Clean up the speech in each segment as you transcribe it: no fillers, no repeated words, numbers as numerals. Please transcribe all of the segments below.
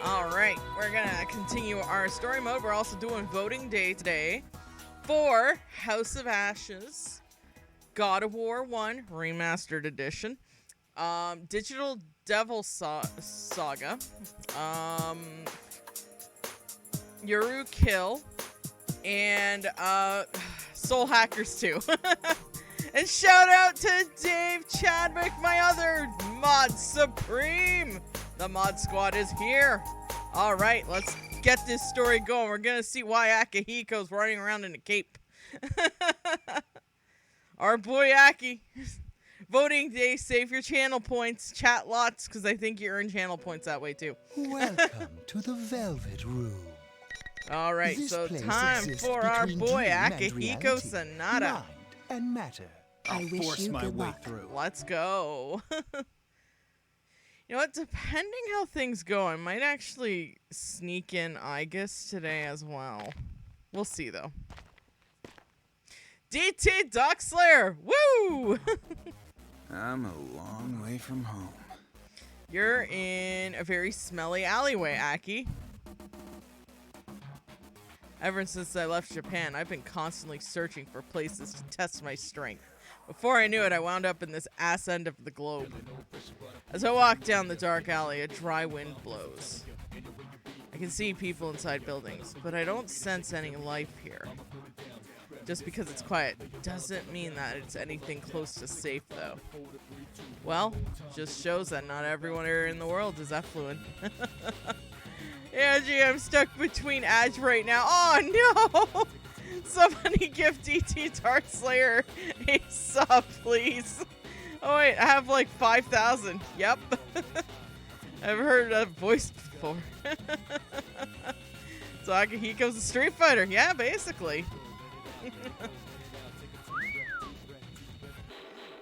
Alright, we're gonna continue our story mode. We're also doing voting day today for House of Ashes, God of War 1 Remastered Edition, Digital Devil Saga, Yuru Kill, and Soul Hackers 2. And shout out to Dave Chadwick, my other mod supreme. The mod squad is here. All right, let's get this story going. We're gonna see why Akihiko's running around in a cape. Our boy Aki. Voting day, save your channel points, chat lots, because I think you earn channel points that way too. Welcome to the Velvet Room. All right, This so place time exists for our between boy dream and Akihiko reality, Sanada. mind and matter. I wish Force you my good way luck. through. Let's go. You know what? Depending how things go, I might actually sneak in Igus today as well. We'll see, though. DT Dockslayer! Woo! I'm a long way from home. You're in a very smelly alleyway, Aki. Ever since I left Japan, I've been constantly searching for places to test my strength. Before I knew it, I wound up in this ass end of the globe. As I walk down the dark alley, a dry wind blows. I can see people inside buildings, but I don't sense any life here. Just because it's quiet doesn't mean that it's anything close to safe, though. Well, just shows that not everyone here in the world is affluent. Yeah, gee, I'm stuck between ads right now. Oh, no! Somebody give DT Darkslayer a sub, please. Oh, wait, I have like 5,000. Yep. I've heard that voice before. So Akihiko's a Street Fighter. Yeah, basically.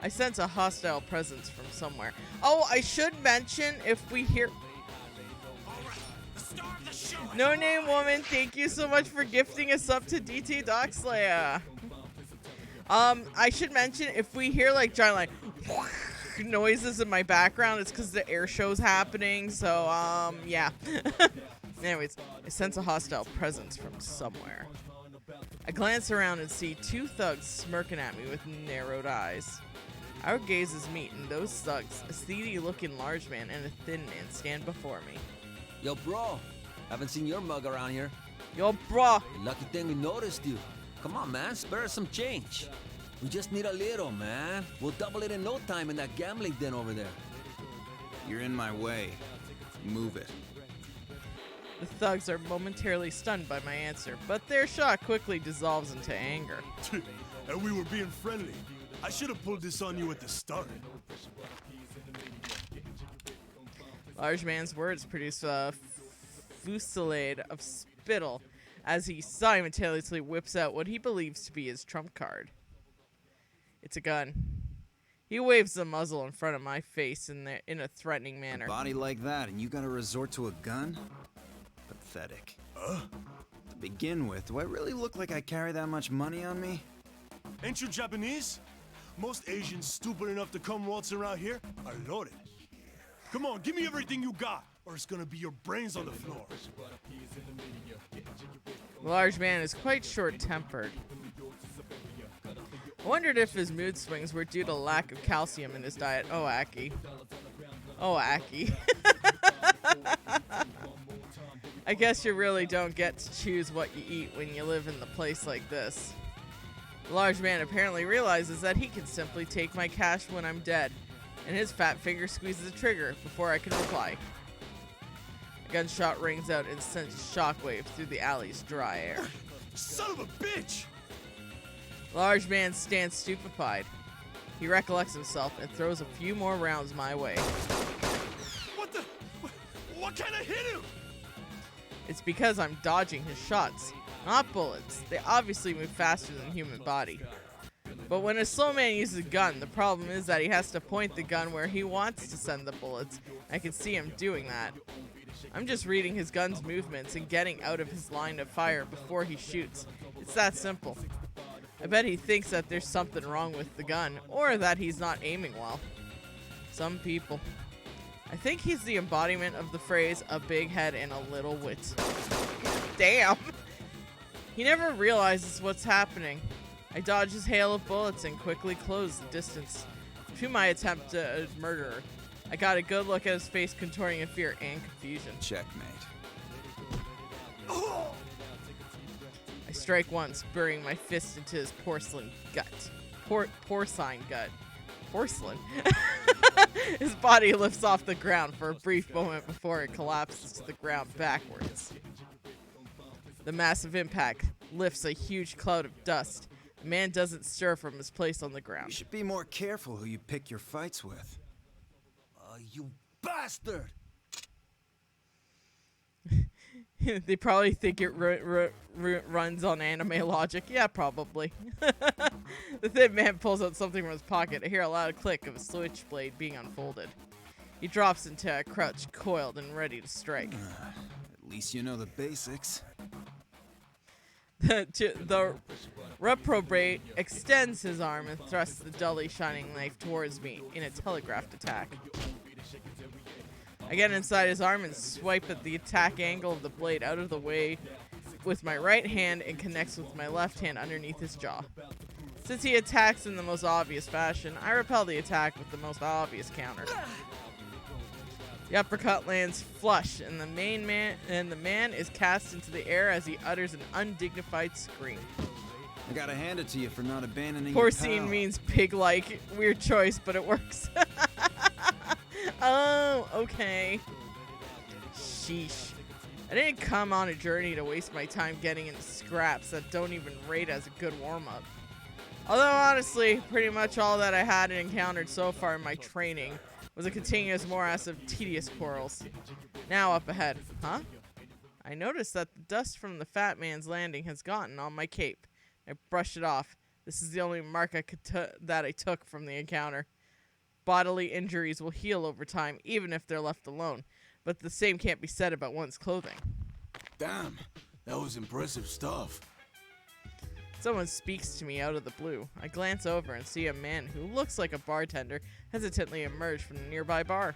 I sense a hostile presence from somewhere. Oh, I should mention if we hear... No Name Woman, thank you so much for gifting us up to DT Dockslayer. I should mention if we hear like giant like noises in my background, it's because the air show's happening. So yeah. Anyways, I sense a hostile presence from somewhere. I glance around and see two thugs smirking at me with narrowed eyes. Our gazes meet, and those thugs, a seedy-looking large man and a thin man, stand before me. Yo, bro. Haven't seen your mug around here. Yo, bruh. Lucky thing we noticed you. Come on, man. Spare us some change. We just need a little, man. We'll double it in no time in that gambling den over there. You're in my way. Move it. The thugs are momentarily stunned by my answer, but their shock quickly dissolves into anger. And we were being friendly. I should have pulled this on you at the start. Large man's words produce a fusillade of spittle as he simultaneously whips out what he believes to be his trump card. It's a gun. He waves the muzzle in front of my face in a threatening manner. A body like that, and you gotta resort to a gun? Pathetic. To begin with, do I really look like I carry that much money on me? Ain't you Japanese? Most Asians stupid enough to come waltz around here are loaded. Come on, give me everything you got, or it's gonna be your brains on the floor. The large man is quite short-tempered. I wondered if his mood swings were due to lack of calcium in his diet. Oh, Aki. Oh, Aki. I guess you really don't get to choose what you eat when you live in the place like this. The large man apparently realizes that he can simply take my cash when I'm dead, and his fat finger squeezes the trigger before I can reply. A gunshot rings out and sends a shockwave through the alley's dry air. Son of a bitch! The large man stands stupefied. He recollects himself and throws a few more rounds my way. What the? What kind of hit him? It's because I'm dodging his shots, not bullets. They obviously move faster than the human body. But when a slow man uses a gun, the problem is that he has to point the gun where he wants to send the bullets. I can see him doing that. I'm just reading his gun's movements and getting out of his line of fire before he shoots. It's that simple. I bet he thinks that there's something wrong with the gun, or that he's not aiming well. Some people. I think he's the embodiment of the phrase, a big head and a little wit. Damn! He never realizes what's happening. I dodge his hail of bullets and quickly close the distance to my attempt to murder. I got a good look at his face contorting in fear and confusion. Checkmate. I strike once, burying my fist into his porcelain gut. Porcine gut. Porcelain. His body lifts off the ground for a brief moment before it collapses to the ground backwards. The massive impact lifts a huge cloud of dust. The man doesn't stir from his place on the You ground. should be more careful who you pick your fights with. You bastard! They probably think it runs on anime logic. Yeah, probably. The thin man pulls out something from his pocket. I hear a loud click of a switchblade being unfolded. He drops into a crouch, coiled and ready to strike. At least you know the basics. The reprobate extends his arm and thrusts the dully shining knife towards me in a telegraphed attack. I get inside his arm and swipe at the attack angle of the blade out of the way with my right hand and connects with my left hand underneath his jaw. Since he attacks in the most obvious fashion, I repel the attack with the most obvious counter. The uppercut lands flush, and the man is cast into the air as he utters an undignified scream. I gotta hand it to you for not abandoning Porcine your pal. means pig-like. Weird choice, but it works. Oh, okay. Sheesh. I didn't come on a journey to waste my time getting into scraps that don't even rate as a good warm-up. Although, honestly, pretty much all that I had encountered so far in my training was a continuous morass of tedious quarrels. Now up ahead. Huh? I noticed that the dust from the fat man's landing has gotten on my cape. I brushed it off. This is the only mark that I took from the encounter. Bodily injuries will heal over time, even if they're left alone. But the same can't be said about one's clothing. Damn, that was impressive stuff. Someone speaks to me out of the blue. I glance over and see a man who looks like a bartender hesitantly emerge from a nearby bar.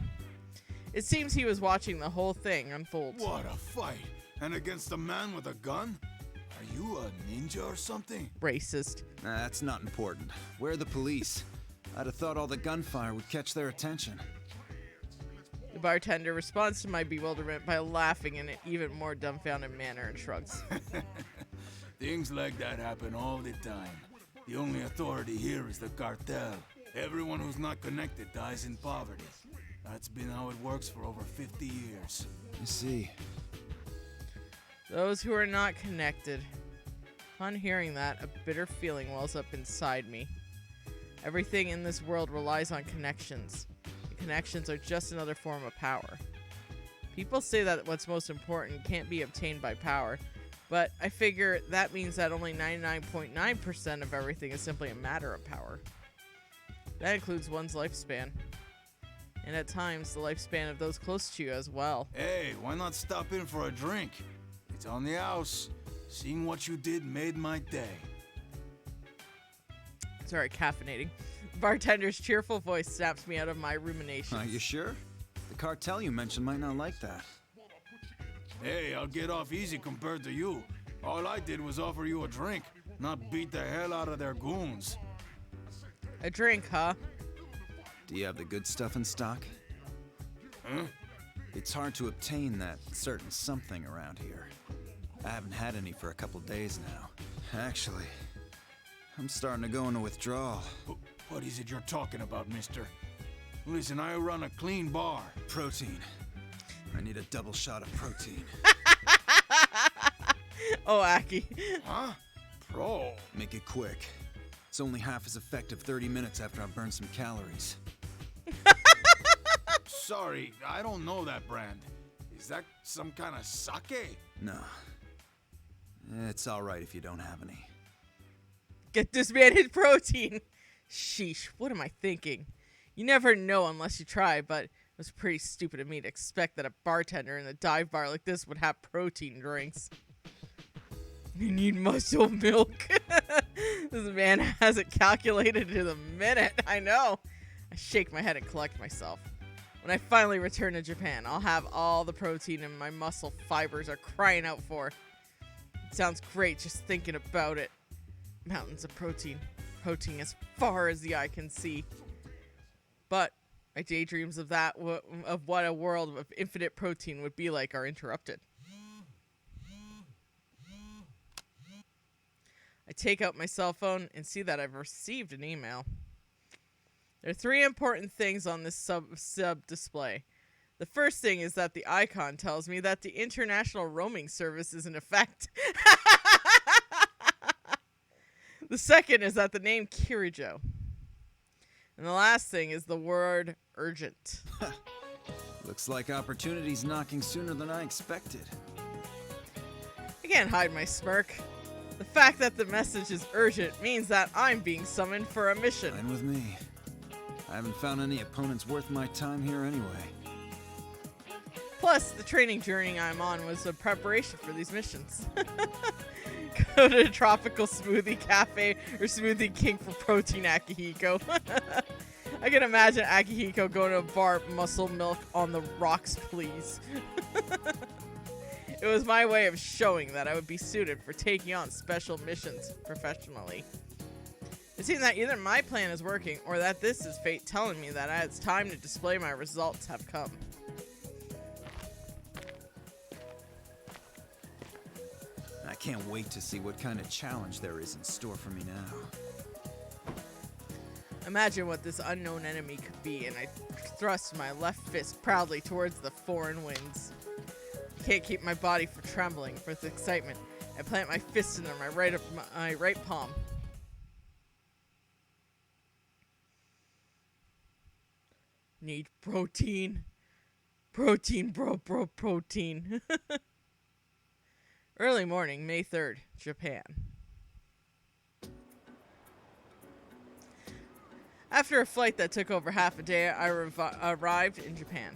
It seems he was watching the whole thing unfold. What a fight! And against a man with a gun? Are you a ninja or something? Racist. Nah, that's not important. Where are the police? I'd have thought all the gunfire would catch their attention. The bartender responds to my bewilderment by laughing in an even more dumbfounded manner and shrugs. Things like that happen all the time. The only authority here is the cartel. Everyone who's not connected dies in poverty. That's been how it works for over 50 years. You see. Those who are not connected. Upon hearing that, a bitter feeling wells up inside me. Everything in this world relies on connections. And connections are just another form of power. People say that what's most important can't be obtained by power, but I figure that means that only 99.9% of everything is simply a matter of power. That includes one's lifespan. And at times, the lifespan of those close to you as well. Hey, why not stop in for a drink? It's on the house. Seeing what you did made my day. Sorry, caffeinating. The bartender's cheerful voice snaps me out of my ruminations. Are you sure? The cartel you mentioned might not like that. Hey, I'll get off easy compared to you. All I did was offer you a drink, not beat the hell out of their goons. A drink, huh? Do you have the good stuff in stock? Huh? It's hard to obtain that certain something around here. I haven't had any for a couple days now. Actually, I'm starting to go into withdrawal. What is it you're talking about, mister? Listen, I run a clean bar. Protein. I need a double shot of protein. Oh, Aki. Huh? Pro. Make it quick. It's only half as effective 30 minutes after I've burned some calories. Sorry, I don't know that brand. Is that some kind of sake? No. It's alright if you don't have any. Get this man his protein. Sheesh, what am I thinking? You never know unless you try, but it was pretty stupid of me to expect that a bartender in a dive bar like this would have protein drinks. You need muscle milk. This man has it calculated to the minute. I know. I shake my head and collect myself. When I finally return to Japan, I'll have all the protein in my muscle fibers are crying out for. It sounds great just thinking about it. Mountains of protein. Protein as far as the eye can see. But my daydreams of that, of what a world of infinite protein would be like, are interrupted. I take out my cell phone and see that I've received an email. There are 3 important things on this sub display. The first thing is that the icon tells me that the international roaming service is in effect. The second is that the name Kirijo. And the last thing is the word urgent. Looks like opportunity's knocking sooner than I expected. I can't hide my smirk. The fact that the message is urgent means that I'm being summoned for a mission. Fine with me. I haven't found any opponents worth my time here anyway. Plus, the training journey I'm on was a preparation for these missions. Go to a tropical smoothie cafe or Smoothie King for protein, Akihiko. I can imagine Akihiko going to a bar, muscle milk on the rocks, please. It was my way of showing that I would be suited for taking on special missions professionally. It seems that either my plan is working or that this is fate telling me that it's time to display my results have come. I can't wait to see what kind of challenge there is in store for me now. Imagine what this unknown enemy could be, and I thrust my left fist proudly towards the foreign winds. I can't keep my body from trembling with excitement. I plant my fist into my right palm. Need protein. Protein, protein. Early morning, May 3rd, Japan. After a flight that took over half a day, I arrived in Japan.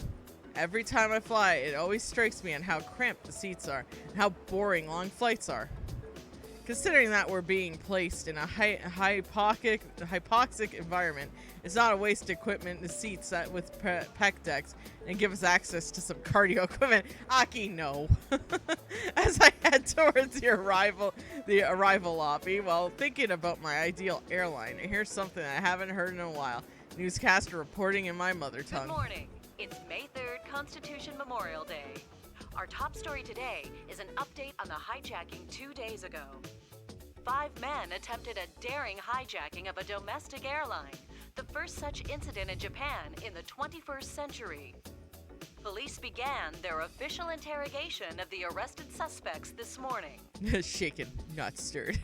Every time I fly, it always strikes me on how cramped the seats are and how boring long flights are. Considering that we're being placed in a hypoxic environment, it's not a waste of equipment the seats that with pec decks and give us access to some cardio equipment. Aki, no. As I head towards the arrival lobby, while thinking about my ideal airline, I hear something I haven't heard in a while. Newscaster reporting in my mother tongue. Good morning. It's May 3rd, Constitution Memorial Day. Our top story today is an update on the hijacking 2 days ago. 5 men attempted a daring hijacking of a domestic airline, the first such incident in Japan in the 21st century. Police began their official interrogation of the arrested suspects this morning. Shaken, not stirred.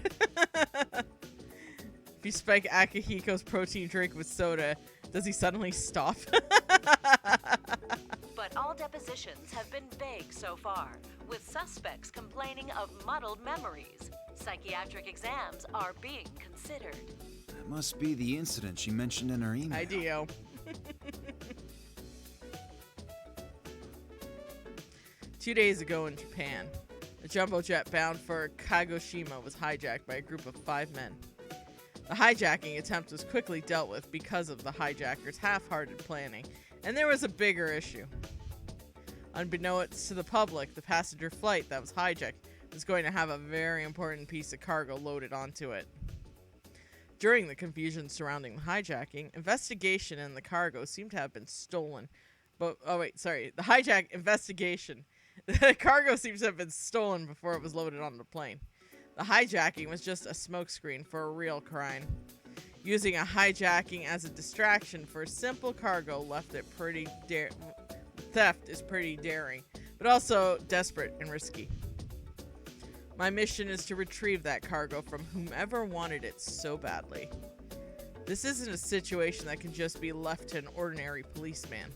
If you spike Akihiko's protein drink with soda, does he suddenly stop? But all depositions have been vague so far, with suspects complaining of muddled memories. Psychiatric exams are being considered. That must be the incident she mentioned in her email. Ideo. 2 days ago in Japan, a jumbo jet bound for Kagoshima was hijacked by a group of 5 men. The hijacking attempt was quickly dealt with because of the hijackers' half-hearted planning, and there was a bigger issue. Unbeknownst to the public, the passenger flight that was hijacked was going to have a very important piece of cargo loaded onto it. During the confusion surrounding the hijacking, investigation in the cargo seemed to have been stolen. The hijack investigation. The cargo seems to have been stolen before it was loaded on the plane. The hijacking was just a smokescreen for a real crime. Using a hijacking as a distraction for simple cargo theft is pretty daring, but also desperate and risky. My mission is to retrieve that cargo from whomever wanted it so badly. This isn't a situation that can just be left to an ordinary policeman.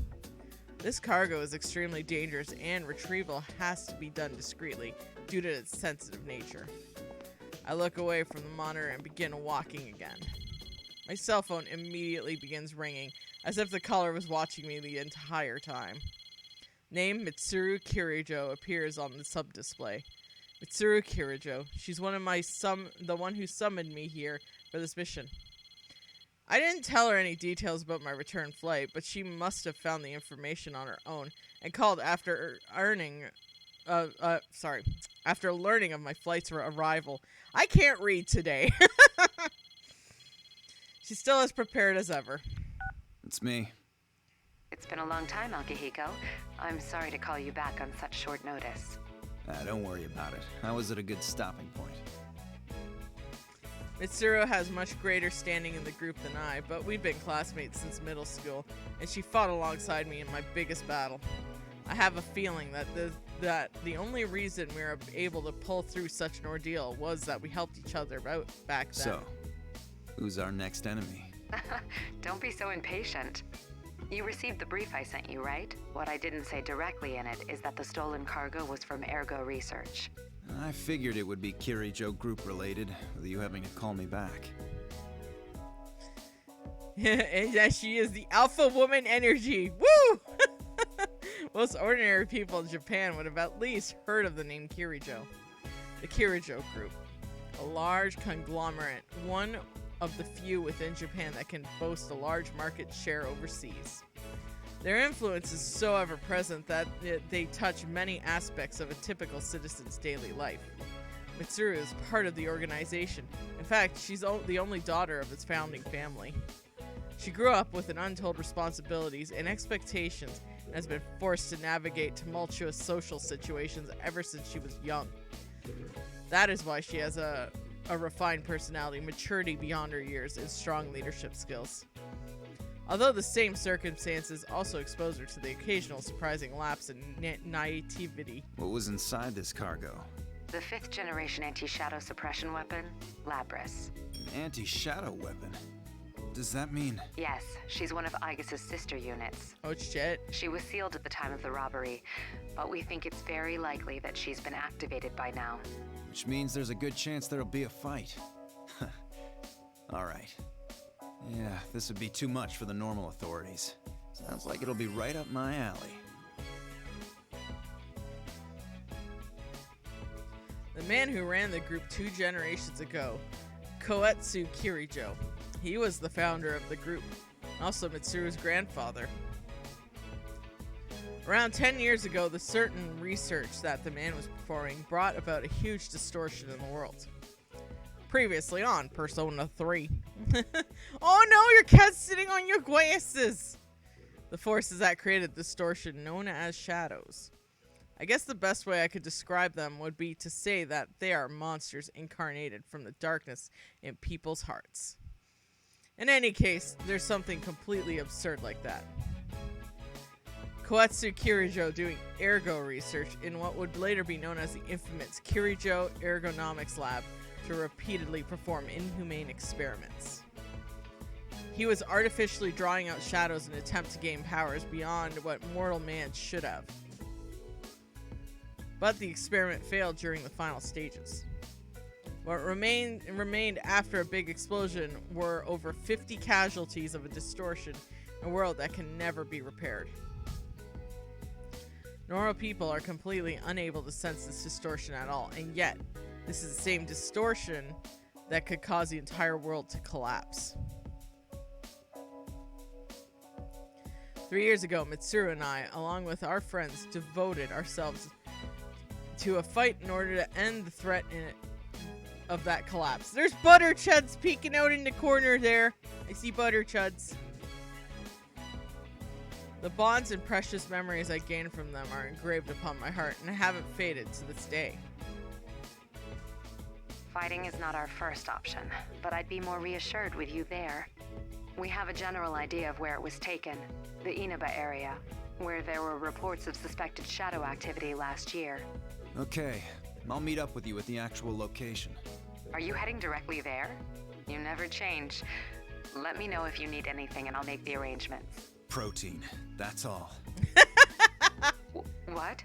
This cargo is extremely dangerous and retrieval has to be done discreetly due to its sensitive nature. I look away from the monitor and begin walking again. My cell phone immediately begins ringing, as if the caller was watching me the entire time. Name Mitsuru Kirijo appears on the sub-display. Mitsuru Kirijo. She's the one who summoned me here for this mission. I didn't tell her any details about my return flight, but she must have found the information on her own and called after after learning of my flight's arrival. I can't read today. She's still as prepared as ever. It's me. It's been a long time, Akihiko. I'm sorry to call you back on such short notice. Don't worry about it. I was at a good stopping point. Mitsuru has much greater standing in the group than I, but we've been classmates since middle school, and she fought alongside me in my biggest battle. I have a feeling that the only reason we were able to pull through such an ordeal was that we helped each other out back then. So, who's our next enemy? Don't be so impatient. You received the brief I sent you, right? What I didn't say directly in it is that the stolen cargo was from Ergo Research. I figured it would be Kirijo group related, with you having to call me back. And that she is the alpha woman energy. Woo! Most ordinary people in Japan would have at least heard of the name Kirijo. The Kirijo Group. A large conglomerate, one of the few within Japan that can boast a large market share overseas. Their influence is so ever-present that they touch many aspects of a typical citizen's daily life. Mitsuru is part of the organization. In fact, she's the only daughter of its founding family. She grew up with an untold responsibilities and expectations and has been forced to navigate tumultuous social situations ever since she was young. That is why she has a refined personality, maturity beyond her years, and strong leadership skills. Although the same circumstances also expose her to the occasional surprising lapse in naivety. What was inside this cargo? The 5th generation anti-shadow suppression weapon, Labris. An anti-shadow weapon? Does that mean... Yes, she's one of Aegis's sister units. Oh shit. She was sealed at the time of the robbery, but we think it's very likely that she's been activated by now. Which means there's a good chance there'll be a fight. Alright. Yeah, this would be too much for the normal authorities. Sounds like it'll be right up my alley. The man who ran the group 2 generations ago, Koetsu Kirijo. He was the founder of the group, also Mitsuru's grandfather. Around 10 years ago, the certain research that the man was performing brought about a huge distortion in the world. Previously on Persona 3. Oh no, your cat's sitting on your glasses! The forces that created distortion, known as shadows. I guess the best way I could describe them would be to say that they are monsters incarnated from the darkness in people's hearts. In any case, there's something completely absurd like that. Koetsu Kirijo doing ergo research in what would later be known as the infamous Kirijo Ergonomics Lab to repeatedly perform inhumane experiments. He was artificially drawing out shadows in an attempt to gain powers beyond what mortal man should have. But the experiment failed during the final stages. What remained after a big explosion were over 50 casualties of a distortion in a world that can never be repaired. Normal people are completely unable to sense this distortion at all, and yet, this is the same distortion that could cause the entire world to collapse. 3 years ago, Mitsuru and I, along with our friends, devoted ourselves to a fight in order to end the threat of that collapse. There's Butter Chuds peeking out in the corner there. I see Butter Chuds. The bonds and precious memories I gained from them are engraved upon my heart and haven't faded to this day. Fighting is not our first option, but I'd be more reassured with you there. We have a general idea of where it was taken, the Inaba area, where there were reports of suspected shadow activity last year. Okay, I'll meet up with you at the actual location. Are you heading directly there? You never change. Let me know if you need anything and I'll make the arrangements. Protein, that's all. What?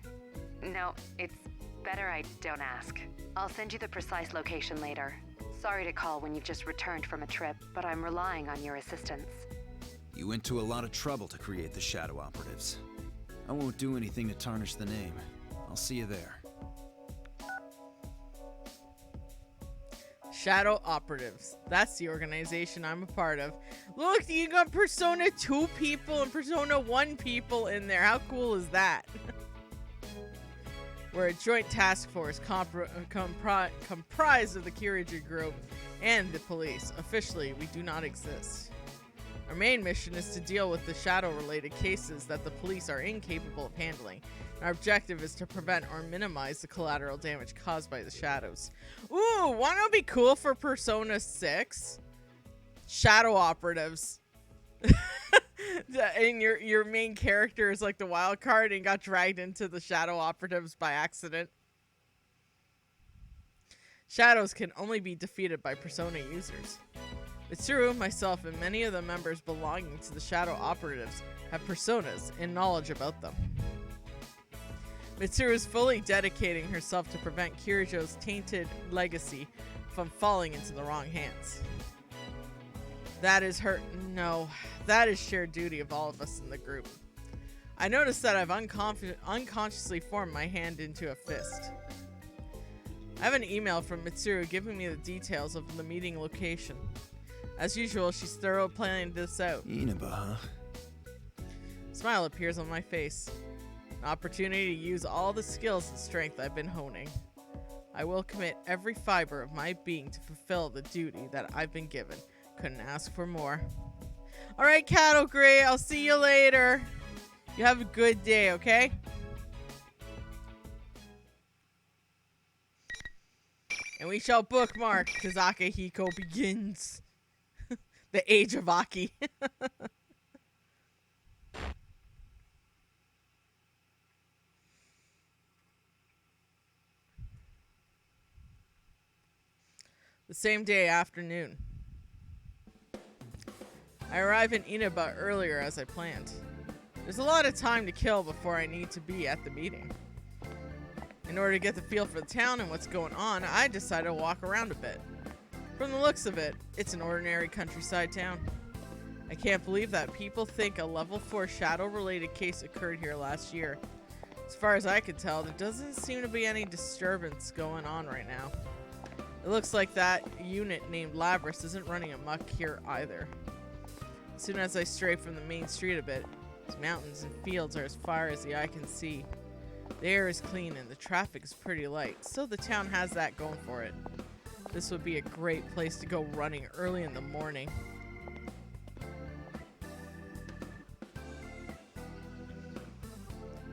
No, it's better I don't ask. I'll send you the precise location later. Sorry to call when you've just returned from a trip, but I'm relying on your assistance. You went to a lot of trouble to create the shadow operatives. I won't do anything to tarnish the name. I'll see you there. Shadow Operatives. That's the organization I'm a part of. Look, you got Persona 2 people and Persona 1 people in there. How cool is that? We're a joint task force comprised of the Kiriju group and the police. Officially, we do not exist. Our main mission is to deal with the shadow-related cases that the police are incapable of handling. Our objective is to prevent or minimize the collateral damage caused by the shadows. Ooh, why not be cool for Persona 6? Shadow Operatives. And your main character is like the wild card and got dragged into the Shadow Operatives by accident. Shadows can only be defeated by Persona users. Mitsuru, myself, and many of the members belonging to the Shadow Operatives have personas and knowledge about them. Mitsuru is fully dedicating herself to prevent Kirijo's tainted legacy from falling into the wrong hands. That is that is shared duty of all of us in the group. I noticed that I've unconsciously formed my hand into a fist. I have an email from Mitsuru giving me the details of the meeting location. As usual, she's thorough planning this out. Inaba, huh? A smile appears on my face. An opportunity to use all the skills and strength I've been honing. I will commit every fiber of my being to fulfill the duty that I've been given. Couldn't ask for more. Alright, Cattle Gray, I'll see you later. You have a good day, okay? And we shall bookmark Kazaka Hiko begins. The age of Aki. The same day afternoon. I arrive in Inaba earlier as I planned. There's a lot of time to kill before I need to be at the meeting. In order to get the feel for the town and what's going on, I decided to walk around a bit. From the looks of it, it's an ordinary countryside town. I can't believe that people think a level 4 shadow-related case occurred here last year. As far as I can tell, there doesn't seem to be any disturbance going on right now. It looks like that unit named Labris isn't running amok here either. As soon as I stray from the main street a bit, these mountains and fields are as far as the eye can see. The air is clean and the traffic is pretty light, so the town has that going for it. This would be a great place to go running early in the morning.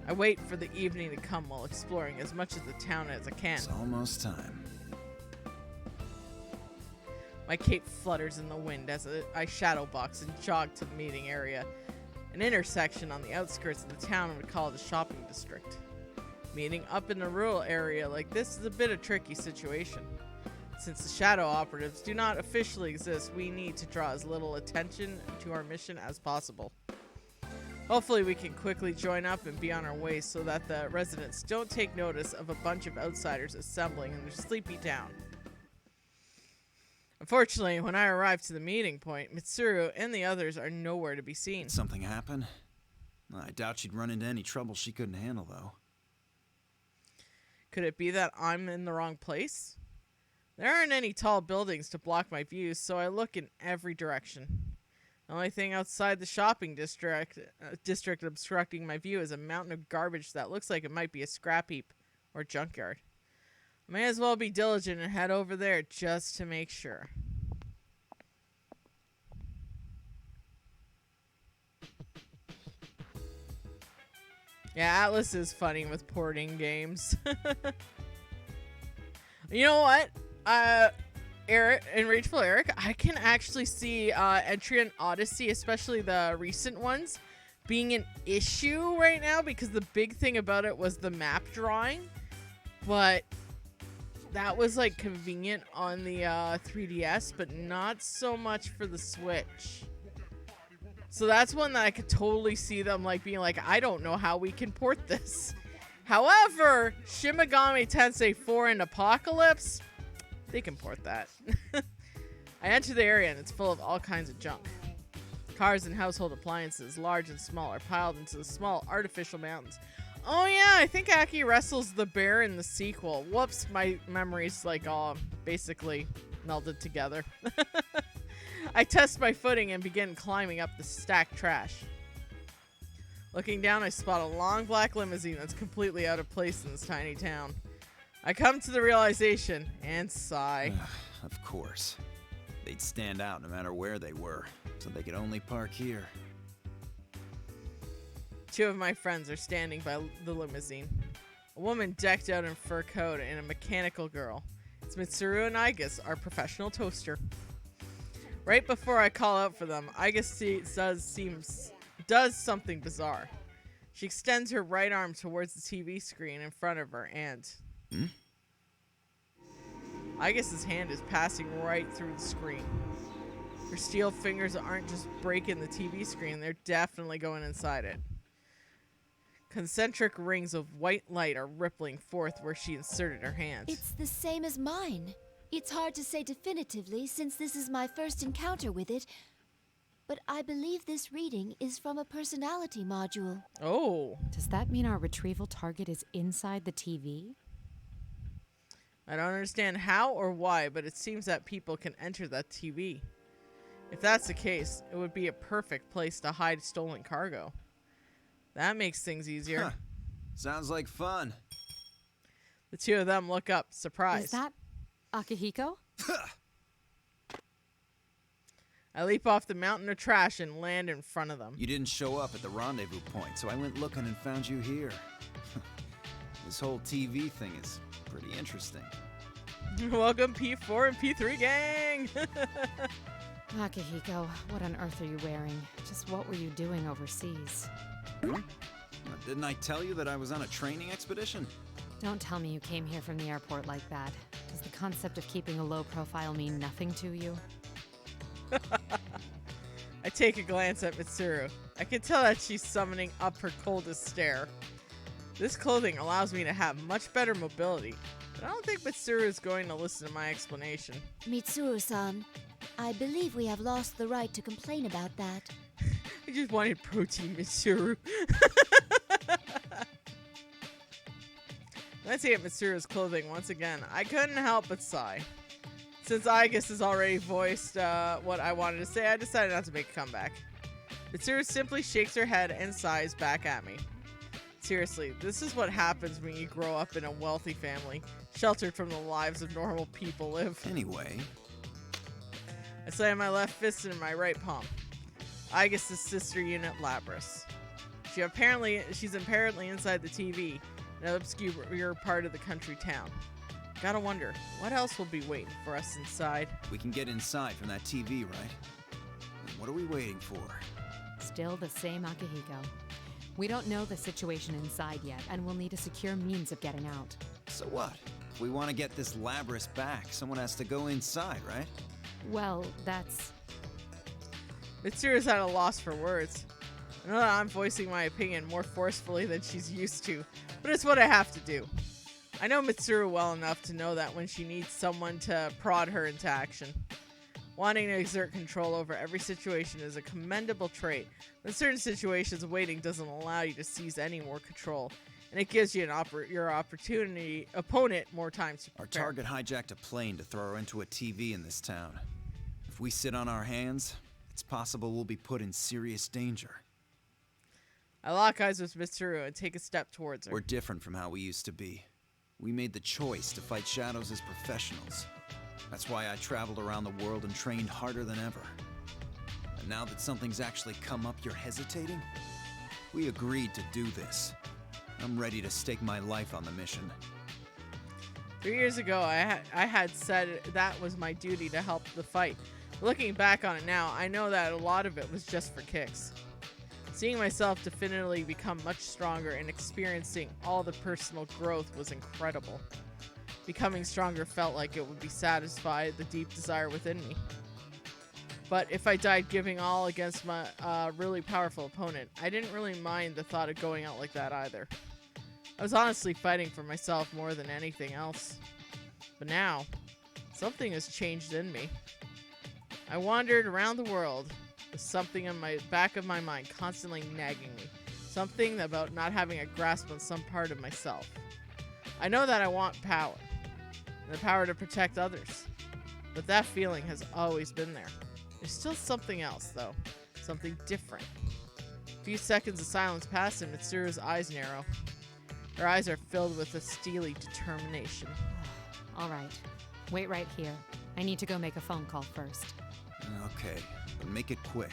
I wait for the evening to come while exploring as much of the town as I can. It's almost time. My cape flutters in the wind as I shadowbox and jog to the meeting area, an intersection on the outskirts of the town we call the shopping district. Meeting up in a rural area like this is a bit of a tricky situation. Since the Shadow Operatives do not officially exist, we need to draw as little attention to our mission as possible. Hopefully we can quickly join up and be on our way so that the residents don't take notice of a bunch of outsiders assembling in their sleepy town. Unfortunately, when I arrive to the meeting point, Mitsuru and the others are nowhere to be seen. Did something happen? I doubt she'd run into any trouble she couldn't handle, though. Could it be that I'm in the wrong place? There aren't any tall buildings to block my views, so I look in every direction. The only thing outside the shopping district obstructing my view is a mountain of garbage that looks like it might be a scrap heap or junkyard. I may as well be diligent and head over there just to make sure. Yeah, Atlas is funny with porting games. You know what? Eric and Rageful Eric, I can actually see Entry and Odyssey, especially the recent ones, being an issue right now because the big thing about it was the map drawing. But that was like convenient on the 3DS, but not so much for the Switch. So that's one that I could totally see them like being like, I don't know how we can port this. However, Shin Megami Tensei 4 and Apocalypse, they can port that. I enter the area and it's full of all kinds of junk. Cars and household appliances, large and small, are piled into the small artificial mountains. Oh yeah, I think Aki wrestles the bear in the sequel. Whoops, my memory's like all basically melded together. I test my footing and begin climbing up the stacked trash. Looking down, I spot a long black limousine that's completely out of place in this tiny town. I come to the realization and sigh. Of course. They'd stand out no matter where they were, so they could only park here. 2 of my friends are standing by the limousine. A woman decked out in fur coat and a mechanical girl. It's Mitsuru and Igus, our professional toaster. Right before I call out for them, Igus does something bizarre. She extends her right arm towards the TV screen in front of her and... Igus's hand is passing right through the screen. Her steel fingers aren't just breaking the TV screen, they're definitely going inside it. Concentric rings of white light are rippling forth where she inserted her hand. It's the same as mine. It's hard to say definitively since this is my first encounter with it, but I believe this reading is from a personality module. Oh. Does that mean our retrieval target is inside the TV? I don't understand how or why, but it seems that people can enter that TV. If that's the case, it would be a perfect place to hide stolen cargo. That makes things easier. Huh. Sounds like fun. The 2 of them look up, surprised. Is that Akihiko? I leap off the mountain of trash and land in front of them. You didn't show up at the rendezvous point, so I went looking and found you here. This whole TV thing is pretty interesting. Welcome, P4 and P3 gang! Akihiko, what on earth are you wearing? Just what were you doing overseas? Didn't I tell you that I was on a training expedition? Don't tell me you came here from the airport like that. Does the concept of keeping a low profile mean nothing to you? I take a glance at Mitsuru. I can tell that she's summoning up her coldest stare. This clothing allows me to have much better mobility, but I don't think Mitsuru is going to listen to my explanation. Mitsuru-san, I believe we have lost the right to complain about that. I just wanted protein, Mitsuru. Glancing at Mitsuru's clothing once again, I couldn't help but sigh. Since Igus has already voiced what I wanted to say, I decided not to make a comeback. Mitsuru simply shakes her head and sighs back at me. Seriously, this is what happens when you grow up in a wealthy family, sheltered from the lives of normal people live. Anyway. I slam my left fist into my right palm. Igus' sister unit, Labris. She's apparently inside the TV, in an obscure part of the country town. Gotta wonder, what else will be waiting for us inside? We can get inside from that TV, right? And what are we waiting for? Still the same Akihiko. We don't know the situation inside yet, and we'll need a secure means of getting out. So what? If we want to get this Labris back, someone has to go inside, right? Well, that's... Mitsuru's at a loss for words. I know that I'm voicing my opinion more forcefully than she's used to, but it's what I have to do. I know Mitsuru well enough to know that when she needs someone to prod her into action. Wanting to exert control over every situation is a commendable trait, but in certain situations, waiting doesn't allow you to seize any more control, and it gives you your opponent more time to prepare. Our target hijacked a plane to throw her into a TV in this town. If we sit on our hands, it's possible we'll be put in serious danger. I lock eyes with Mitsuru and take a step towards her. We're different from how we used to be. We made the choice to fight shadows as professionals. That's why I traveled around the world and trained harder than ever. And now that something's actually come up, you're hesitating? We agreed to do this. I'm ready to stake my life on the mission. 3 years ago, I had said that was my duty to help the fight. Looking back on it now, I know that a lot of it was just for kicks. Seeing myself definitively become much stronger and experiencing all the personal growth was incredible. Becoming stronger felt like it would be satisfy the deep desire within me. But if I died giving all against my really powerful opponent, I didn't really mind the thought of going out like that either. I was honestly fighting for myself more than anything else. But now, something has changed in me. I wandered around the world with something in my back of my mind constantly nagging me. Something about not having a grasp on some part of myself. I know that I want power. And the power to protect others. But that feeling has always been there. There's still something else, though. Something different. A few seconds of silence pass and Mitsuru's eyes narrow. Her eyes are filled with a steely determination. All right. Wait right here. I need to go make a phone call first. Okay, but make it quick.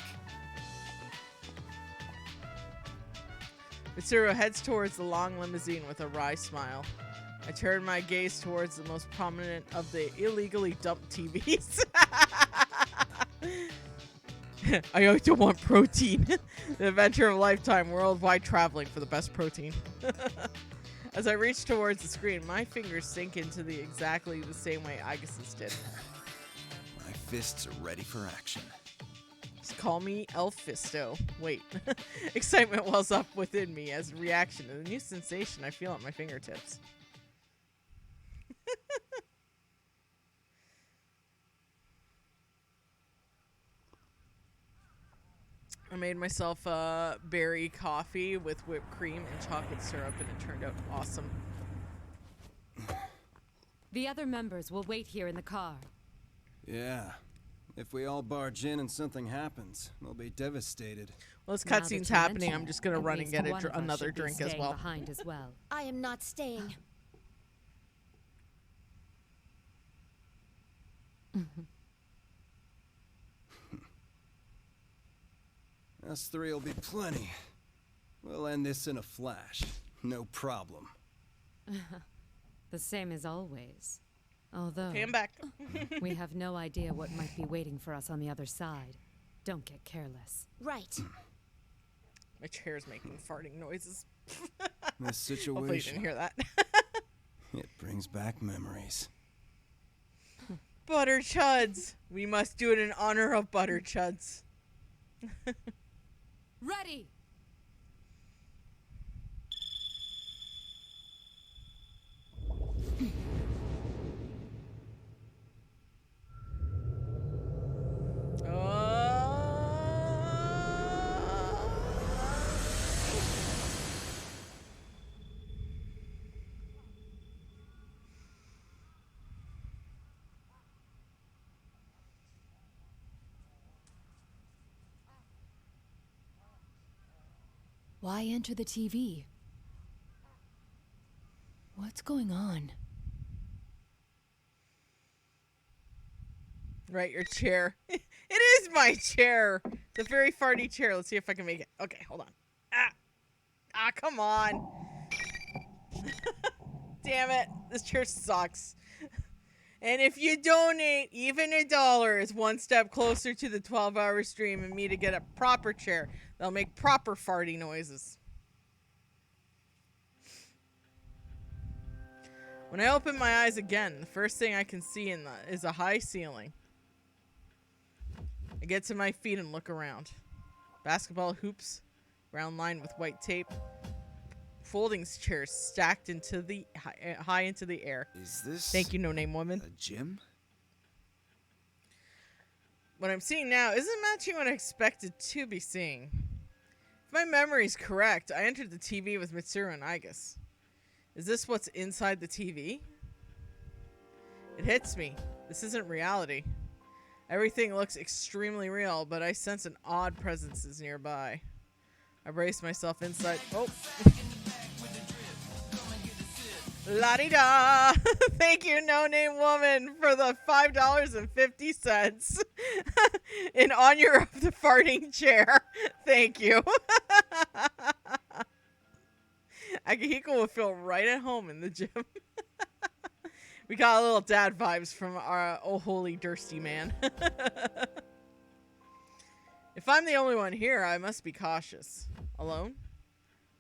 Mitsuru heads towards the long limousine with a wry smile. I turn my gaze towards the most prominent of the illegally dumped TVs. I also want protein. The adventure of a lifetime, worldwide traveling for the best protein. As I reach towards the screen, my fingers sink into exactly the same way Agus's did. My fists are ready for action. Just call me El Fisto. Wait. Excitement wells up within me as a reaction to the new sensation I feel at my fingertips. I made myself a berry coffee with whipped cream and chocolate syrup, and it turned out awesome. The other members will wait here in the car. Yeah. If we all barge in and something happens, we'll be devastated. Well, this Now that cutscene's you happening. mention I'm just it, gonna at run and least get one of us another should be drink as staying well. behind as well. I am not staying. Us three will be plenty. We'll end this in a flash. No problem. The same as always. Although, Okay, I'm back. we have no idea what might be waiting for us on the other side. Don't get careless. Right. My chair's making farting noises. This Hopefully you didn't situation, hear that. it brings back memories. Butter Chuds. We must do it in honor of Butter Chuds. Ready! Why enter the TV? What's going on? Right, your chair. It is my chair. It's a very farty chair. Let's see if I can make it. Okay, hold on. Ah, come on. Damn it. This chair sucks. And if you donate even $1 is one step closer to the 12-hour stream and me to get a proper chair that'll make proper farty noises. When I open my eyes again, the first thing I can see is a high ceiling. I get to my feet and look around. Basketball hoops, round line with white tape. Folding chairs stacked into the high into the air. Is this Thank you, no-name woman. a gym? What I'm seeing now isn't matching what I expected to be seeing. If my memory's correct, I entered the TV with Mitsuru and Igus. Is this what's inside the TV? It hits me. This isn't reality. Everything looks extremely real, but I sense an odd presence is nearby. I brace myself inside. Oh. La-di-da! Thank you, no-name woman, for the $5.50 in honor of the farting chair. Thank you. Akihiko will feel right at home in the gym. We got a little dad vibes from our oh holy Dursty man. If I'm the only one here, I must be cautious. Alone?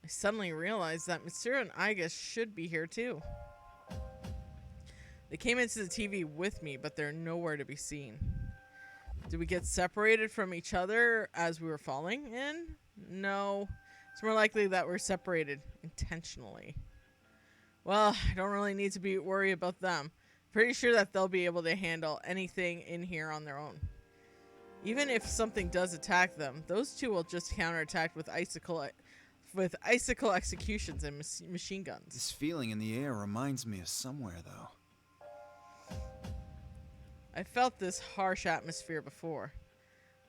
I suddenly realized that Mitsuru and Igus should be here too. They came into the TV with me, but they're nowhere to be seen. Did we get separated from each other as we were falling in? No. It's more likely that we're separated intentionally. Well, I don't really need to be worried about them. Pretty sure that they'll be able to handle anything in here on their own. Even if something does attack them, those two will just counterattack with icicle executions and machine guns. This feeling in the air reminds me of somewhere, though. I felt this harsh atmosphere before.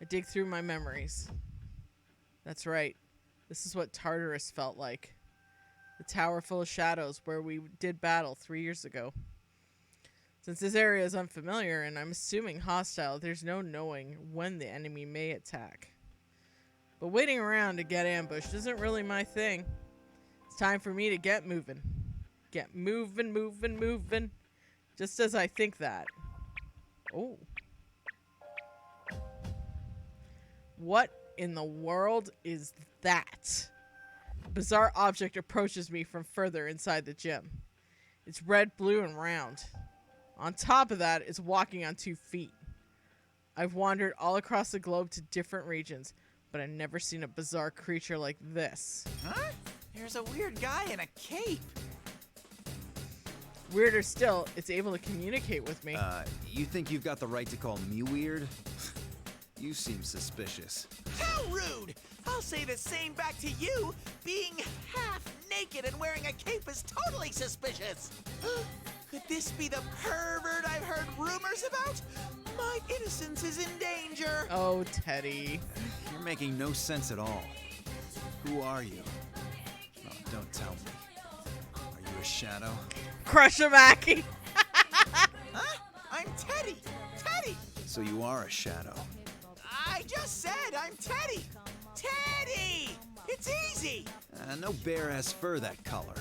I dig through my memories. That's right. This is what Tartarus felt like. The tower full of shadows where we did battle 3 years ago. Since this area is unfamiliar and I'm assuming hostile, there's no knowing when the enemy may attack. But waiting around to get ambushed isn't really my thing. It's time for me to get moving. Get moving, moving, moving. Just as I think that. Oh. What in the world is that? A bizarre object approaches me from further inside the gym. It's red, blue, and round. On top of that, it's walking on 2 feet. I've wandered all across the globe to different regions, but I've never seen a bizarre creature like this. Huh? There's a weird guy in a cape. Weirder still, it's able to communicate with me. You think you've got the right to call me weird? You seem suspicious. How rude! I'll say the same back to you. Being half naked and wearing a cape is totally suspicious. Could this be the pervert I've heard rumors about? My innocence is in danger. Oh, Teddy. You're making no sense at all. Who are you? Oh, don't tell me. Are you a shadow? Crush him, Aki. Huh? I'm Teddy. Teddy! So you are a shadow. I just said I'm Teddy. Teddy! It's easy. No bear has fur that color.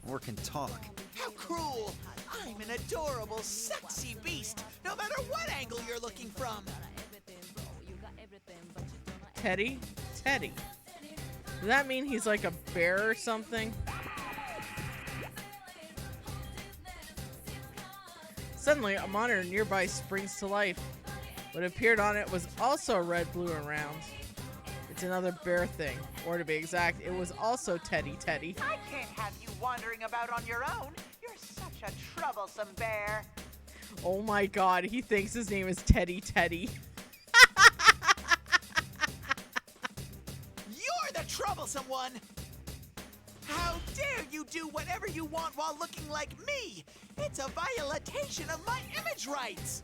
Or can talk. How cruel! I'm an adorable, sexy beast, no matter what angle you're looking from. Teddy? Teddy. Does that mean he's like a bear or something? Suddenly, a monitor nearby springs to life. What appeared on it was also red, blue, and round. It's another bear thing. Or to be exact, it was also Teddy. I can't have you wandering about on your own. You're such a troublesome bear. Oh my god, he thinks his name is Teddy. You're the troublesome one. How dare you do whatever you want while looking like me? It's a violation of my image rights.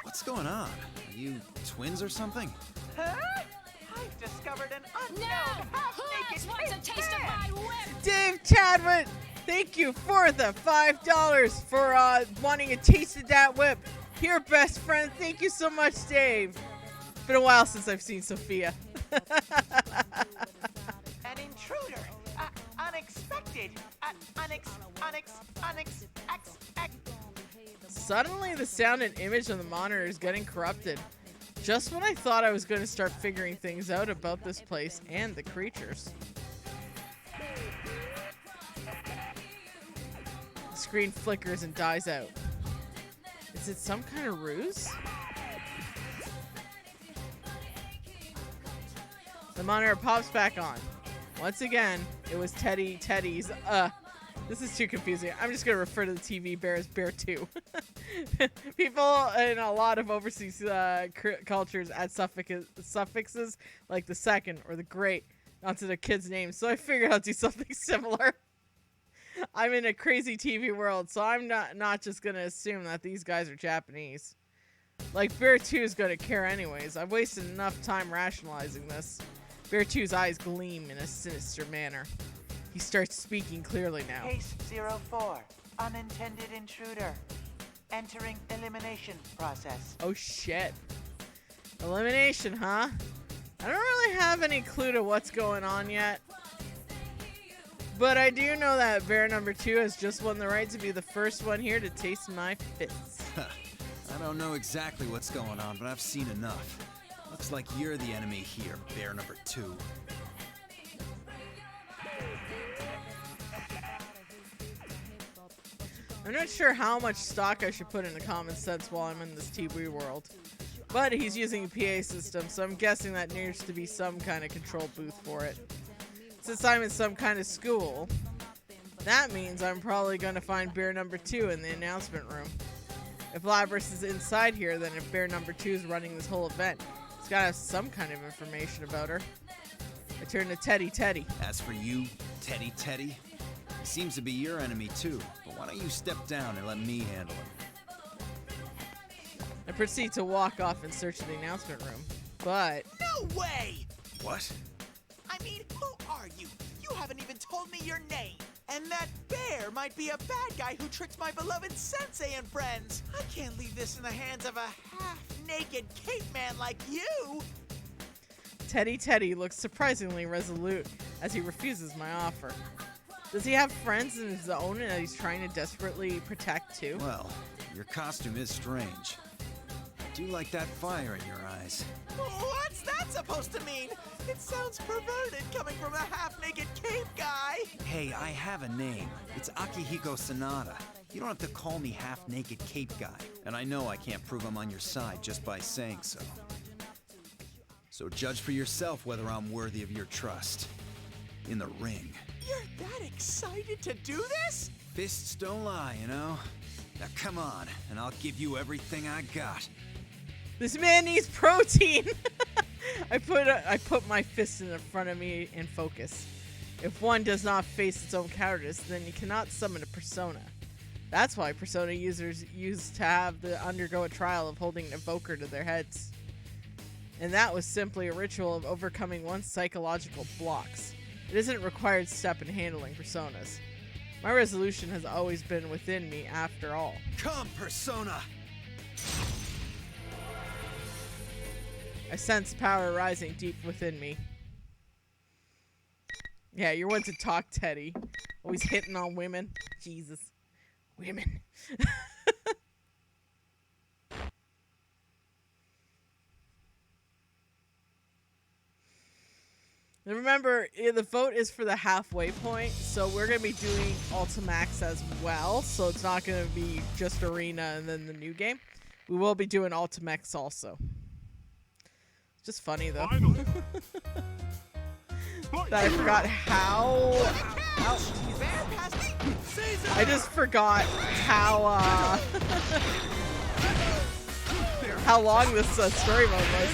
What's going on? Are you twins or something? Huh? I've discovered an unknown half-naked wants a taste of my whip. Dave Chadwick, thank you for the $5 for wanting a taste of that whip. Here, best friend. Thank you so much, Dave. It's been a while since I've seen Sophia. An intruder. Unexpected. Suddenly, the sound and image on the monitor is getting corrupted. Just when I thought I was going to start figuring things out about this place and the creatures. The screen flickers and dies out. Is it some kind of ruse? The monitor pops back on. Once again, it was Teddy's. This is too confusing. I'm just going to refer to the TV bear as Bear 2. People in a lot of overseas cultures add suffixes like the second or the great onto their kids' names, so I figured I'd do something similar. I'm in a crazy TV world, so I'm not just going to assume that these guys are Japanese. Like, Bear 2 is going to care anyways. I've wasted enough time rationalizing this. Bear 2's eyes gleam in a sinister manner. He starts speaking clearly now. Case 04, unintended intruder. Entering elimination process. Oh shit. Elimination, huh? I don't really have any clue to what's going on yet. But I do know that bear number 2 has just won the right to be the first one here to taste my fists. I don't know exactly what's going on, but I've seen enough. Looks like you're the enemy here, bear number 2. I'm not sure how much stock I should put into common sense while I'm in this TV world. But he's using a PA system, so I'm guessing that needs to be some kind of control booth for it. Since I'm in some kind of school, that means I'm probably going to find bear number 2 in the announcement room. If Labrys is inside here, then if bear number 2 is running this whole event, he's got to have some kind of information about her. I turn to Teddy. As for you, Teddy, he seems to be your enemy too, but why don't you step down and let me handle him? I proceed to walk off in search of the announcement room, but... No way! What? I mean, who are you? You haven't even told me your name. And that bear might be a bad guy who tricked my beloved sensei and friends. I can't leave this in the hands of a half-naked cape man like you. Teddy looks surprisingly resolute as he refuses my offer. Does he have friends in his own that he's trying to desperately protect too? Well, your costume is strange. I do like that fire in your eyes. What's that supposed to mean? It sounds perverted coming from a half-naked cape guy. Hey, I have a name. It's Akihiko Sanada. You don't have to call me half-naked cape guy. And I know I can't prove I'm on your side just by saying so. So judge for yourself whether I'm worthy of your trust. In the ring. You're that excited to do this? Fists don't lie, you know? Now come on, and I'll give you everything I got. This man needs protein! I put my fist in the front of me in focus. If one does not face its own cowardice, then you cannot summon a persona. That's why persona users used to have to undergo a trial of holding an evoker to their heads. And that was simply a ritual of overcoming one's psychological blocks. It isn't a required step in handling personas. My resolution has always been within me after all. Come, persona! I sense power rising deep within me. Yeah, you're one to talk, Teddy. Always hitting on women. Jesus. Women. And remember, the vote is for the halfway point, so we're going to be doing Ultimax as well, so it's not going to be just Arena and then the new game. We will be doing Ultimax also. It's just funny, though. That I forgot how... I just forgot how, how long this story mode was.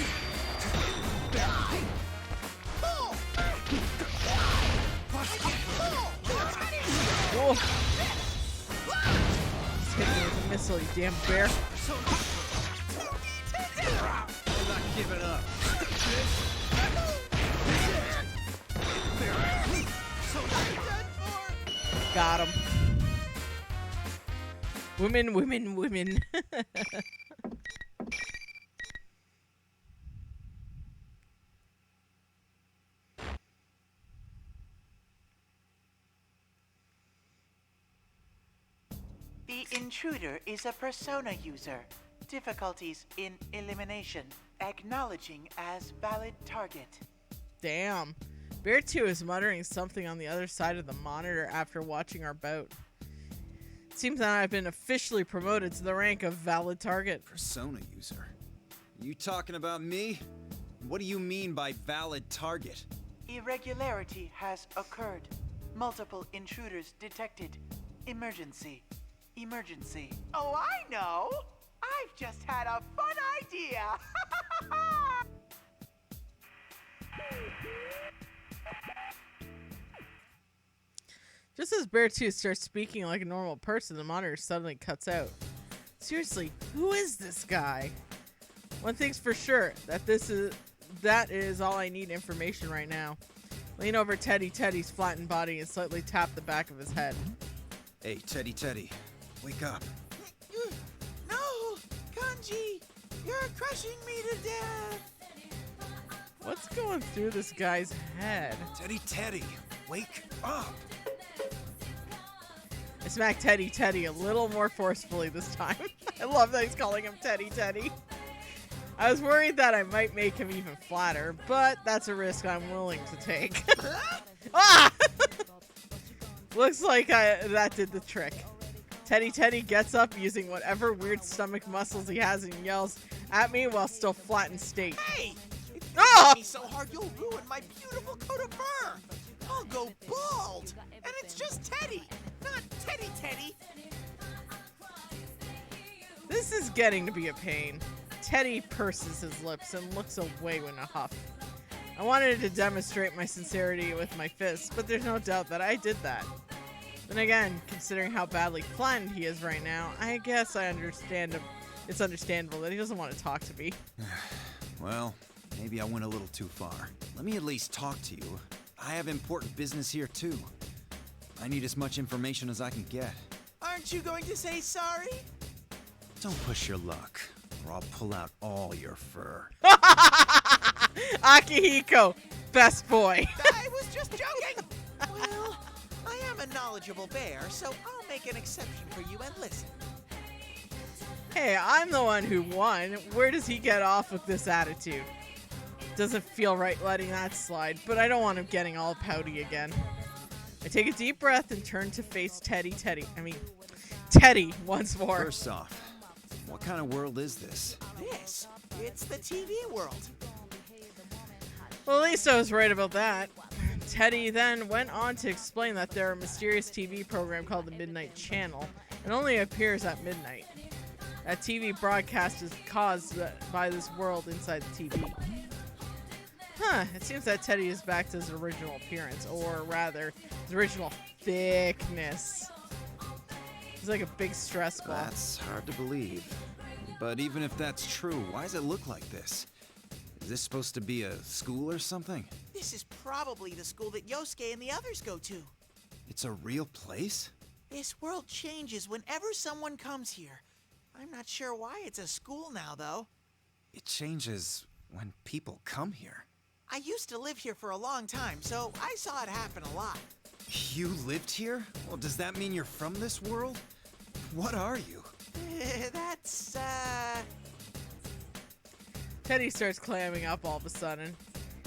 Whoa. Just hit me with a missile, you damn bear. I'm not giving up. Got him. Women, women, women. The intruder is a persona user. Difficulties in elimination. Acknowledging as valid target. Damn. Bear 2 is muttering something on the other side of the monitor after watching our bout. It seems that I've been officially promoted to the rank of valid target. Persona user? You talking about me? What do you mean by valid target? Irregularity has occurred. Multiple intruders detected. Emergency. Emergency. Oh, I know! I've just had a fun idea! Just as Bear 2 starts speaking like a normal person, the monitor suddenly cuts out. Seriously, who is this guy? One thing's for sure, that is all I need information right now. Lean over Teddy's flattened body and slightly tap the back of his head. Hey, Teddy, wake up. No! Kanji! You're crushing me to death! What's going through this guy's head? Teddy, wake up! I smack Teddy a little more forcefully this time. I love that he's calling him Teddy. I was worried that I might make him even flatter, but that's a risk I'm willing to take. Ah! Looks like that did the trick. Teddy gets up using whatever weird stomach muscles he has and yells at me while still flat in state. Hey! If you Ah! hit me so hard, you'll ruin my beautiful coat of fur! I'll go bald! And it's just Teddy, not Teddy. This is getting to be a pain. Teddy purses his lips and looks away in a huff. I wanted to demonstrate my sincerity with my fists, but there's no doubt that I did that. Then again, considering how badly flattened he is right now, I guess I understand It's understandable that he doesn't want to talk to me. Well, maybe I went a little too far. Let me at least talk to you. I have important business here, too. I need as much information as I can get. Aren't you going to say sorry? Don't push your luck, or I'll pull out all your fur. Akihiko, best boy. I was just joking. Well, I am a knowledgeable bear, so I'll make an exception for you and listen. Hey, I'm the one who won. Where does he get off with this attitude? Doesn't feel right letting that slide, but I don't want him getting all pouty again. I take a deep breath and turn to face Teddy once more. First off, what kind of world is this? It's the TV world. Well, at least I was right about that. Teddy then went on to explain that there are a mysterious TV program called the Midnight Channel and only appears at midnight. That TV broadcast is caused by this world inside the TV. It seems that Teddy is back to his original appearance, or rather, his original thickness. He's like a big stress ball. That's hard to believe. But even if that's true, why does it look like this? Is this supposed to be a school or something? This is probably the school that Yosuke and the others go to. It's a real place? This world changes whenever someone comes here. I'm not sure why it's a school now, though. It changes when people come here. I used to live here for a long time, so I saw it happen a lot. You lived here? Well, does that mean you're from this world? What are you? That's, Teddy starts clamming up all of a sudden.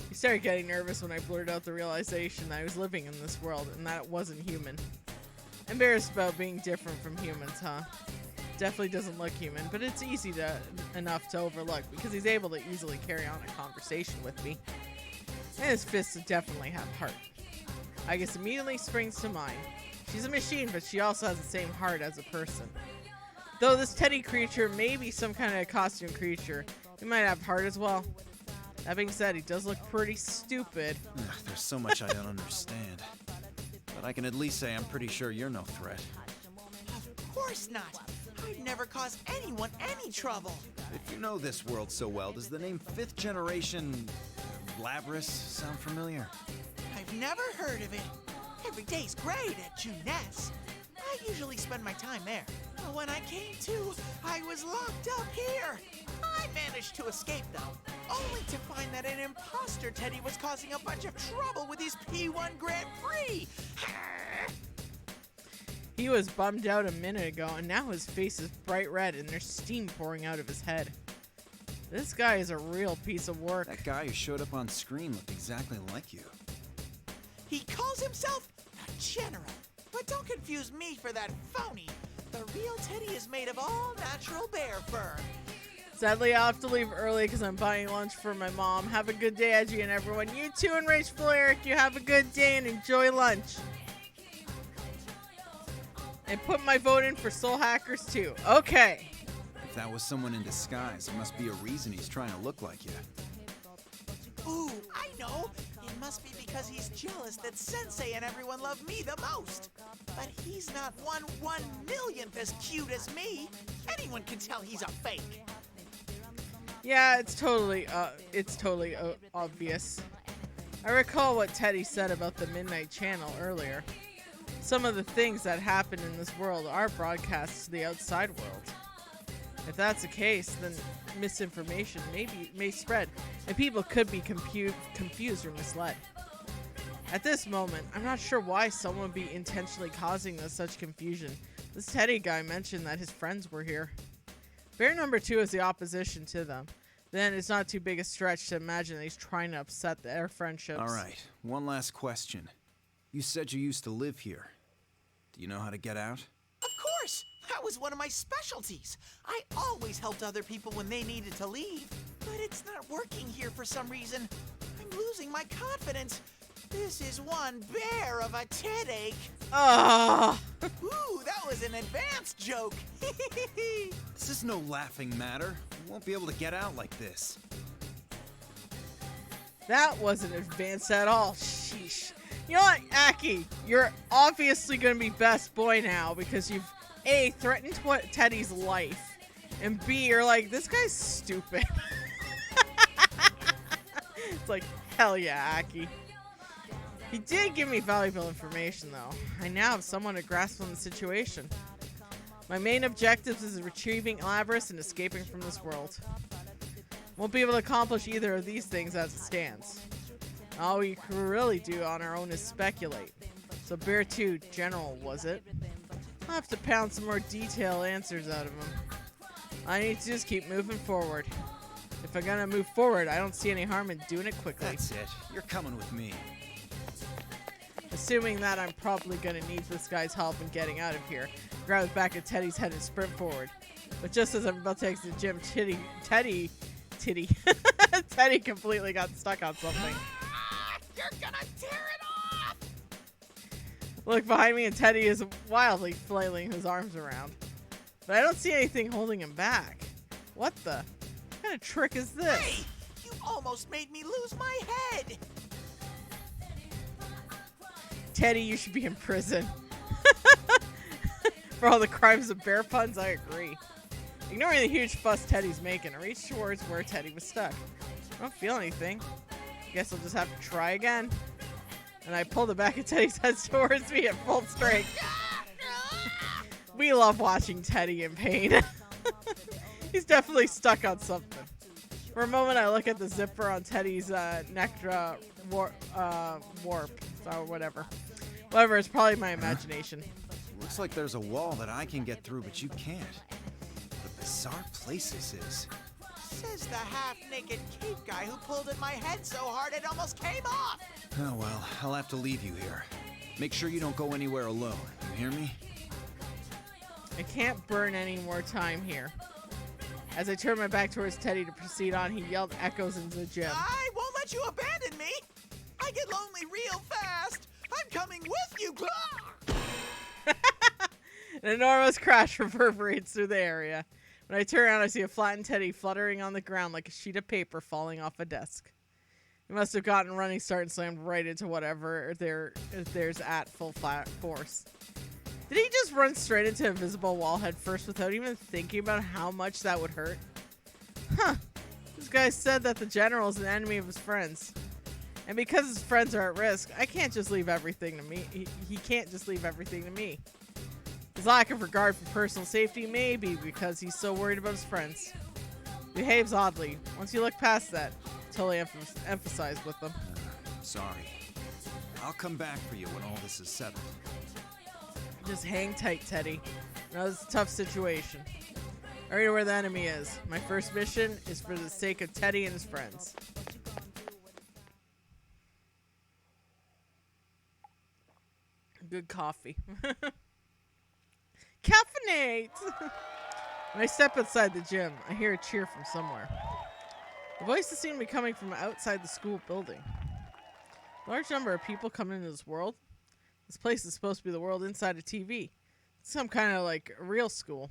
He started getting nervous when I blurted out the realization that I was living in this world and that it wasn't human. Embarrassed about being different from humans, huh? Definitely doesn't look human, but it's easy enough to overlook because he's able to easily carry on a conversation with me. And his fists definitely have heart. I guess immediately springs to mind. She's a machine, but she also has the same heart as a person. Though this Teddy creature may be some kind of costume creature, he might have heart as well. That being said, he does look pretty stupid. There's so much I don't understand. But I can at least say I'm pretty sure you're no threat. Of course not. I'd never cause anyone any trouble. If you know this world so well, does the name 5th Generation Labris sound familiar? I've never heard of it. Every day's great at Juness. I usually spend my time there. But when I came to, I was locked up here. I managed to escape, though, only to find that an imposter Teddy was causing a bunch of trouble with his P1 Grand Prix. He was bummed out a minute ago, and now his face is bright red and there's steam pouring out of his head. This guy is a real piece of work. That guy who showed up on screen looked exactly like you. He calls himself a general. But don't confuse me for that phony. The real Teddy is made of all natural bear fur. Sadly, I'll have to leave early because I'm buying lunch for my mom. Have a good day, Edgey and everyone. You too, and Rageful Eric, you have a good day and enjoy lunch. And put my vote in for Soul Hackers too. Okay. If that was someone in disguise, there must be a reason he's trying to look like you. Ooh, I know. It must be because he's jealous that Sensei and everyone love me the most. But he's not 1/1,000,000th as cute as me. Anyone can tell he's a fake. Yeah, it's totally obvious. I recall what Teddy said about the Midnight Channel earlier. Some of the things that happen in this world are broadcast to the outside world. If that's the case, then misinformation may spread, and people could be confused or misled. At this moment, I'm not sure why someone would be intentionally causing such confusion. This Teddy guy mentioned that his friends were here. Bear number 2 is the opposition to them. Then it's not too big a stretch to imagine that he's trying to upset their friendships. All right, one last question. You said you used to live here. Do you know how to get out? Of course! That was one of my specialties. I always helped other people when they needed to leave. But it's not working here for some reason. I'm losing my confidence. This is one bear of a Ted-ache. Ah! Ooh, that was an advanced joke. This is no laughing matter. You won't be able to get out like this. That wasn't advanced at all. Sheesh. You know what, Aki? You're obviously going to be best boy now because you've A, threatened Teddy's life, And B, you're like, this guy's stupid. It's like, hell yeah, Aki. He did give me valuable information, though. I now have someone to grasp on the situation. My main objective is retrieving Labris and escaping from this world. Won't be able to accomplish either of these things as it stands. All we can really do on our own is speculate. So Bear 2, General, was it? I'll have to pound some more detailed answers out of him. I need to just keep moving forward. If I'm gonna move forward, I don't see any harm in doing it quickly. That's it. You're coming with me. Assuming that I'm probably gonna need this guy's help in getting out of here, grab the back of Teddy's head and sprint forward. But just as I'm about to exit the gym, Teddy completely got stuck on something. You're gonna tear it off! Look behind me and Teddy is wildly flailing his arms around. But I don't see anything holding him back. What kind of trick is this? Hey! You almost made me lose my head! Teddy, you should be in prison. For all the crimes of bear puns, I agree. Ignoring the huge fuss Teddy's making, I reached towards where Teddy was stuck. I don't feel anything. Guess I'll just have to try again. And I pull the back of Teddy's head towards me at full strength. We love watching Teddy in pain. He's definitely stuck on something. For a moment, I look at the zipper on Teddy's nectar warp, or whatever. Whatever, it's probably my imagination. Looks like there's a wall that I can get through, but you can't. What a bizarre place this is. Says the half-naked cape guy who pulled at my head so hard it almost came off! Oh well, I'll have to leave you here. Make sure you don't go anywhere alone. You hear me? I can't burn any more time here. As I turn my back towards Teddy to proceed on, he yelled echoes into the gym. I won't let you abandon me! I get lonely real fast! I'm coming with you! An enormous crash reverberates through the area. When I turn around, I see a flattened Teddy fluttering on the ground like a sheet of paper falling off a desk. He must have gotten a running start and slammed right into whatever there's at full force. Did he just run straight into a invisible wall head first without even thinking about how much that would hurt? Huh. This guy said that the general is an enemy of his friends. And because his friends are at risk, I can't just leave everything to me. He can't just leave everything to me. His lack of regard for personal safety may be because he's so worried about his friends. He behaves oddly. Once you look past that, totally emphasize with them. Sorry. I'll come back for you when all this is settled. Just hang tight, Teddy. Now this is a tough situation. I already know where the enemy is. My first mission is for the sake of Teddy and his friends. Good coffee. Caffeinate! When I step outside the gym, I hear a cheer from somewhere. The voices seem to be coming from outside the school building. A large number of people coming into this world. This place is supposed to be the world inside a TV. It's some kind of like a real school.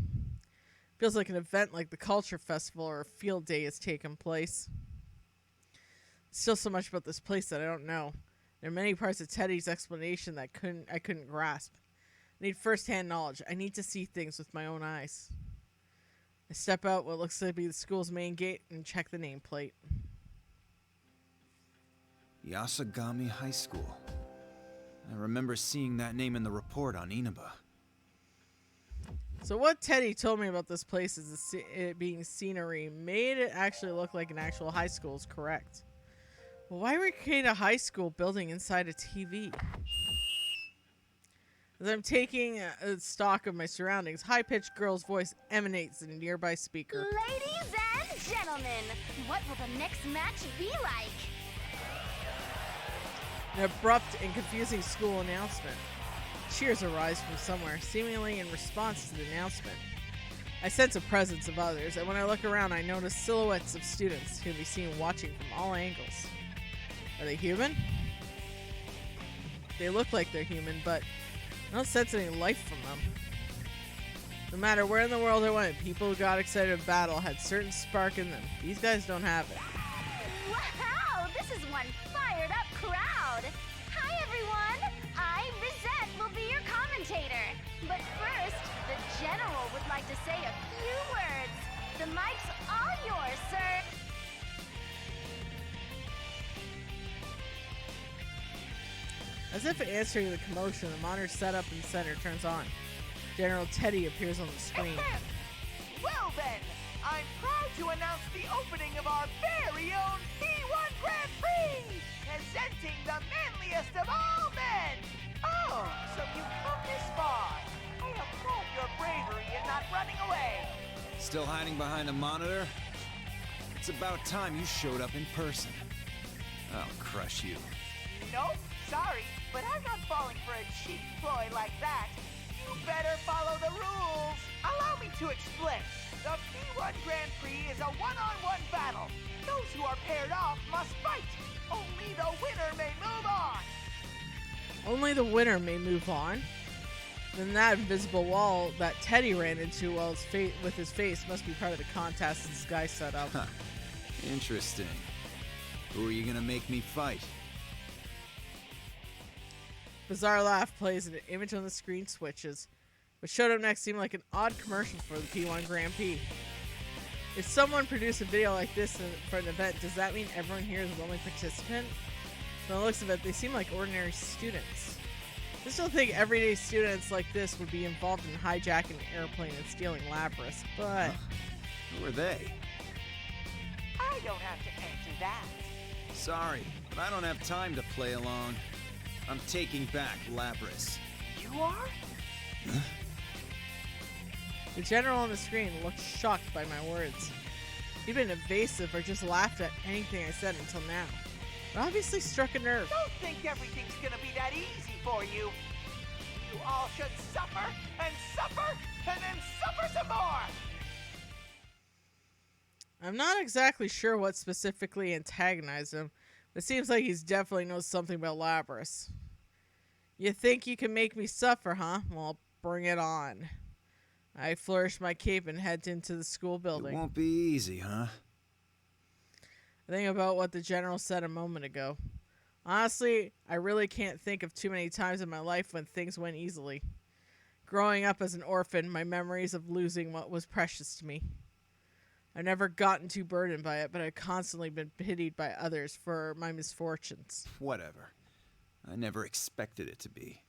Feels like an event like the Culture Festival or a field day is taking place. Still so much about this place that I don't know. There are many parts of Teddy's explanation that I couldn't grasp. I need first-hand knowledge. I need to see things with my own eyes. I step out what looks to be the school's main gate and check the nameplate. Yasagami High School. I remember seeing that name in the report on Inaba. So what Teddy told me about this place is it being scenery made it actually look like an actual high school is correct. Well, why recreate a high school building inside a TV? As I'm taking a stock of my surroundings, high-pitched girl's voice emanates in a nearby speaker. Ladies and gentlemen, what will the next match be like? An abrupt and confusing school announcement. Cheers arise from somewhere, seemingly in response to the announcement. I sense a presence of others, and when I look around, I notice silhouettes of students who can be seen watching from all angles. Are they human? They look like they're human, but I don't sense any life from them. No matter where in the world I went, people who got excited about battle had certain spark in them. These guys don't have it. Wow, this is one fired up crowd. Hi everyone, I, Rizette, will be your commentator. But first, the General would like to say a few words. The mic's all yours, sir. As if answering the commotion, the monitor set up in the center turns on. General Teddy appears on the screen. Well then, I'm proud to announce the opening of our very own P1 Grand Prix! Presenting the manliest of all men! Oh, so you've come this far. I applaud your bravery in not running away. Still hiding behind a monitor? It's about time you showed up in person. I'll crush you. Nope, sorry, but I'm not falling for a cheap ploy like that. You better follow the rules. Allow me to explain. The P1 Grand Prix is a one-on-one battle. Those who are paired off must fight. Only the winner may move on. Only the winner may move on. Then that invisible wall that Teddy ran into while with his face must be part of the contest this guy set up. Huh. Interesting. Who are you gonna make me fight? Bizarre laugh plays and an image on the screen switches. What showed up next seemed like an odd commercial for the P1 Grand Prix. If someone produced a video like this for an event, does that mean everyone here is a willing participant? From the looks of it, they seem like ordinary students. I still think everyday students like this would be involved in hijacking an airplane and stealing Lapras, but... Who are they? I don't have to answer that. Sorry, but I don't have time to play along. I'm taking back Lapras. You are? Huh? The general on the screen looked shocked by my words. He'd been evasive or just laughed at anything I said until now. It obviously struck a nerve. Don't think everything's gonna be that easy for you. You all should suffer, and then suffer some more! I'm not exactly sure what specifically antagonized him, but it seems like he definitely knows something about Lapras. You think you can make me suffer, huh? Well, bring it on. I flourish my cape and head into the school building. It won't be easy, huh? I think about what the general said a moment ago. Honestly, I really can't think of too many times in my life when things went easily. Growing up as an orphan, my memories of losing what was precious to me. I've never gotten too burdened by it, but I've constantly been pitied by others for my misfortunes. Whatever. I never expected it to be.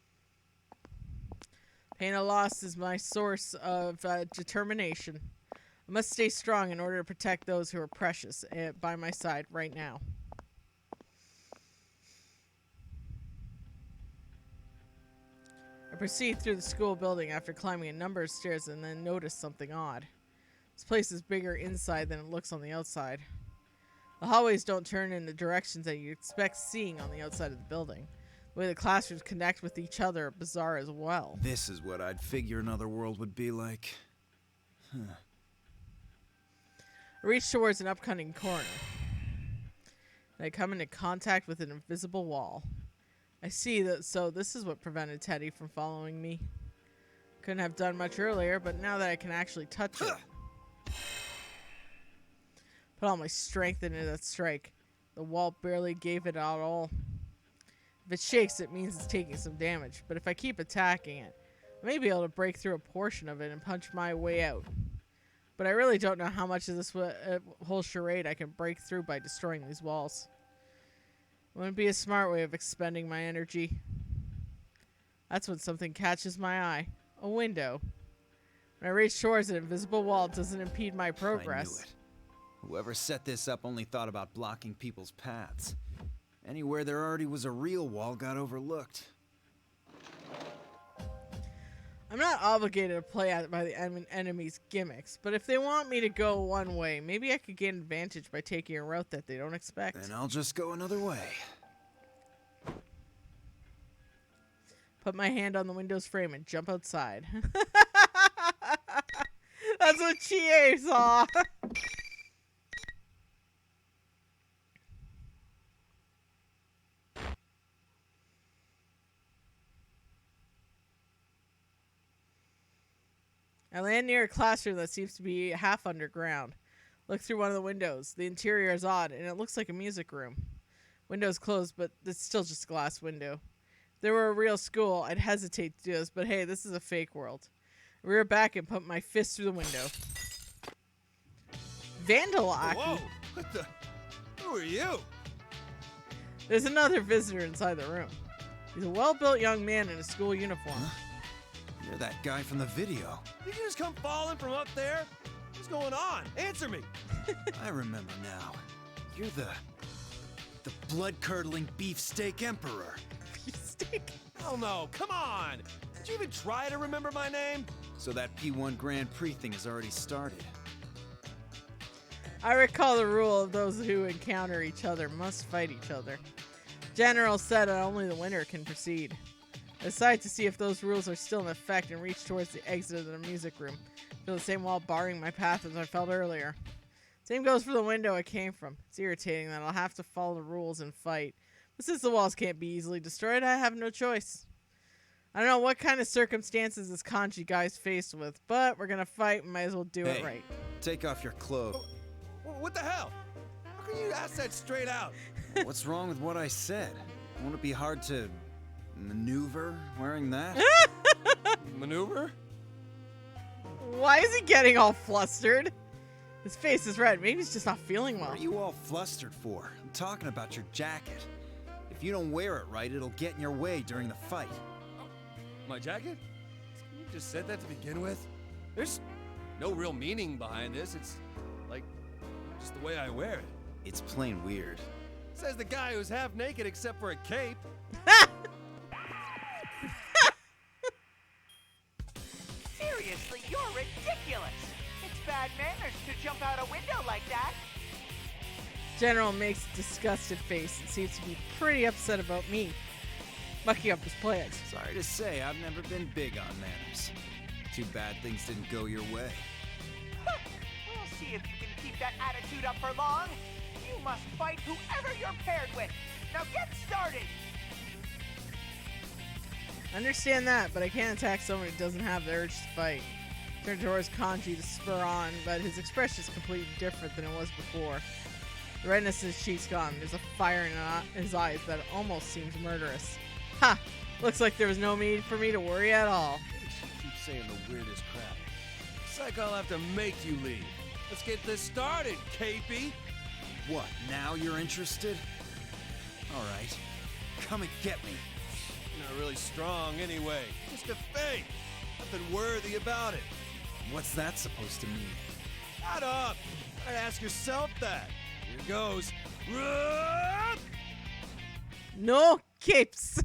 Pain of loss is my source of determination. I must stay strong in order to protect those who are precious by my side right now. I proceed through the school building after climbing a number of stairs and then notice something odd. This place is bigger inside than it looks on the outside. The hallways don't turn in the directions that you expect seeing on the outside of the building. The way the classrooms connect with each other are bizarre as well. This is what I'd figure another world would be like. Huh. I reach towards an upcoming corner. And I come into contact with an invisible wall. I see that, so this is what prevented Teddy from following me. Couldn't have done much earlier, but now that I can actually touch it. Put all my strength into that strike. The wall barely gave it out all. If it shakes, it means it's taking some damage, but if I keep attacking it, I may be able to break through a portion of it and punch my way out. But I really don't know how much of this whole charade I can break through by destroying these walls. Wouldn't be a smart way of expending my energy. That's when something catches my eye. A window. When I reach towards an invisible wall, it doesn't impede my progress. I knew it. Whoever set this up only thought about blocking people's paths. Anywhere there already was a real wall got overlooked. I'm not obligated to play out by the enemy's gimmicks, but if they want me to go one way, maybe I could gain advantage by taking a route that they don't expect. Then I'll just go another way. Put my hand on the window's frame and jump outside. That's what Chie saw. I land near a classroom that seems to be half underground. Look through one of the windows. The interior is odd, and it looks like a music room. Window's closed, but it's still just a glass window. If there were a real school, I'd hesitate to do this, but hey, this is a fake world. I rear back and put my fist through the window. Vandal Aki. Whoa! What the? Who are you? There's another visitor inside the room. He's a well-built young man in a school uniform. Huh? You're that guy from the video. Did you just come falling from up there? What's going on? Answer me. I remember now. You're the blood-curdling beefsteak emperor. Beefsteak? Hell no! Come on! Did you even try to remember my name? So that P1 Grand Prix thing has already started. I recall the rule of those who encounter each other must fight each other. General said that only the winner can proceed. I decided to see if those rules are still in effect and reach towards the exit of the music room. I feel the same wall barring my path as I felt earlier. Same goes for the window I came from. It's irritating that I'll have to follow the rules and fight. But since the walls can't be easily destroyed, I have no choice. I don't know what kind of circumstances this kanji guy's faced with, but we're gonna fight and might as well do it right. Take off your clothes. What the hell? How can you ask that straight out? What's wrong with what I said? Won't it be hard to maneuver wearing that? Maneuver? Why is he getting all flustered? His face is red. Maybe he's just not feeling well. What are you all flustered for? I'm talking about your jacket. If you don't wear it right, it'll get in your way during the fight. My jacket? You just said that to begin with? There's no real meaning behind this. It's like just the way I wear it. It's plain weird. Says the guy who's half naked except for a cape. Seriously, you're ridiculous. It's bad manners to jump out a window like that. General makes a disgusted face and seems to be pretty upset about me mucking up his plans. Sorry to say, I've never been big on manners. Too bad things didn't go your way. We'll see if you can keep that attitude up for long. You must fight whoever you're paired with. Now get started. I understand that, but I can't attack someone who doesn't have the urge to fight. Turn towards Kanji to spur on, but his expression is completely different than it was before. The redness in his cheeks gone. There's a fire in his eyes that almost seems murderous. Ha! Looks like there was no need for me to worry at all. You keep saying the weirdest crap. It's like I'll have to make you leave. Let's get this started, Capey. What, now you're interested? Alright, come and get me. You're not really strong anyway. Just a fake. Nothing worthy about it. What's that supposed to mean? Shut up! I'd ask yourself that. Here goes. Run! No capes.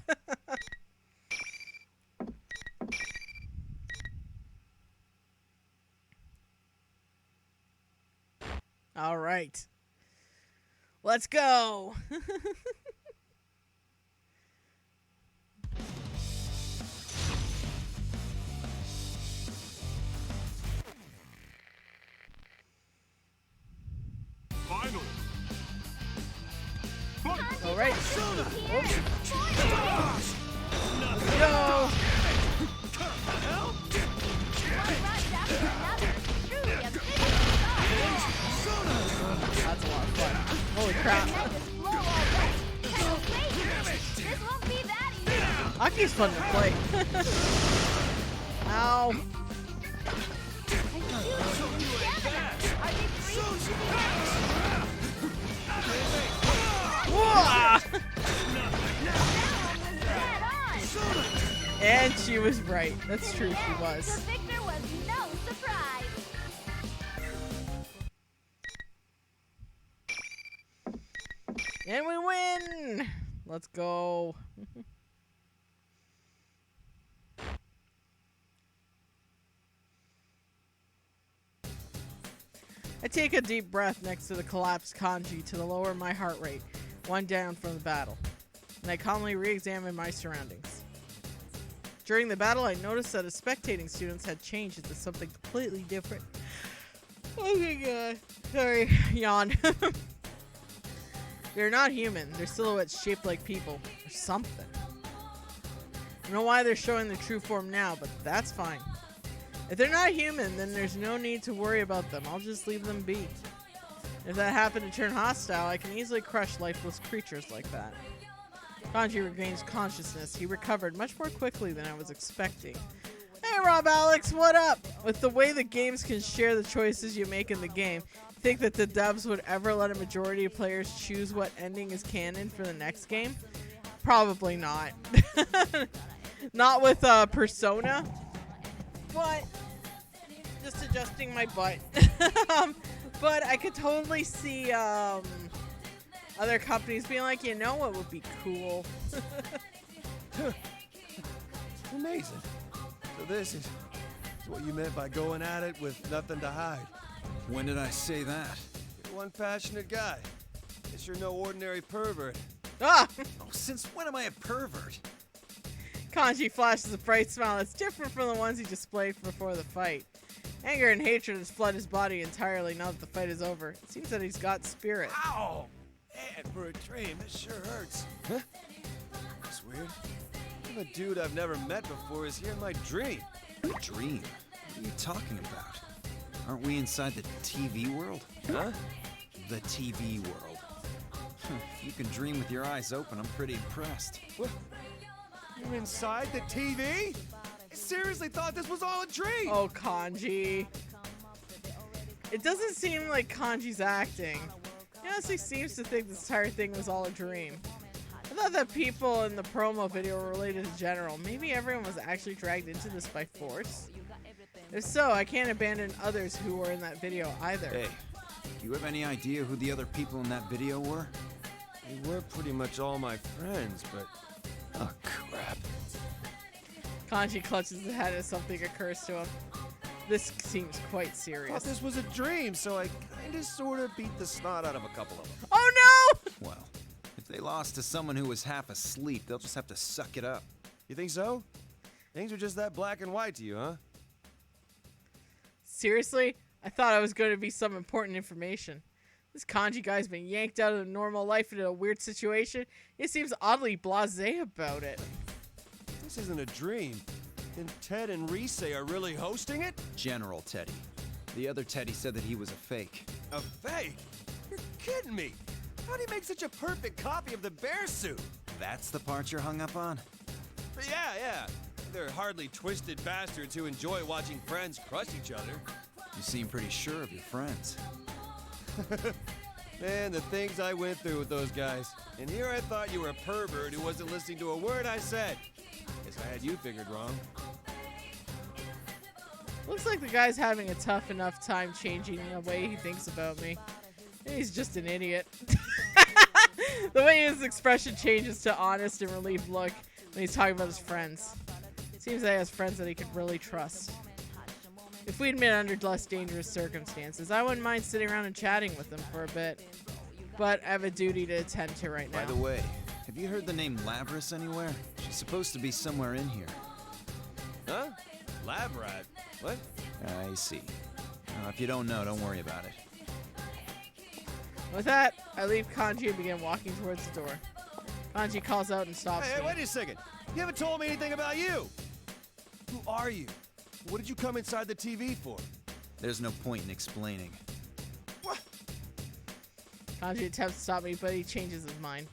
All right. Let's go. Final. All right. Go. That's a lot of fun. Holy crap. Aki's fun to play. Ow. And she was right. That's true, she was. The victor was no surprise. And we win! Let's go. I take a deep breath next to the collapsed kanji to lower my heart rate, one down from the battle. And I calmly re-examine my surroundings. During the battle, I noticed that the spectating students had changed into something completely different. Oh my god. Sorry, yawn. They're not human. They're silhouettes shaped like people. Or something. I don't know why they're showing their true form now, but that's fine. If they're not human, then there's no need to worry about them. I'll just leave them be. If that happened to turn hostile, I can easily crush lifeless creatures like that. Kanji regains consciousness. He recovered much more quickly than I was expecting. Hey Rob Alex, what up? With the way the games can share the choices you make in the game, think that the devs would ever let a majority of players choose what ending is canon for the next game? Probably not. Not with Persona. But just adjusting my butt. But I could totally see other companies being like, you know what would be cool? Amazing. So this is what you meant by going at it with nothing to hide. When did I say that? You're one passionate guy. Guess you're no ordinary pervert. Ah! Oh, since when am I a pervert? Kanji flashes a bright smile that's different from the ones he displayed before the fight. Anger and hatred has flooded his body entirely now that the fight is over. It seems that he's got spirit. Ow! Man, for a dream, this sure hurts. Huh? That's weird. The dude I've never met before is here in my dream. Dream? What are you talking about? Aren't we inside the TV world? Huh? The TV world. If you can dream with your eyes open, I'm pretty impressed. What? You inside the TV? I seriously thought this was all a dream! Oh, Kanji. It doesn't seem like Kanji's acting. He honestly seems to think this entire thing was all a dream. I thought that people in the promo video were related to General. Maybe everyone was actually dragged into this by force? If so, I can't abandon others who were in that video either. Hey, do you have any idea who the other people in that video were? They were pretty much all my friends, but... Oh, crap. Kanji clutches his head as something occurs to him. This seems quite I serious. thought this was a dream, so I kinda sorta beat the snot out of a couple of them. Oh no! Well, if they lost to someone who was half asleep, they'll just have to suck it up. You think so? Things are just that black and white to you, huh? Seriously? I thought I was going to be some important information. This Kanji guy's been yanked out of normal life into a weird situation. He seems oddly blasé about it. This isn't a dream. Then Ted and Rise are really hosting it? General Teddy. The other Teddy said that he was a fake. A fake? You're kidding me! How'd he make such a perfect copy of the bear suit? That's the part you're hung up on? Yeah. They're hardly twisted bastards who enjoy watching friends crush each other. You seem pretty sure of your friends. Man, the things I went through with those guys. And here I thought you were a pervert who wasn't listening to a word I said. Guess I had you figured wrong. Looks like the guy's having a tough enough time changing the way he thinks about me. Maybe he's just an idiot. The way his expression changes to honest and relieved look when he's talking about his friends. Seems that he has friends that he could really trust. If we'd met under less dangerous circumstances, I wouldn't mind sitting around and chatting with them for a bit. But I have a duty to attend to right now. By the way, have you heard the name Lavris anywhere? She's supposed to be somewhere in here. Huh? Lab rat? What? I see. If you don't know, don't worry about it. With that, I leave Kanji and begin walking towards the door. Kanji calls out and stops Hey, me. wait a second. You haven't told me anything about you. Who are you? What did you come inside the TV for? There's no point in explaining. What? Kanji attempts to stop me, but he changes his mind.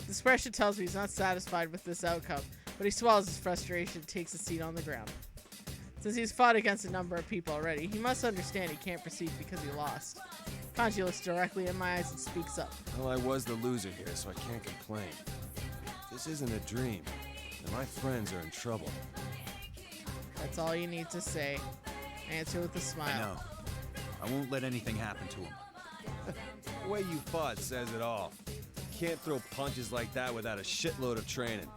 His expression tells me he's not satisfied with this outcome, but he swallows his frustration and takes a seat on the ground. Since he's fought against a number of people already, he must understand he can't proceed because he lost. Kanji looks directly in my eyes and speaks up. Well, I was the loser here, so I can't complain. This isn't a dream, and my friends are in trouble. That's all you need to say. Answer with a smile. I know. I won't let anything happen to him. The way you fought says it all. You can't throw punches like that without a shitload of training.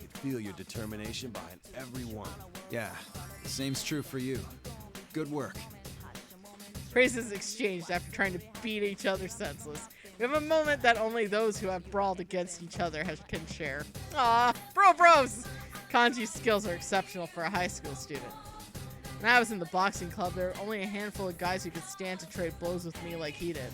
You feel your determination behind every one. Yeah, same's true for you. Good work. Praises exchanged after trying to beat each other senseless. We have a moment that only those who have brawled against each other can share. Aw, bros! Kanji's skills are exceptional for a high school student. When I was in the boxing club, there were only a handful of guys who could stand to trade blows with me like he did.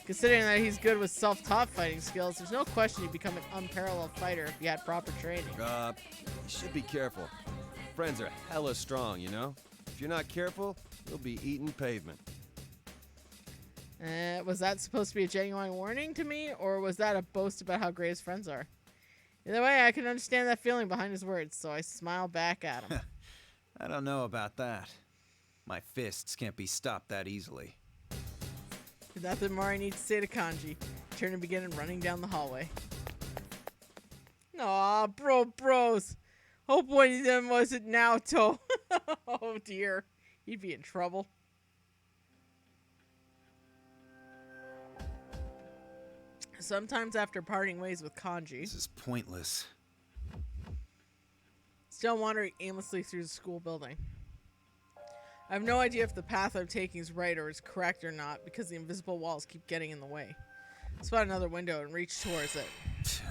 Considering that he's good with self-taught fighting skills, there's no question he'd become an unparalleled fighter if he had proper training. You should be careful. Friends are hella strong, you know? If you're not careful, you'll be eating pavement. Was that supposed to be a genuine warning to me, or was that a boast about how great his friends are? Either way, I can understand that feeling behind his words, so I smile back at him. I don't know about that. My fists can't be stopped that easily. Nothing more I need to say to Kanji. Turn and begin running down the hallway. Aw, bros. Hope one of them wasn't Naoto. Oh dear. He'd be in trouble. Sometimes after parting ways with Kanji, This is pointless. still wandering aimlessly through the school building. I have no idea if the path I'm taking is right or is correct or not because the invisible walls keep getting in the way. I spot another window and reach towards it.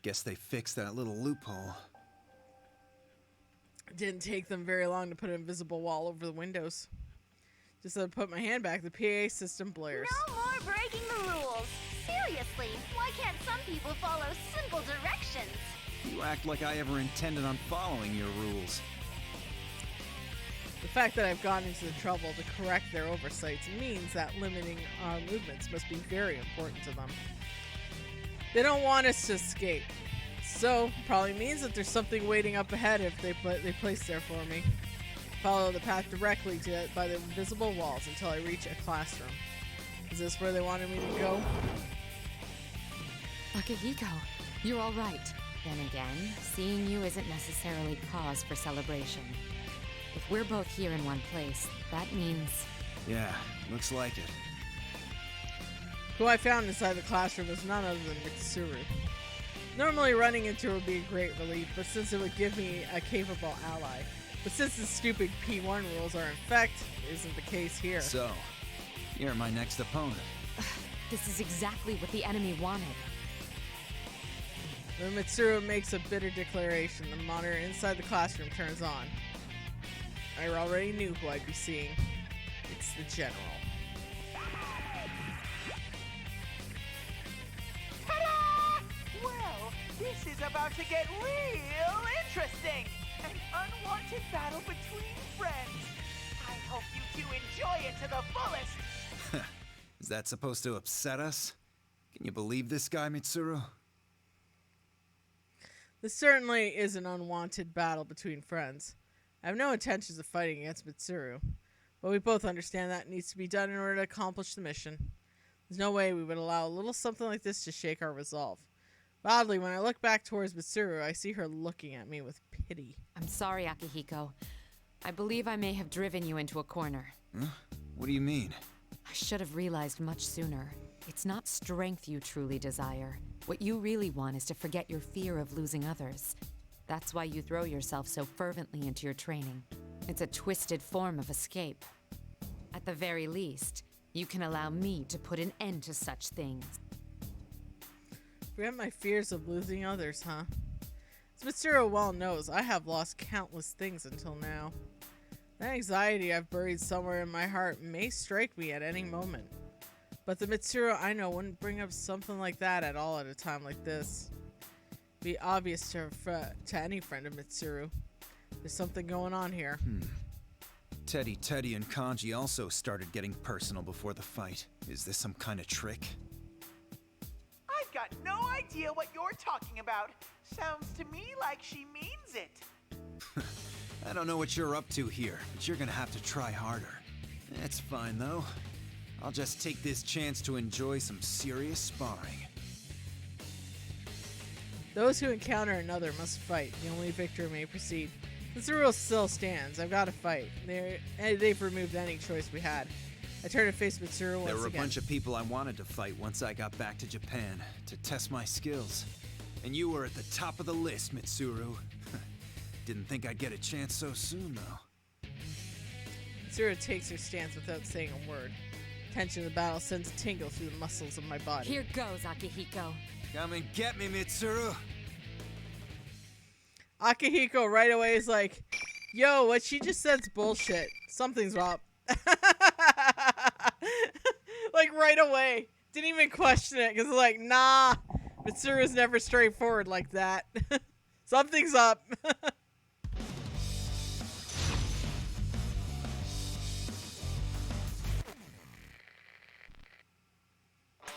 Guess they fixed that little loophole. It didn't take them very long to put an invisible wall over the windows. Just as I put my hand back, the PA system blares. No more breaking the rules. Seriously, why can't some people follow simple directions? You act like I ever intended on following your rules. The fact that I've gone into the trouble to correct their oversights means that limiting our movements must be very important to them. They don't want us to escape. So, probably means that there's something waiting up ahead if they place there for me. Follow the path directly to it by the invisible walls until I reach a classroom. Is this where they wanted me to go? Akihiko, you're all right. Then again, seeing you isn't necessarily cause for celebration. If we're both here in one place, that means... Yeah, looks like it. Who I found inside the classroom is none other than Mitsuru. Normally running into her would be a great relief, but since it would give me a capable ally. But since the stupid P1 rules are in effect, it isn't the case here. So, you're my next opponent. This is exactly what the enemy wanted. When Mitsuru makes a bitter declaration, the monitor inside the classroom turns on. I already knew who I'd be seeing. It's the General. Ta-da! Well, this is about to get real interesting. An unwanted battle between friends. I hope you two enjoy it to the fullest. Is that supposed to upset us? Can you believe this guy, Mitsuru? This certainly is an unwanted battle between friends. I have no intentions of fighting against Mitsuru, but we both understand that it needs to be done in order to accomplish the mission. There's no way we would allow a little something like this to shake our resolve. But oddly, when I look back towards Mitsuru, I see her looking at me with pity. I'm sorry, Akihiko. I believe I may have driven you into a corner. Huh? What do you mean? I should have realized much sooner. It's not strength you truly desire. What you really want is to forget your fear of losing others. That's why you throw yourself so fervently into your training. It's a twisted form of escape. At the very least, you can allow me to put an end to such things. Forget my fears of losing others, huh? As Mitsuru well knows, I have lost countless things until now. That anxiety I've buried somewhere in my heart may strike me at any moment. But the Mitsuru I know wouldn't bring up something like that at all at a time like this. Be obvious to any friend of Mitsuru. There's something going on here. Teddy and Kanji also started getting personal before the fight. Is this some kind of trick? I've got no idea what you're talking about. Sounds to me like she means it. I don't know what you're up to here, but you're gonna have to try harder. It's fine though. I'll just take this chance to enjoy some serious sparring. Those who encounter another must fight. The only victor may proceed. Since the rule still stands, I've got to fight. They've removed any choice we had. I turned to face Mitsuru once again. There were a bunch of people I wanted to fight once I got back to Japan to test my skills. And you were at the top of the list, Mitsuru. Didn't think I'd get a chance so soon, though. Mitsuru takes her stance without saying a word. Tension of the battle sends a tingle through the muscles of my body. Here goes, Akihiko. Come and get me, Mitsuru! Akihiko right away is like, yo, what she just said's bullshit. Something's up. Like right away. Didn't even question it because like, nah, Mitsuru's never straightforward like that. Something's up.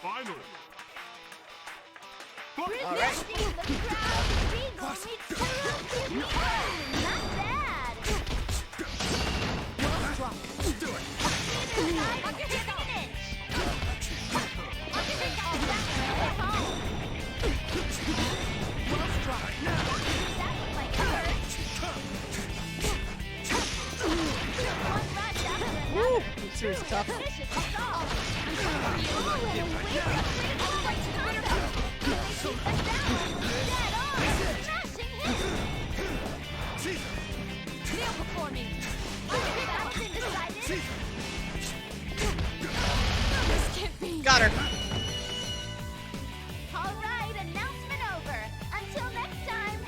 Finally. Presenting the crowd, Regal Mitsuru. Not bad. Mitsuru's tough. Got her. All right, announcement over. Until next time.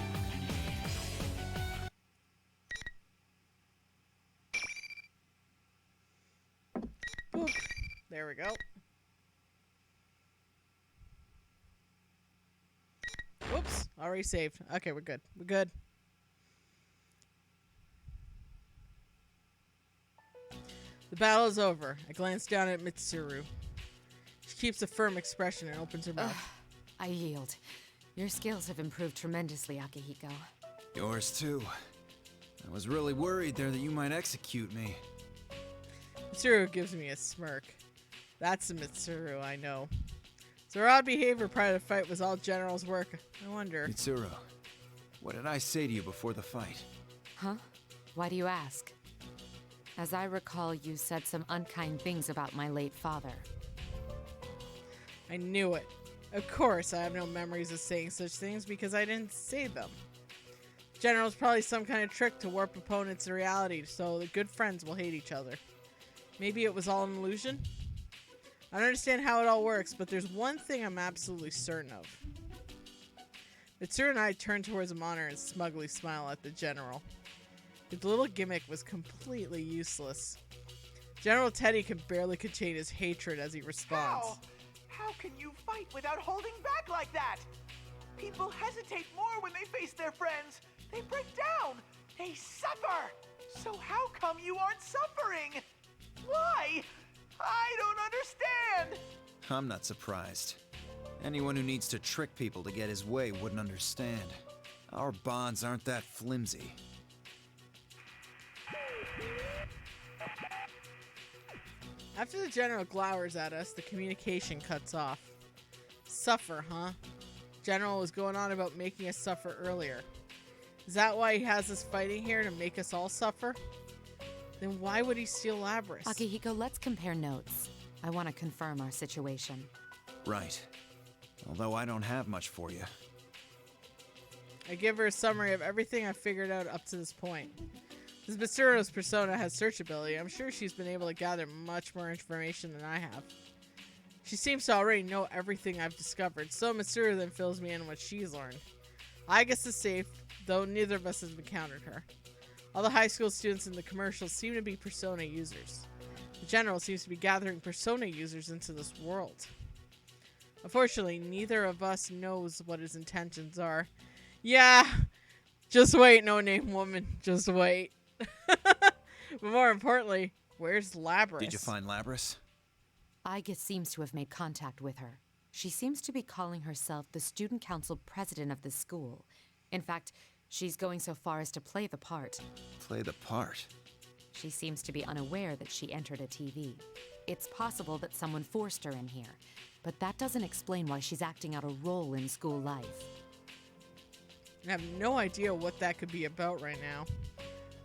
Boop. There we go. Whoops. Already saved. Okay, we're good. We're good. The battle is over. I glance down at Mitsuru. She keeps a firm expression and opens her mouth. I yield. Your skills have improved tremendously, Akihiko. Yours too. I was really worried there that you might execute me. Mitsuru gives me a smirk. That's the Mitsuru I know. So her odd behavior prior to the fight was all General's work. I wonder. Mitsuru, what did I say to you before the fight? Huh? Why do you ask? As I recall, you said some unkind things about my late father. I knew it. Of course, I have no memories of saying such things because I didn't say them. General's probably some kind of trick to warp opponents to reality so the good friends will hate each other. Maybe it was all an illusion? I don't understand how it all works, but there's one thing I'm absolutely certain of. Mitsuru and I turn towards the monitor and smugly smile at the General. His little gimmick was completely useless. General Teddy can barely contain his hatred as he responds. How can you fight without holding back like that? People hesitate more when they face their friends. They break down. They suffer. So how come you aren't suffering? Why? I don't understand. I'm not surprised. Anyone who needs to trick people to get his way wouldn't understand. Our bonds aren't that flimsy. After the General glowers at us, the communication cuts off. Suffer, huh? General was going on about making us suffer earlier. Is that why he has us fighting here, to make us all suffer? Then why would he steal Labris? Akihiko, let's compare notes. I want to confirm our situation. Right. Although I don't have much for you. I give her a summary of everything I've figured out up to this point. Since Mitsuru's persona has searchability, I'm sure she's been able to gather much more information than I have. She seems to already know everything I've discovered, so Mitsuru then fills me in what she's learned. I guess is safe, though neither of us has encountered her. All the high school students in the commercials seem to be Persona users. The General seems to be gathering Persona users into this world. Unfortunately, neither of us knows what his intentions are. Yeah, just wait, no-name woman, just wait. But more importantly, where's Labris? Did you find Labris? Iga seems to have made contact with her. She seems to be calling herself the student council president of the school. In fact, she's going so far as to play the part. Play the part? She seems to be unaware that she entered a TV. It's possible that someone forced her in here, but that doesn't explain why she's acting out a role in school life. I have no idea what that could be about right now.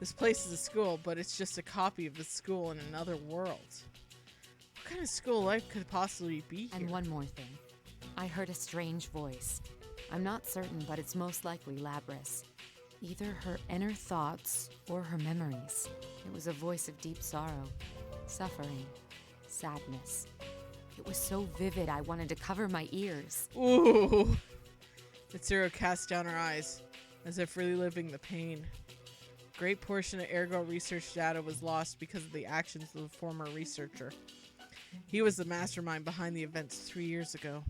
This place is a school, but it's just a copy of a school in another world. What kind of school life could possibly be here? And one more thing. I heard a strange voice. I'm not certain, but it's most likely Labris. Either her inner thoughts or her memories. It was a voice of deep sorrow, suffering, sadness. It was so vivid I wanted to cover my ears. Ooh! Mitsuru cast down her eyes, as if reliving the pain. A great portion of Ergo research data was lost because of the actions of the former researcher. He was the mastermind behind the events 3 years ago.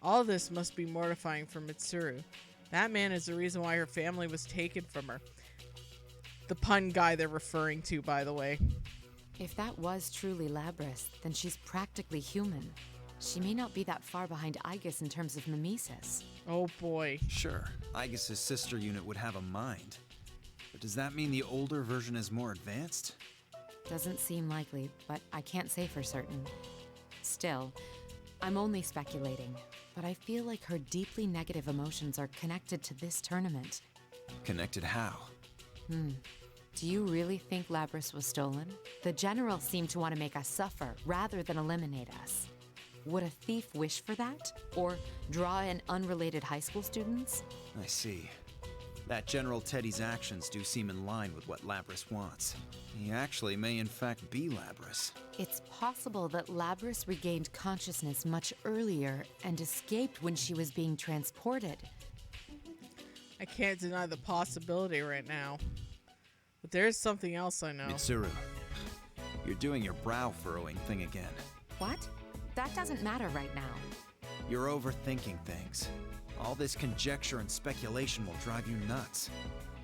All this must be mortifying for Mitsuru. That man is the reason why her family was taken from her. The pun guy they're referring to, by the way. If that was truly Labris, then she's practically human. She may not be that far behind Igus in terms of mimesis. Oh boy. Sure, Igus's sister unit would have a mind. But does that mean the older version is more advanced? Doesn't seem likely, but I can't say for certain. Still, I'm only speculating, but I feel like her deeply negative emotions are connected to this tournament. Connected how? Do you really think Labrys was stolen? The General seemed to want to make us suffer rather than eliminate us. Would a thief wish for that? Or draw in unrelated high school students? I see. That General Teddy's actions do seem in line with what Labrys wants. He actually may in fact be Labrys. It's possible that Labrys regained consciousness much earlier and escaped when she was being transported. I can't deny the possibility right now. But there is something else I know. Mitsuru, you're doing your brow furrowing thing again. What? That doesn't matter right now. You're overthinking things. All this conjecture and speculation will drive you nuts.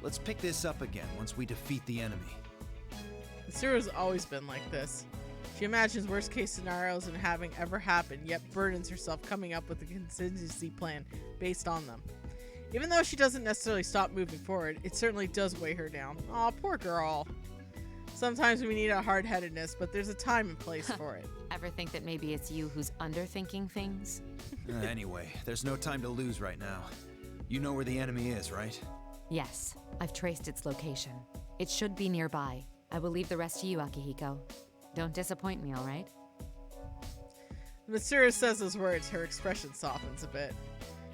Let's pick this up again once we defeat the enemy. Mitsuru's always been like this. She imagines worst case scenarios and having ever happened, yet burdens herself coming up with a contingency plan based on them. Even though she doesn't necessarily stop moving forward, it certainly does weigh her down. Aw, poor girl. Sometimes we need a hard-headedness, but there's a time and place for it. Ever think that maybe it's you who's underthinking things? Anyway, there's no time to lose right now. You know where the enemy is, right? Yes, I've traced its location. It should be nearby. I will leave the rest to you, Akihiko. Don't disappoint me, all right? Mitsuru says those words, her expression softens a bit.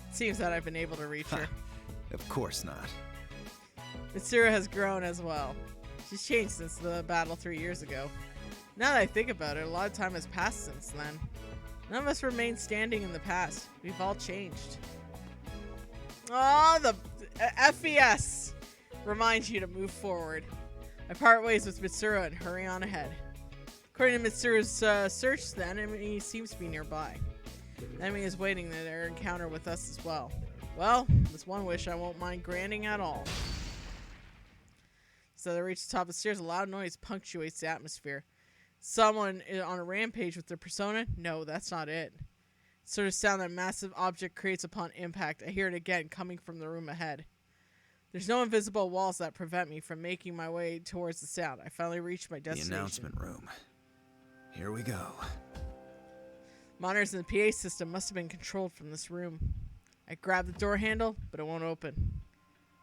It seems that I've been able to reach her. Of course not. Mitsuru has grown as well. She's changed since the battle 3 years ago. Now that I think about it, a lot of time has passed since then. None of us remain standing in the past. We've all changed. Oh, the FES reminds you to move forward. I part ways with Mitsuru and hurry on ahead. According to Mitsuru's search, the enemy seems to be nearby. The enemy is waiting their encounter with us as well. Well, that's one wish I won't mind granting at all. So they reach the top of the stairs. A loud noise punctuates the atmosphere. Someone is on a rampage with their persona? No, that's not it. Sort of sound that a massive object creates upon impact. I hear it again coming from the room ahead. There's no invisible walls that prevent me from making my way towards the sound. I finally reached my destination. The announcement room. Here we go. Monitors in the PA system must have been controlled from this room. I grab the door handle, but it won't open.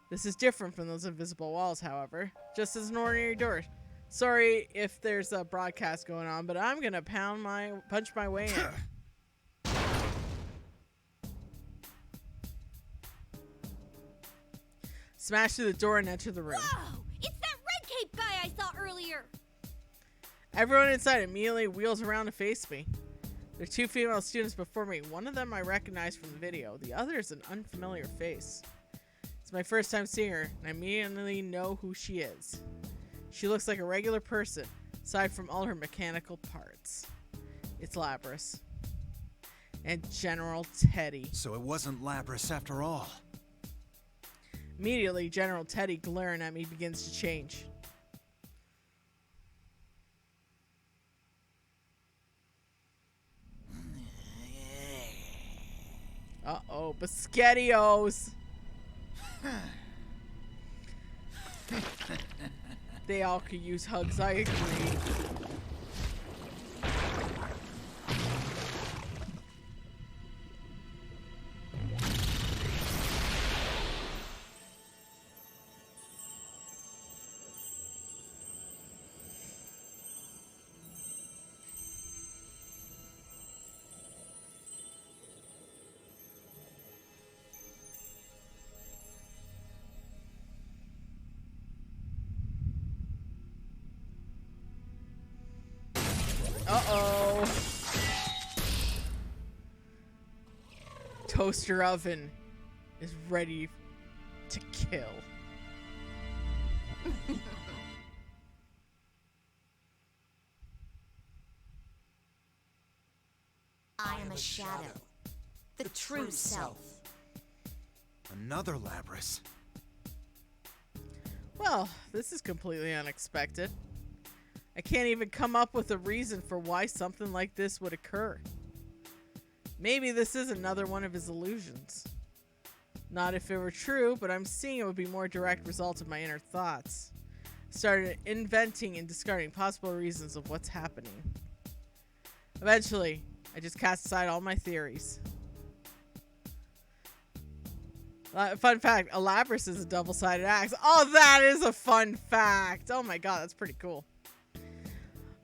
This is different from those invisible walls, however. Just as an ordinary door. Sorry if there's a broadcast going on, but I'm gonna punch my way in. Smash through the door and enter the room. Whoa! It's that red cape guy I saw earlier! Everyone inside immediately wheels around to face me. There are two female students before me. One of them I recognize from the video. The other is an unfamiliar face. It's my first time seeing her, and I immediately know who she is. She looks like a regular person, aside from all her mechanical parts. It's Labrys. And General Teddy. So it wasn't Labrys after all. Immediately, General Teddy glaring at me begins to change. Uh-oh, Biscottios! They all could use hugs, I agree. Uh-oh. Toaster oven is ready to kill. I am a shadow. The true self. Another Labrys. Well, this is completely unexpected. I can't even come up with a reason for why something like this would occur. Maybe this is another one of his illusions. Not if it were true, but I'm seeing it would be more direct result of my inner thoughts. Started inventing and discarding possible reasons of what's happening. Eventually, I just cast aside all my theories. Fun fact, a Lapras is a double-sided axe. Oh, that is a fun fact. Oh my god, that's pretty cool.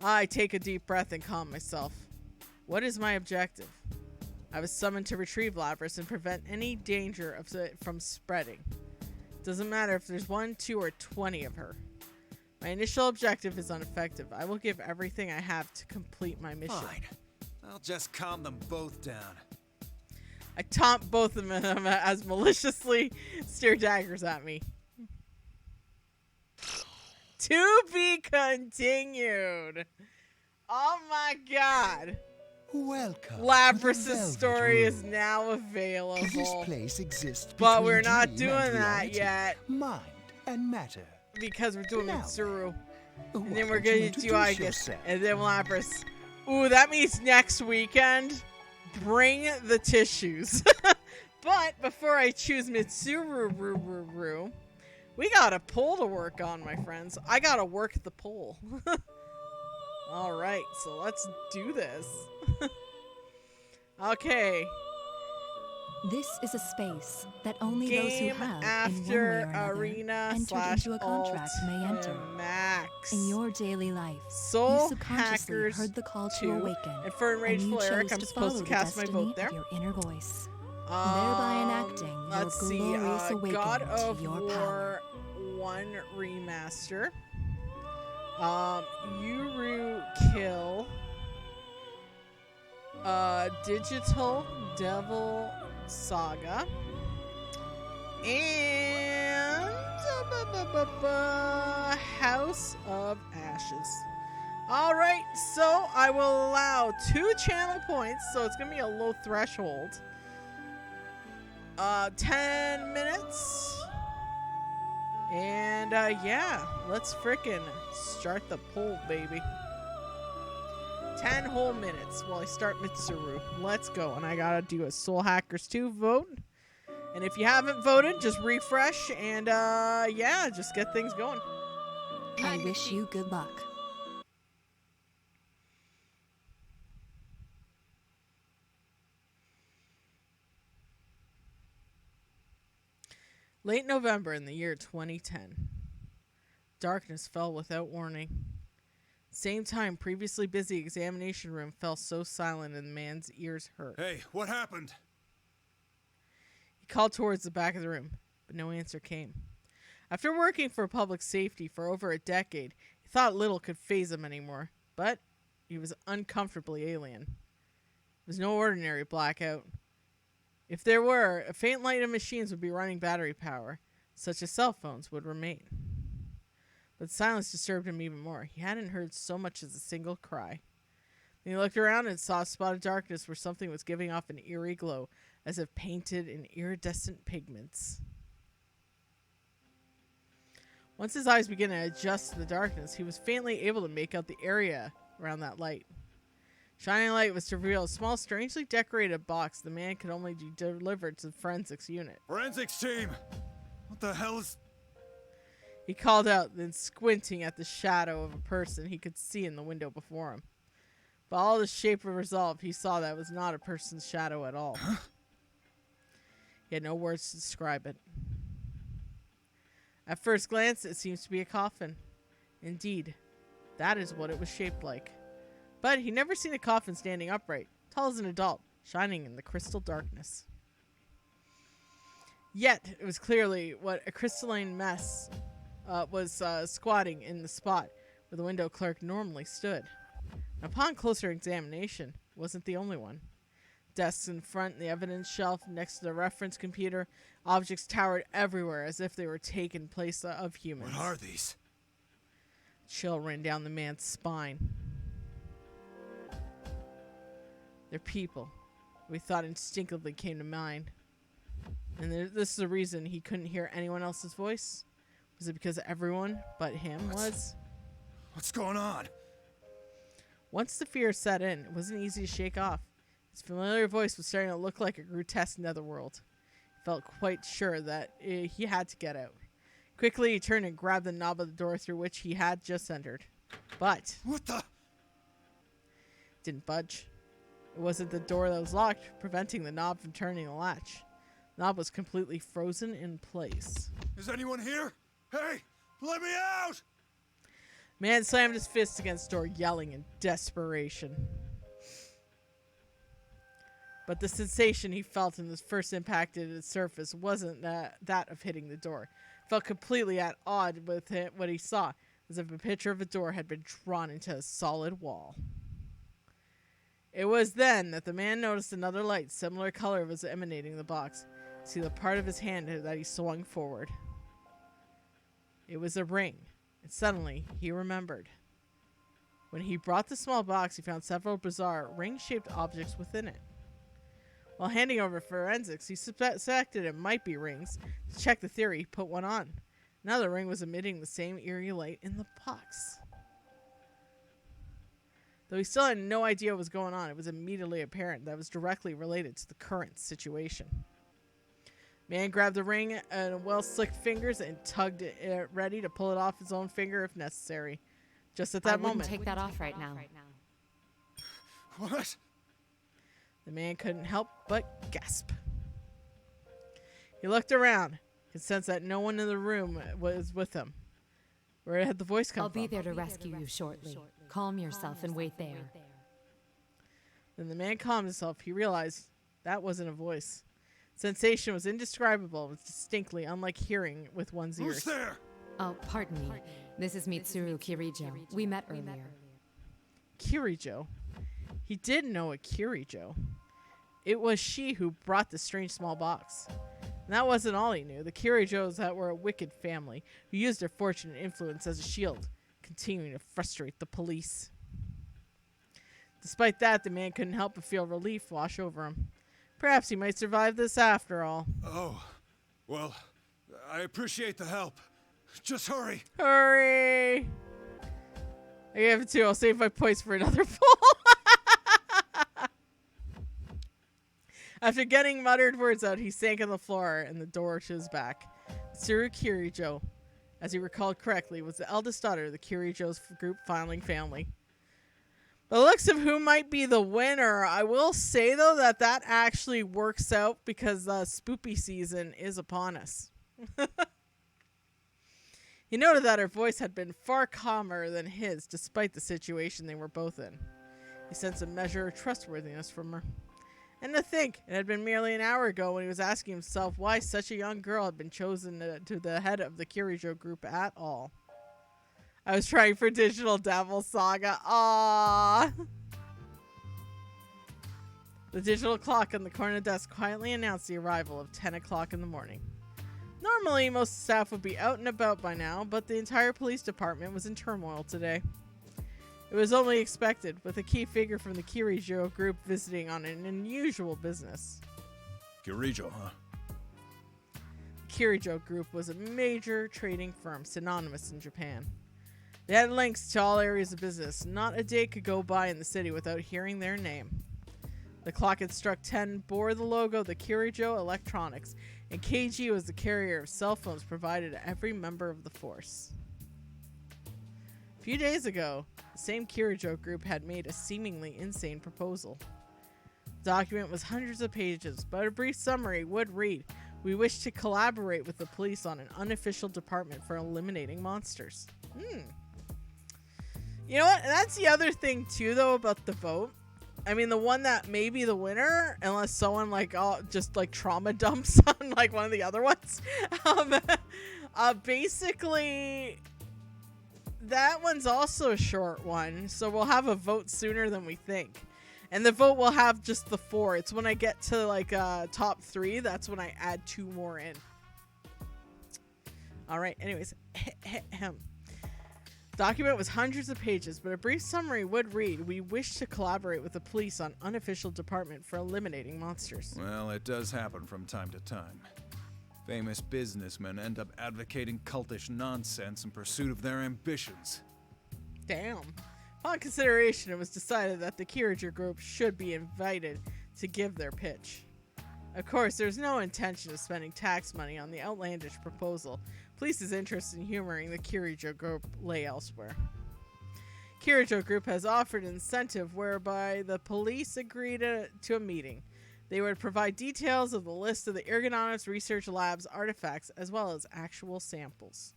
I take a deep breath and calm myself. What is my objective? I was summoned to retrieve Lapras and prevent any danger of it from spreading. Doesn't matter if there's 1, 2, or 20 of her. My initial objective is unaffected. I will give everything I have to complete my mission. Fine. I'll just calm them both down. I taunt both of them as maliciously steer daggers at me. To be continued. Oh my god. Welcome. Lapras' story is now available. This place exists but we're between not dream doing and that reality, yet. Mind and matter. Because we're doing Now, Mitsuru. And why then we're don't you going to do introduce Igus. yourself? And then Lapras. Ooh, that means next weekend. Bring the tissues. But before I choose Mitsuru, we got a poll to work on, my friends. I gotta work the poll. Alright, so let's do this. Okay. This is a space that only Game those who have after in one way or another arena entered into a contract may enter. Max. In your daily life, Soul you subconsciously Hackers heard the call to 2, awaken, and for and Enrageful you Eric, chose I'm to supposed follow to the cast my destiny vote there. of your inner voice, thereby enacting your Let's see, glorious awakening God to of your War power. 1 remaster. Yuru Kill. Digital Devil Saga. And House of Ashes. Alright, so I will allow 2 channel points, so it's gonna be a low threshold. 10 minutes. And yeah, let's frickin' start the poll, baby. 10 whole minutes while I start Mitsuru. Let's go. And I gotta do a Soul Hackers 2 vote. And if you haven't voted, just refresh and yeah, just get things going. I wish you good luck. Late November in the year 2010. Darkness fell without warning. Same time, previously busy examination room fell so silent and the man's ears hurt. Hey, what happened? He called towards the back of the room, but no answer came. After working for public safety for over a decade, he thought little could faze him anymore, but he was uncomfortably alien. It was no ordinary blackout. If there were, a faint light of machines would be running battery power, such as cell phones would remain. But silence disturbed him even more. He hadn't heard so much as a single cry. Then he looked around and saw a spot of darkness where something was giving off an eerie glow, as if painted in iridescent pigments. Once his eyes began to adjust to the darkness, he was faintly able to make out the area around that light. Shining light was to reveal a small, strangely decorated box the man could only be delivered to the forensics unit. Forensics team! What the hell is... He called out, then squinting at the shadow of a person he could see in the window before him. By all the shape of resolve, he saw that it was not a person's shadow at all. Huh? He had no words to describe it. At first glance, it seems to be a coffin. Indeed, that is what it was shaped like. But he'd never seen a coffin standing upright, tall as an adult, shining in the crystal darkness. Yet, it was clearly what a crystalline mess was squatting in the spot where the window clerk normally stood. Upon closer examination, it wasn't the only one. Desks in front, the evidence shelf next to the reference computer, objects towered everywhere as if they were taking place of humans. What are these? Chill ran down the man's spine. They're people. We thought instinctively came to mind. And this is the reason he couldn't hear anyone else's voice? Was it because everyone but him was? What's going on? Once the fear set in, it wasn't easy to shake off. His familiar voice was starting to look like a grotesque netherworld. He felt quite sure that he had to get out. Quickly, he turned and grabbed the knob of the door through which he had just entered. But... What the... Didn't budge. It wasn't the door that was locked, preventing the knob from turning the latch. The knob was completely frozen in place. Is anyone here? Hey, let me out! Man slammed his fist against the door, yelling in desperation. But the sensation he felt when this first impacted its surface wasn't that of hitting the door. It felt completely at odds with what he saw, as if a picture of a door had been drawn into a solid wall. It was then that the man noticed another light, similar color, was emanating the box. See the part of his hand that he swung forward. It was a ring, and suddenly he remembered. When he brought the small box, he found several bizarre ring-shaped objects within it. While handing over forensics, he suspected it might be rings. To check the theory, he put one on. Another ring was emitting the same eerie light in the box. Though he still had no idea what was going on, it was immediately apparent that it was directly related to the current situation. Man grabbed the ring and well-slicked fingers and tugged it ready to pull it off his own finger if necessary. Just at that moment, I wouldn't take that off right now. What? The man couldn't help but gasp. He looked around, could sense that no one in the room was with him. Where had the voice come from? I'll be there to rescue you shortly. Calm yourself and wait there. Then the man calmed himself. He realized that wasn't a voice. Sensation was indescribable. It was distinctly unlike hearing with one's ears. Who's there? Oh, pardon me. This is Mitsuru Kirijo. We met earlier. Kirijo? He did know a Kirijo. It was she who brought the strange small box. And that wasn't all he knew. The Kirijos that were a wicked family who used their fortune and influence as a shield, continuing to frustrate the police. Despite that, the man couldn't help but feel relief wash over him. Perhaps he might survive this after all. Oh, well, I appreciate the help. Just hurry. Hurry! I gave it 2. I'll save my points for another pull. After getting muttered words out, he sank on the floor and the door to his back. Tsuru Kirijo, as he recalled correctly, was the eldest daughter of the Kirijo's group filing family. The looks of who might be the winner, I will say, though, that actually works out because spoopy season is upon us. He noted that her voice had been far calmer than his, despite the situation they were both in. He sensed a measure of trustworthiness from her. And to think, it had been merely an hour ago when he was asking himself why such a young girl had been chosen to the head of the Kirijo group at all. I was trying for Digital Devil Saga. Aww. The digital clock on the corner desk quietly announced the arrival of 10 o'clock in the morning. Normally, most staff would be out and about by now, but the entire police department was in turmoil today. It was only expected, with a key figure from the Kirijo group visiting on an unusual business. Kirijo, huh? Kirijo Group was a major trading firm synonymous in Japan. They had links to all areas of business. Not a day could go by in the city without hearing their name. The clock had struck 10, bore the logo of the Kirijo Electronics, and KG was the carrier of cell phones provided to every member of the force. A few days ago, the same Kirijo group had made a seemingly insane proposal. The document was hundreds of pages, but a brief summary would read, "We wish to collaborate with the police on an unofficial department for eliminating monsters." You know what? That's the other thing, too, though, about the vote. I mean, the one that may be the winner, unless someone, just trauma dumps on, one of the other ones. Basically, that one's also a short one, so we'll have a vote sooner than we think. And the vote will have just the 4. It's when I get to, top 3, that's when I add 2 more in. Alright, anyways. Document was hundreds of pages, but a brief summary would read, "We wish to collaborate with the police on unofficial department for eliminating monsters." Well, it does happen from time to time. Famous businessmen end up advocating cultish nonsense in pursuit of their ambitions. Damn. Upon consideration, it was decided that the Kirijo group should be invited to give their pitch. Of course, there's no intention of spending tax money on the outlandish proposal. Police's interest in humoring the Kirijo group lay elsewhere. Kirijo group has offered an incentive whereby the police agree to a meeting. They would provide details of the list of the Ergonomics Research Lab's artifacts as well as actual samples.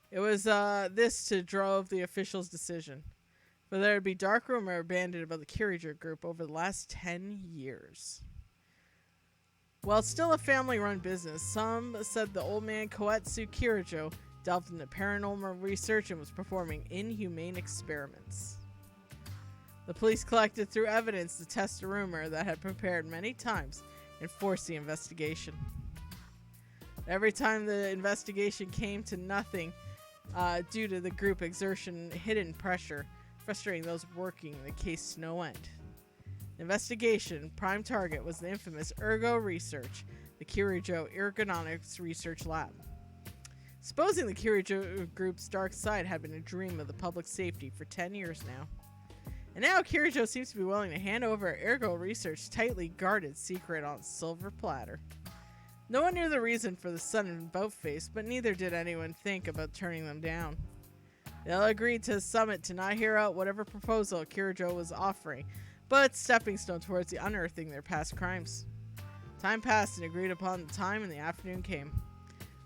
It was this to drove the officials' decision. For there would be dark rumor abandoned about the Kirijo group over the last 10 years. While still a family-run business, some said the old man Koetsu Kirijo delved into paranormal research and was performing inhumane experiments. The police collected through evidence to test a rumor that had prepared many times and forced the investigation. Every time the investigation came to nothing due to the group exertion hidden pressure, frustrating those working the case to no end. The investigation prime target was the infamous Ergo Research, the Kirijo Ergonomics Research Lab. Supposing the Kirijo group's dark side had been a dream of the public safety for 10 years now. And now Kirijo seems to be willing to hand over Ergo Research tightly guarded secret on silver platter. No one knew the reason for the sudden about-face, but neither did anyone think about turning them down. They all agreed to summit to not hear out whatever proposal Kirijo was offering, but stepping stone towards the unearthing their past crimes. Time passed and agreed upon the time, and the afternoon came.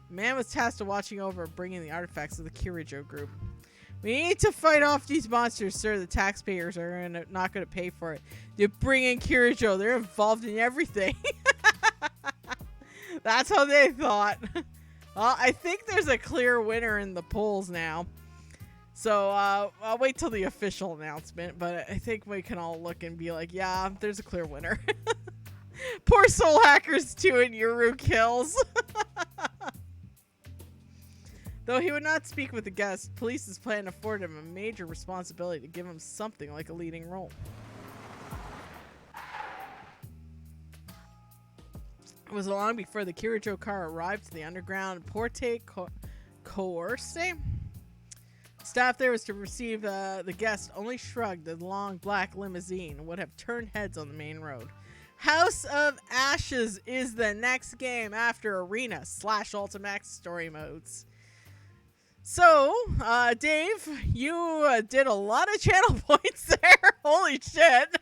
The man was tasked with watching over bringing the artifacts of the Kirijo group. We need to fight off these monsters, sir. The taxpayers are not going to pay for it. You bring in Kirijo. They're involved in everything. That's how they thought. Well, I think there's a clear winner in the polls now. So I'll wait till the official announcement, but I think we can all look and be like, yeah, there's a clear winner. Poor Soul Hackers 2 and Yuru kills. Though he would not speak with the guest, police's plan afforded him a major responsibility to give him something like a leading role. It was long before the Kirijo car arrived to the underground Porte Course. Staff there was to receive the guest only shrugged. The long black limousine would have turned heads on the main road. House of Ashes is the next game after Arena / Ultimax story modes. So, Dave, you did a lot of channel points there. Holy shit.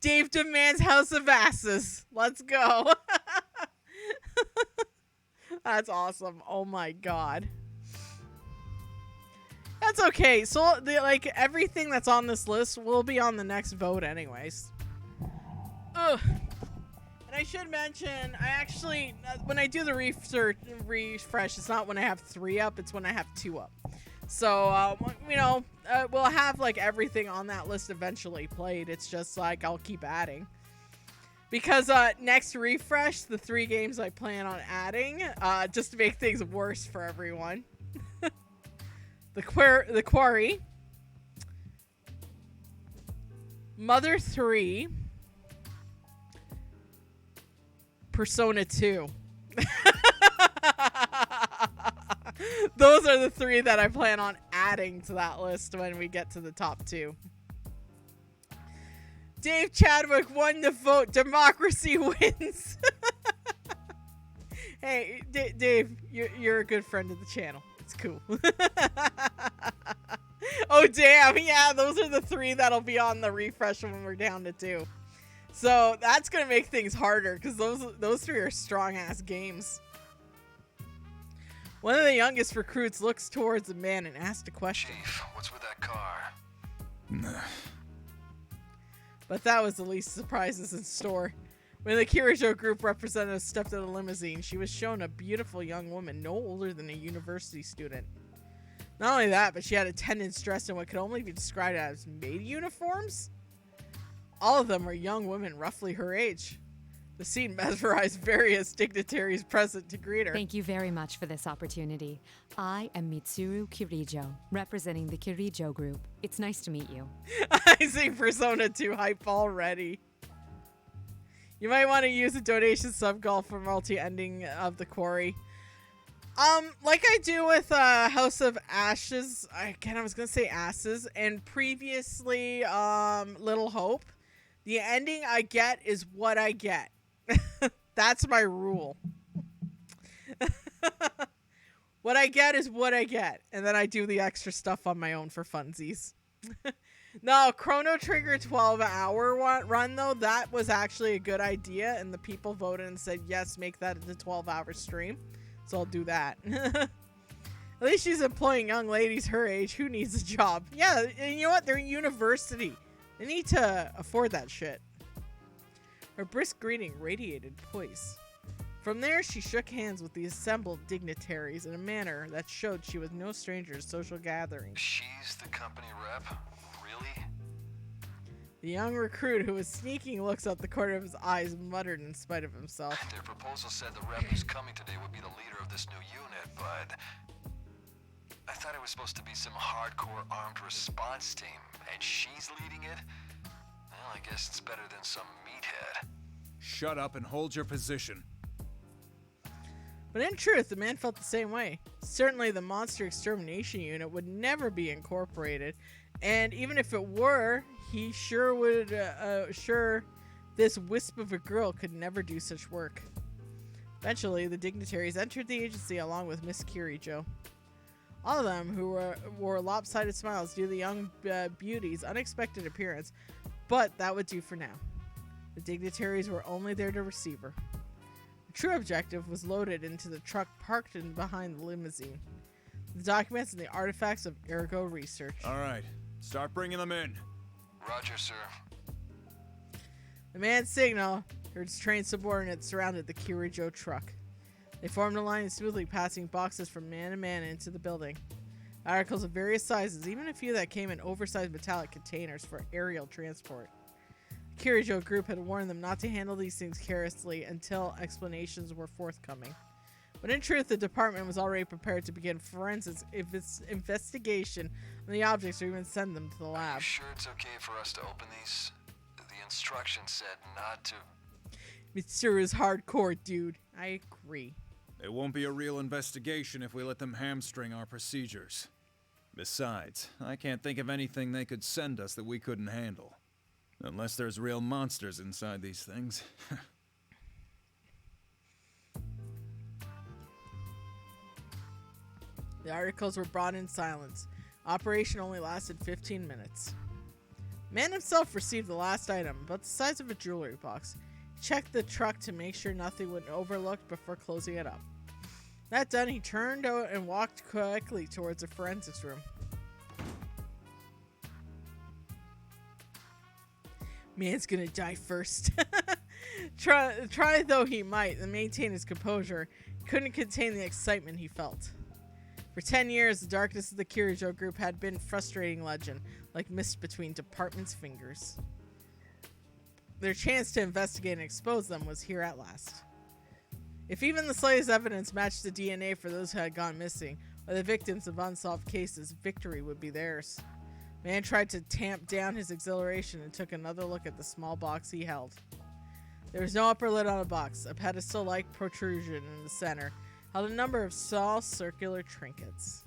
Dave demands House of Asses. Let's go. That's awesome. Oh my god. That's okay. So, everything that's on this list will be on the next vote anyways. Ugh. And I should mention, I actually, when I do the refresh, it's not when I have 3 up, it's when I have 2 up. So, we'll have, everything on that list eventually played. It's just, I'll keep adding. Because, next refresh, the 3 games I plan on adding, just to make things worse for everyone. The Quarry. Mother 3. Persona 2. Those are the 3 that I plan on adding to that list when we get to the top 2. Dave Chadwick won the vote. Democracy wins. Hey, Dave, you're a good friend of the channel. It's cool. Oh, damn. Yeah, those are the 3 that'll be on the refresh when we're down to 2. So that's going to make things harder because those 3 are strong-ass games. One of the youngest recruits looks towards the man and asks a question. Chief, what's with that car? But that was the least surprises in store. When the Kirijo group representative stepped out of the limousine, she was shown a beautiful young woman no older than a university student. Not only that, but she had attendants dressed in what could only be described as maid uniforms. All of them were young women roughly her age. The scene mesmerized various dignitaries present to greet her. Thank you very much for this opportunity. I am Mitsuru Kirijo, representing the Kirijo group. It's nice to meet you. I see Persona 2 hype already. You might want to use a donation sub-goal for multi-ending of the quarry. Like I do with House of Ashes, I was going to say Asses, and previously Little Hope, the ending I get is what I get. That's my rule. What I get is what I get, and then I do the extra stuff on my own for funsies. No, Chrono Trigger 12-hour run, though, that was actually a good idea, and the people voted and said, yes, make that a 12-hour stream. So I'll do that. At least she's employing young ladies her age. Who needs a job? Yeah, and you know what? They're in university. They need to afford that shit. Her brisk greeting radiated poise. From there, she shook hands with the assembled dignitaries in a manner that showed she was no stranger to social gatherings. She's the company rep? Really? The young recruit, who was sneaking looks out the corner of his eyes, muttered in spite of himself. Their proposal said the rep who's coming today would be the leader of this new unit, but I thought it was supposed to be some hardcore armed response team, and she's leading it? Well, I guess it's better than some meathead. Shut up and hold your position. But in truth, the man felt the same way. Certainly the monster extermination unit would never be incorporated, and even if it were, he sure would, this wisp of a girl could never do such work. Eventually, the dignitaries entered the agency along with Miss Kirijo. All of them who wore lopsided smiles due to the young beauty's unexpected appearance, but that would do for now. The dignitaries were only there to receive her. The true objective was loaded into the truck parked in behind the limousine. The documents and the artifacts of Ergo research. All right, start bringing them in. Roger, sir. The man's signal, her trained subordinates surrounded the Kirijo truck. They formed a line smoothly passing boxes from man to man into the building. Articles of various sizes, even a few that came in oversized metallic containers for aerial transport. The Kirijo group had warned them not to handle these things carelessly until explanations were forthcoming. But in truth, the department was already prepared to begin forensics investigation on the objects or even send them to the lab. Are you sure it's okay for us to open these? The instructions said not to. Mitsuru is hardcore, dude. I agree. It won't be a real investigation if we let them hamstring our procedures. Besides, I can't think of anything they could send us that we couldn't handle. Unless there's real monsters inside these things. The articles were brought in silence. Operation only lasted 15 minutes. Man himself received the last item, about the size of a jewelry box. He checked the truck to make sure nothing would be overlooked before closing it up. That done, he turned out and walked quickly towards the forensics room. Man's gonna die first. Try though he might to maintain his composure, he couldn't contain the excitement he felt. For 10 years, the darkness of the Kirijo group had been a frustrating legend, like mist between departments' fingers. Their chance to investigate and expose them was here at last. If even the slightest evidence matched the DNA for those who had gone missing, or the victims of unsolved cases, victory would be theirs. Man tried to tamp down his exhilaration and took another look at the small box he held. There was no upper lid on the box. A pedestal-like protrusion in the center held a number of small circular trinkets.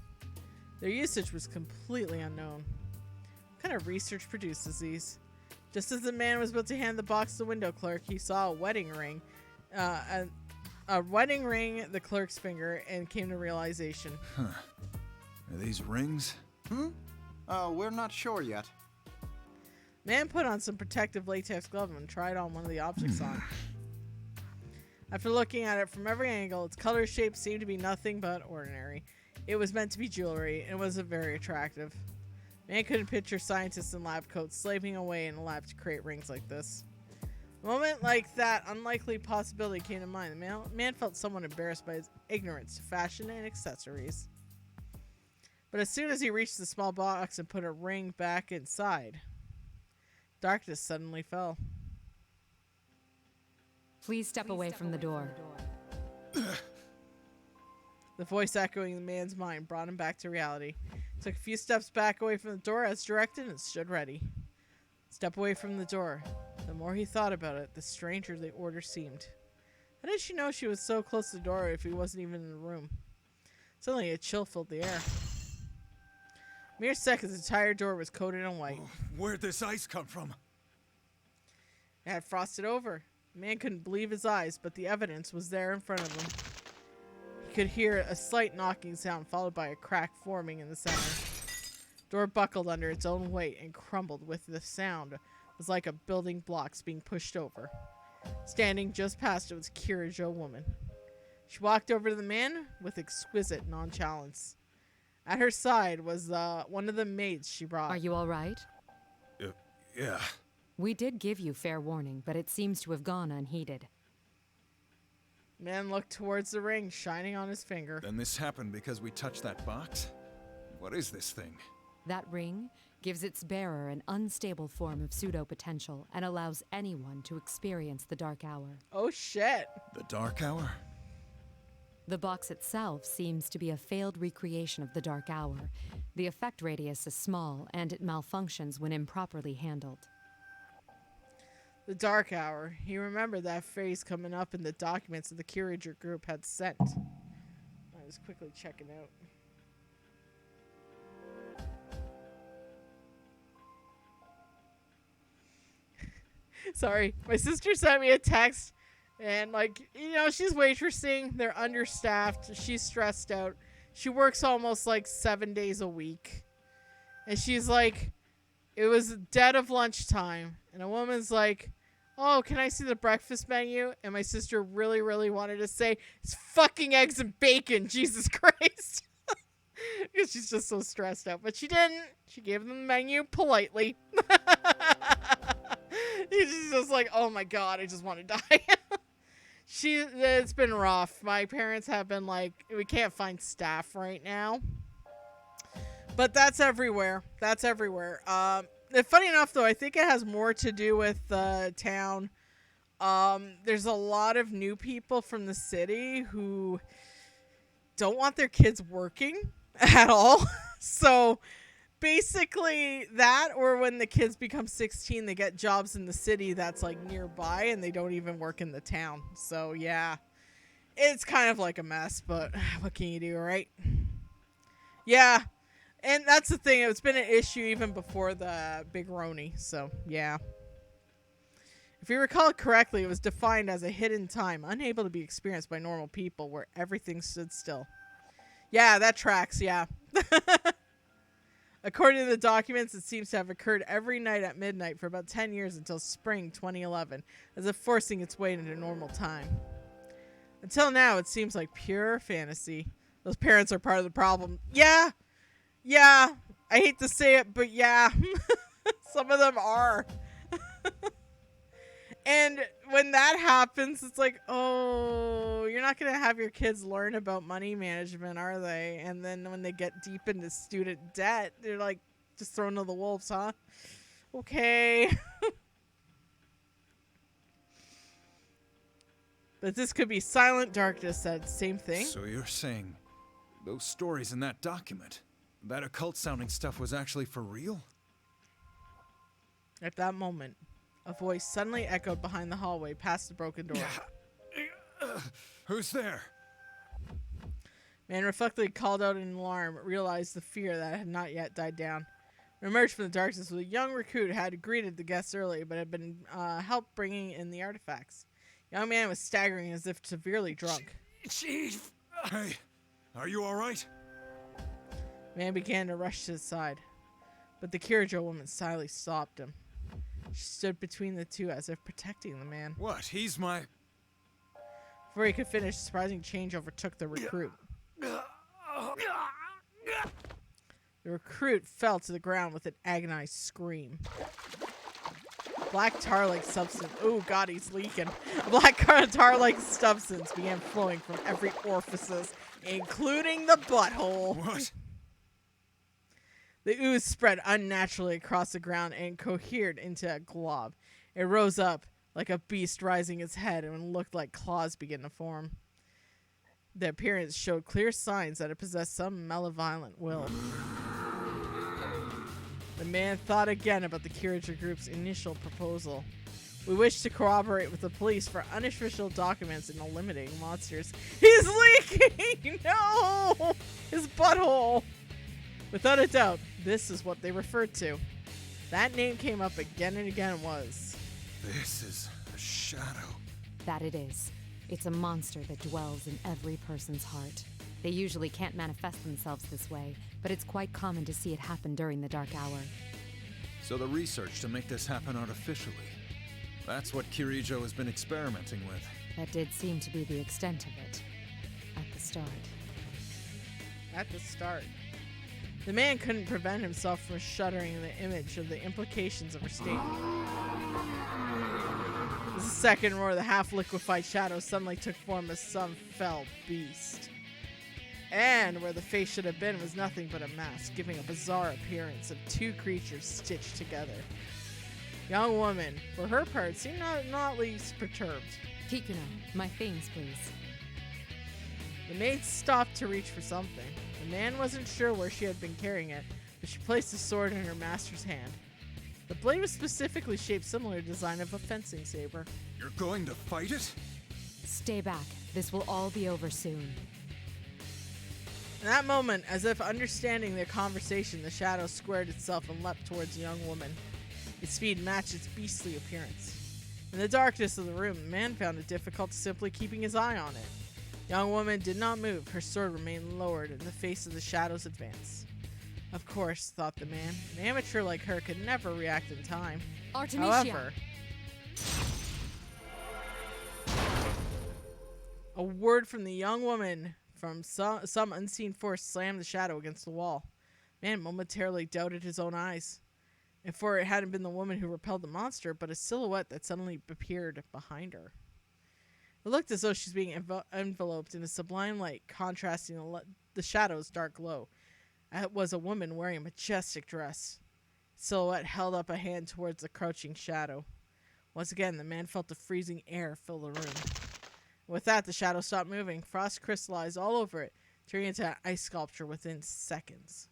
Their usage was completely unknown. What kind of research produces these? Just as the man was about to hand the box to the window clerk, he saw a wedding ring, the clerk's finger, and came to realization. Huh. Are these rings? We're not sure yet. Man put on some protective latex gloves and tried on one of the objects on. After looking at it from every angle, its color shape seemed to be nothing but ordinary. It was meant to be jewelry, and wasn't very attractive. Man couldn't picture scientists in lab coats slaving away in a lab to create rings like this. A moment like that unlikely possibility came to mind. The man felt somewhat embarrassed by his ignorance to fashion and accessories. But as soon as he reached the small box and put a ring back inside, darkness suddenly fell. Please step away from the door. The voice echoing the man's mind brought him back to reality. He took a few steps back away from the door as directed and stood ready. Step away from the door. The more he thought about it, the stranger the order seemed. How did she know she was so close to the door if he wasn't even in the room? Suddenly a chill filled the air. Mere seconds, the entire door was coated in white. Where'd this ice come from? It had frosted over. The man couldn't believe his eyes, but the evidence was there in front of him. He could hear a slight knocking sound followed by a crack forming in the center. Door buckled under its own weight and crumbled with the sound. It was like a building blocks being pushed over. Standing just past it was Kirijo woman. She walked over to the man with exquisite nonchalance. At her side was one of the maids she brought. Are you all right? Yeah. We did give you fair warning, but it seems to have gone unheeded. Man looked towards the ring, shining on his finger. Then this happened because we touched that box? What is this thing? That ring gives its bearer an unstable form of pseudo-potential and allows anyone to experience the Dark Hour. Oh shit. The Dark Hour? The box itself seems to be a failed recreation of the Dark Hour. The effect radius is small, and it malfunctions when improperly handled. The Dark Hour. He remembered that phrase coming up in the documents that the Kirijo group had sent. I was quickly checking out. Sorry, my sister sent me a text, and she's waitressing. They're understaffed. She's stressed out. She works almost 7 days a week, and she's like, it was dead of lunchtime, and a woman's like, oh, can I see the breakfast menu? And my sister really, really wanted to say, it's fucking eggs and bacon, Jesus Christ. Because she's just so stressed out. But she didn't. She gave them the menu politely. She's just like, oh my God, I just want to die. It's been rough. My parents have been like, we can't find staff right now. But that's everywhere. That's everywhere. Funny enough, though, I think it has more to do with the town. There's a lot of new people from the city who don't want their kids working at all. So basically that, or when the kids become 16, they get jobs in the city that's nearby and they don't even work in the town. So yeah, it's kind of like a mess, but what can you do, right? Yeah. And that's the thing. It's been an issue even before the Big Roni. So, yeah. If you recall correctly, it was defined as a hidden time, unable to be experienced by normal people, where everything stood still. Yeah, that tracks, yeah. According to the documents, it seems to have occurred every night at midnight for about 10 years until spring 2011, as if forcing its way into normal time. Until now, it seems like pure fantasy. Those parents are part of the problem. Yeah. Yeah, I hate to say it, but yeah, some of them are. And when that happens, it's like, oh, you're not going to have your kids learn about money management, are they? And then when they get deep into student debt, they're like, just thrown to the wolves, huh? Okay. But this could be Silent Darkness said, same thing. So you're saying those stories in that document, that occult-sounding stuff was actually for real? At that moment, a voice suddenly echoed behind the hallway past the broken door. Who's there? Man reflectively called out in alarm, realized the fear that had not yet died down. Emerged from the darkness with a young recruit who had greeted the guests early, but had been helped bringing in the artifacts. Young man was staggering as if severely drunk. Chief! Hey, are you all right? Man began to rush to his side, but the Kirijo woman silently stopped him. She stood between the two as if protecting the man. What? He's my... Before he could finish, surprising change overtook the recruit. The recruit fell to the ground with an agonized scream. Black tar-like substance. Oh God, he's leaking. Black tar-like substance began flowing from every orifice, including the butthole. What? The ooze spread unnaturally across the ground and cohered into a glob. It rose up like a beast rising its head and looked like claws began to form. The appearance showed clear signs that it possessed some malevolent will. The man thought again about the Kirijo group's initial proposal. We wish to corroborate with the police for unofficial documents in eliminating monsters. He's leaking! No! His butthole! Without a doubt, this is what they referred to. That name came up again and again was. This is a shadow. That it is. It's a monster that dwells in every person's heart. They usually can't manifest themselves this way, but it's quite common to see it happen during the dark hour. So the research to make this happen artificially. That's what Kirijo has been experimenting with. That did seem to be the extent of it. At the start. At the start. The man couldn't prevent himself from shuddering in the image of the implications of her statement. The second roar, the half-liquefied shadow suddenly took form as some fell beast. And where the face should have been was nothing but a mask, giving a bizarre appearance of two creatures stitched together. Young woman, for her part, seemed not least perturbed. Kikuno, my things, please. The maid stopped to reach for something. The man wasn't sure where she had been carrying it, but she placed the sword in her master's hand. The blade was specifically shaped similar to the design of a fencing saber. You're going to fight it? Stay back. This will all be over soon. In that moment, as if understanding their conversation, the shadow squared itself and leapt towards the young woman. Its speed matched its beastly appearance. In the darkness of the room, the man found it difficult simply keeping his eye on it. The young woman did not move. Her sword remained lowered in the face of the shadow's advance. Of course, thought the man, an amateur like her could never react in time. Artemisia. However, a word from the young woman from some unseen force slammed the shadow against the wall. Man momentarily doubted his own eyes. And for it hadn't been the woman who repelled the monster, but a silhouette that suddenly appeared behind her. It looked as though she's being enveloped in a sublime light, contrasting the shadow's dark glow. It was a woman wearing a majestic dress. Silhouette held up a hand towards the crouching shadow. Once again, the man felt the freezing air fill the room. With that, the shadow stopped moving. Frost crystallized all over it, turning into an ice sculpture within seconds.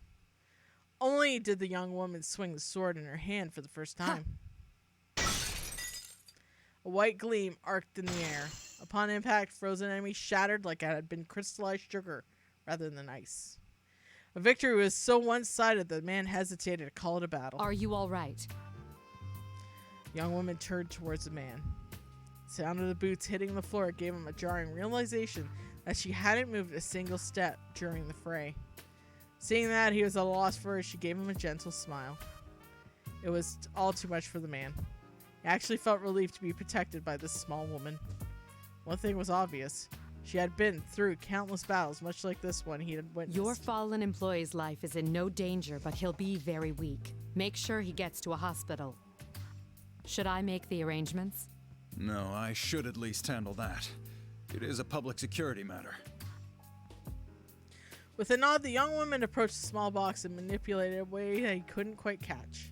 Only did the young woman swing the sword in her hand for the first time. A white gleam arced in the air. Upon impact, frozen enemy shattered like it had been crystallized sugar rather than ice. A victory was so one-sided that the man hesitated to call it a battle. Are you all right? The young woman turned towards the man. The sound of the boots hitting the floor gave him a jarring realization that she hadn't moved a single step during the fray. Seeing that he was at a loss for her, she gave him a gentle smile. It was all too much for the man. He actually felt relieved to be protected by this small woman. One thing was obvious. She had been through countless battles, much like this one he had witnessed. Your fallen employee's life is in no danger, but he'll be very weak. Make sure he gets to a hospital. Should I make the arrangements? No, I should at least handle that. It is a public security matter. With a nod, the young woman approached the small box and manipulated it in a way that he couldn't quite catch.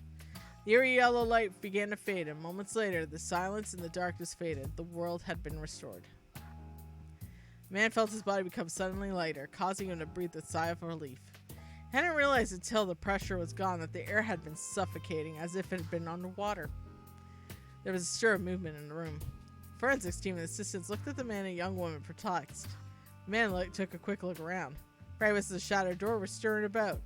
The eerie yellow light began to fade, and moments later, the silence and the darkness faded. The world had been restored. The man felt his body become suddenly lighter, causing him to breathe a sigh of relief. He hadn't realized until the pressure was gone that the air had been suffocating, as if it had been underwater. There was a stir of movement in the room. The forensics team and assistants looked at the man and young woman perplexed. The man took a quick look around. Fragments of the shattered door were stirring about.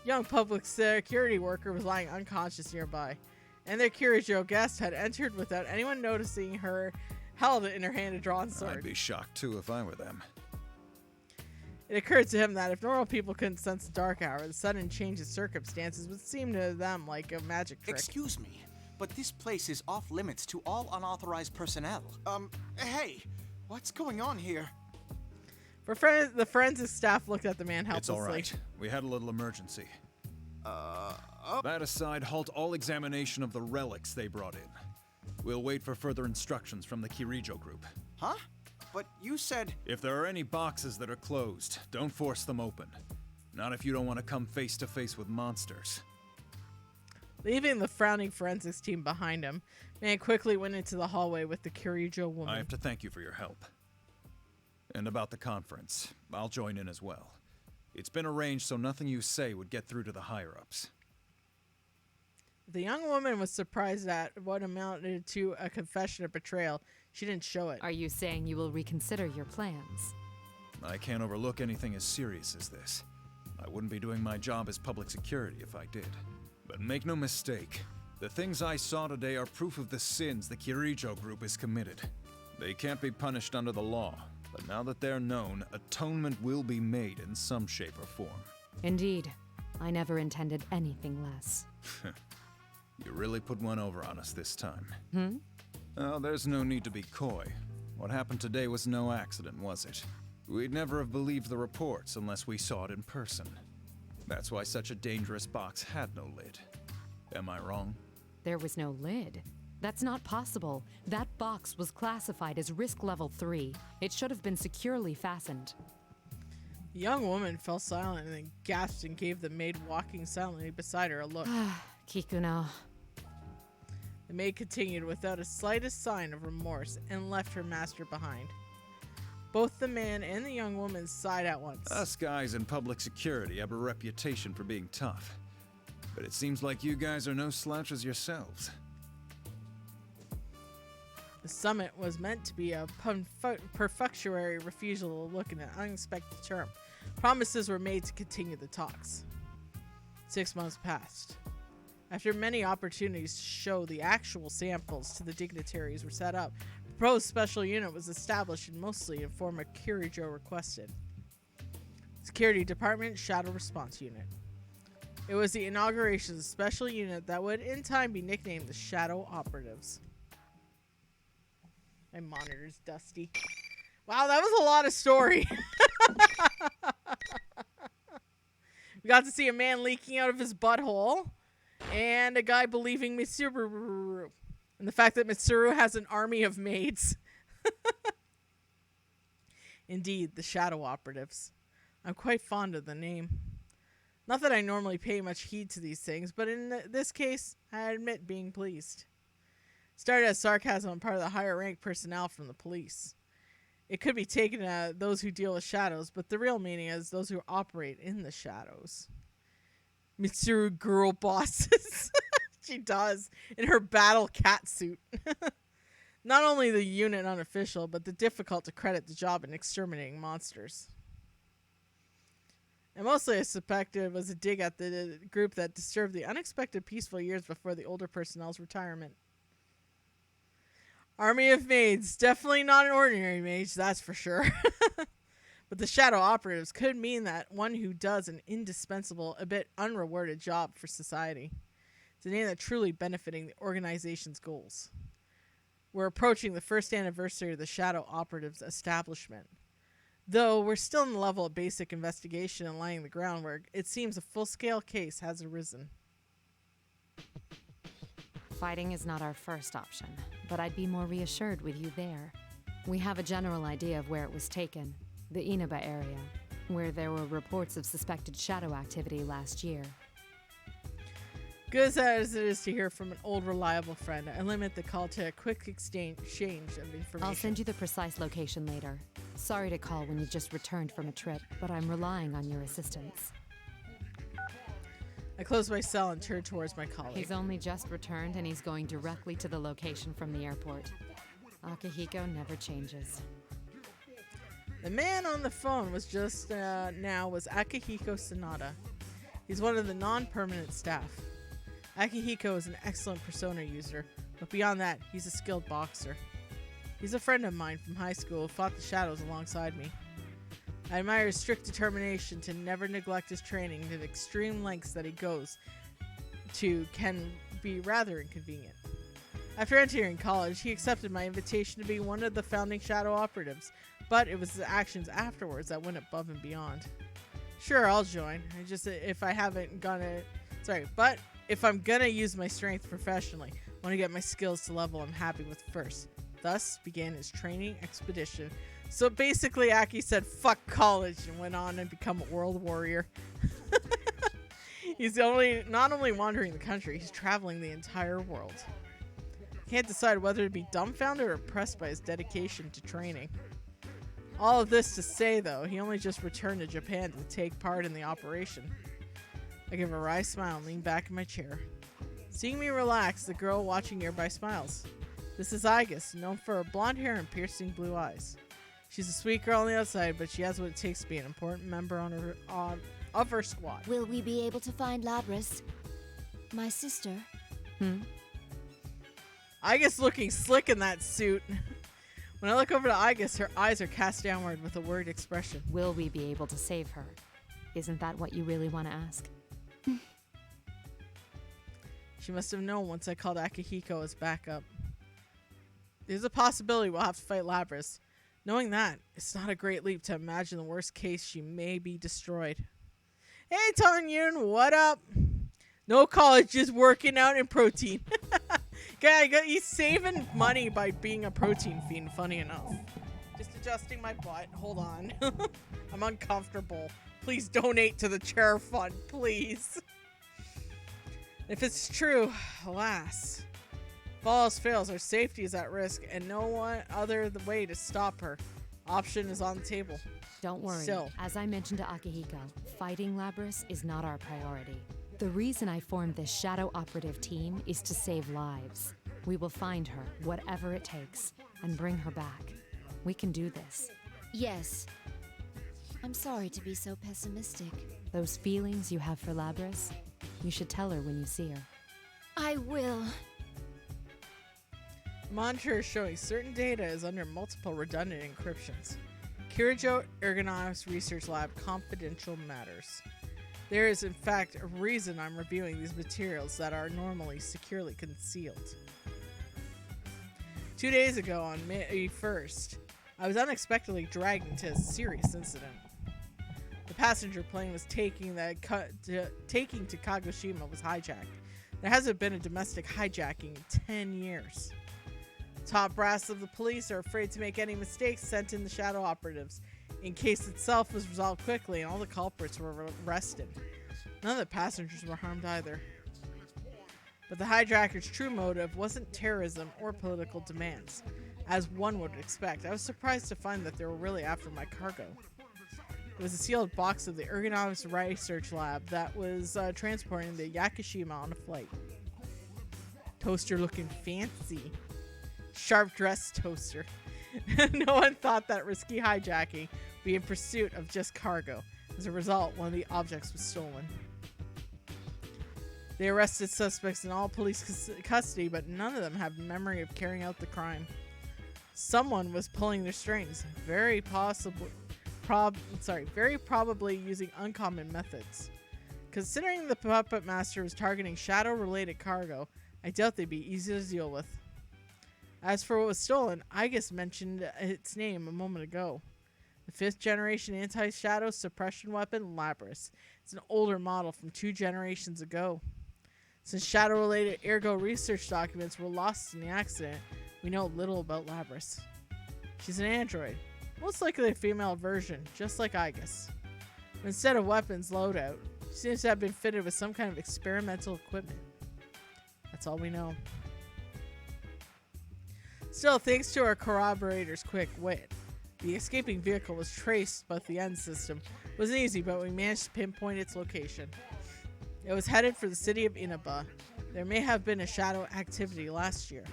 A young public security worker was lying unconscious nearby, and their Kirijo guest had entered without anyone noticing her, held in her hand a drawn sword. I'd be shocked too if I were them. It occurred to him that if normal people couldn't sense the dark hour, the sudden change in circumstances would seem to them like a magic trick. Excuse me, but this place is off limits to all unauthorized personnel. Hey, what's going on here? The forensic staff looked at the man helplessly. It's all right. We had a little emergency. That aside, halt all examination of the relics they brought in. We'll wait for further instructions from the Kirijo group. Huh? But you said... If there are any boxes that are closed, don't force them open. Not if you don't want to come face to face with monsters. Leaving the frowning forensics team behind him, man quickly went into the hallway with the Kirijo woman. I have to thank you for your help. And about the conference, I'll join in as well. It's been arranged so nothing you say would get through to the higher-ups. The young woman was surprised at what amounted to a confession of betrayal. She didn't show it. Are you saying you will reconsider your plans? I can't overlook anything as serious as this. I wouldn't be doing my job as public security if I did. But make no mistake, the things I saw today are proof of the sins the Kirijo group has committed. They can't be punished under the law, but now that they're known, atonement will be made in some shape or form. Indeed. I never intended anything less. You really put one over on us this time. Hmm? Oh, there's no need to be coy. What happened today was no accident, was it? We'd never have believed the reports unless we saw it in person. That's why such a dangerous box had no lid. Am I wrong? There was no lid. That's not possible. That box was classified as risk level 3. It should have been securely fastened. The young woman fell silent and then gasped and gave the maid walking silently beside her a look. Kikuno. The maid continued without a slightest sign of remorse and left her master behind. Both the man and the young woman sighed at once. Us guys in public security have a reputation for being tough. But it seems like you guys are no slouches yourselves. The summit was meant to be a perfunctory refusal to look at an unexpected term. Promises were made to continue the talks. 6 months passed. After many opportunities to show the actual samples to the dignitaries were set up, a proposed special unit was established and mostly in form of Kirijo requested. Security Department Shadow Response Unit. It was the inauguration of the special unit that would in time be nicknamed the Shadow Operatives. My monitor's dusty. Wow, that was a lot of story. We got to see a man leaking out of his butthole and a guy believing Mitsuru. And the fact that Mitsuru has an army of maids. Indeed, the Shadow Operatives. I'm quite fond of the name. Not that I normally pay much heed to these things, but in this case, I admit being pleased. Started as sarcasm on part of the higher ranked personnel from the police. It could be taken as those who deal with shadows, but the real meaning is those who operate in the shadows. Mitsuru girl bosses. She does, in her battle cat suit. Not only the unit unofficial, but the difficult to credit the job in exterminating monsters. And mostly I suspect it was a dig at the group that disturbed the unexpected peaceful years before the older personnel's retirement. Army of maids. Definitely not an ordinary mage, that's for sure. But the Shadow Operatives could mean that one who does an indispensable, a bit unrewarded job for society. It's a name that's truly benefiting the organization's goals. We're approaching the first anniversary of the Shadow Operatives establishment. Though we're still in the level of basic investigation and laying the groundwork, it seems a full-scale case has arisen. Fighting is not our first option, but I'd be more reassured with you there. We have a general idea of where it was taken, the Inaba area, where there were reports of suspected shadow activity last year. Good as it is to hear from an old reliable friend, I limit the call to a quick exchange of information. I'll send you the precise location later. Sorry to call when you just returned from a trip, but I'm relying on your assistance. I close my cell and turn towards my colleague. He's only just returned and he's going directly to the location from the airport. Akihiko never changes. The man on the phone was just now was Akihiko Sanada. He's one of the non-permanent staff. Akihiko is an excellent persona user, but beyond that, he's a skilled boxer. He's a friend of mine from high school who fought the shadows alongside me. I admire his strict determination to never neglect his training, and the extreme lengths that he goes to can be rather inconvenient. After entering college, he accepted my invitation to be one of the founding Shadow Operatives, but it was his actions afterwards that went above and beyond. Sure, I'll join. But if I'm gonna use my strength professionally, I want to get my skills to level I'm happy with first. Thus began his training expedition. So basically, Aki said, fuck college, and went on and become a world warrior. He's not only wandering the country, he's traveling the entire world. Can't decide whether to be dumbfounded or impressed by his dedication to training. All of this to say, though, he only just returned to Japan to take part in the operation. I give a wry smile and lean back in my chair. Seeing me relax, the girl watching nearby smiles. This is Igus, known for her blonde hair and piercing blue eyes. She's a sweet girl on the outside, but she has what it takes to be an important member of her squad. Will we be able to find Labris? My sister? Igus looking slick in that suit. When I look over to Igus, her eyes are cast downward with a worried expression. Will we be able to save her? Isn't that what you really want to ask? She must have known once I called Akihiko as backup. There's a possibility we'll have to fight Labras. Knowing that, it's not a great leap to imagine the worst case she may be destroyed. Hey, Tonyun, what up? No college, just working out and protein. Guy, he's saving money by being a protein fiend, funny enough. Just adjusting my butt. Hold on. I'm uncomfortable. Please donate to the chair fund, please. If it's true, alas. If all else fails, our safety is at risk, and no one other way to stop her. Option is on the table. Don't worry. Still. As I mentioned to Akihiko, fighting Labras is not our priority. The reason I formed this shadow operative team is to save lives. We will find her, whatever it takes, and bring her back. We can do this. Yes. I'm sorry to be so pessimistic. Those feelings you have for Labras, you should tell her when you see her. I will. Monitor is showing certain data is under multiple redundant encryptions. Kirijo Ergonomics Research Lab confidential matters. There is, in fact, a reason I'm reviewing these materials that are normally securely concealed. 2 days ago, on May 1st, I was unexpectedly dragged into a serious incident. The passenger plane was taking to Kagoshima was hijacked. There hasn't been a domestic hijacking in 10 years. Top brass of the police are afraid to make any mistakes, sent in the shadow operatives. In case itself was resolved quickly and all the culprits were arrested. None of the passengers were harmed either. But the hijackers' true motive wasn't terrorism or political demands, as one would expect. I was surprised to find that they were really after my cargo. It was a sealed box of the Ergonomics Research Lab that was transporting the Yakushima on a flight. Toaster looking fancy. Sharp-dressed toaster. No one thought that risky hijacking would be in pursuit of just cargo. As a result, one of the objects was stolen. They arrested suspects in all police custody, but none of them have memory of carrying out the crime. Someone was pulling their strings, very probably using uncommon methods. Considering the puppet master was targeting shadow-related cargo, I doubt they'd be easy to deal with. As for what was stolen, I just mentioned its name a moment ago. The 5th generation anti-shadow suppression weapon, Labras. It's an older model from 2 generations ago. Since shadow-related ergo research documents were lost in the accident, we know little about Labras. She's an android, most likely a female version, just like Aegis. But instead of weapons loadout, she seems to have been fitted with some kind of experimental equipment. That's all we know. Still, thanks to our corroborator's quick wit, the escaping vehicle was traced, but the end system wasn't easy, but we managed to pinpoint its location. It was headed for the city of Inaba. There may have been a shadow activity last year.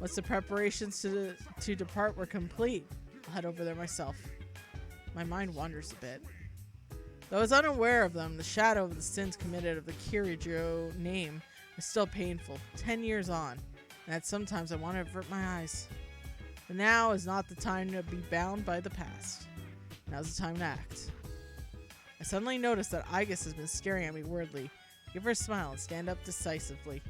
Once the preparations to depart were complete, I'll head over there myself. My mind wanders a bit. Though I was unaware of them, the shadow of the sins committed of the Kirijo name was still painful, 10 years on, and that sometimes I want to avert my eyes. But now is not the time to be bound by the past. Now's the time to act. I suddenly noticed that Aegis has been staring at me weirdly. Give her a smile and stand up decisively.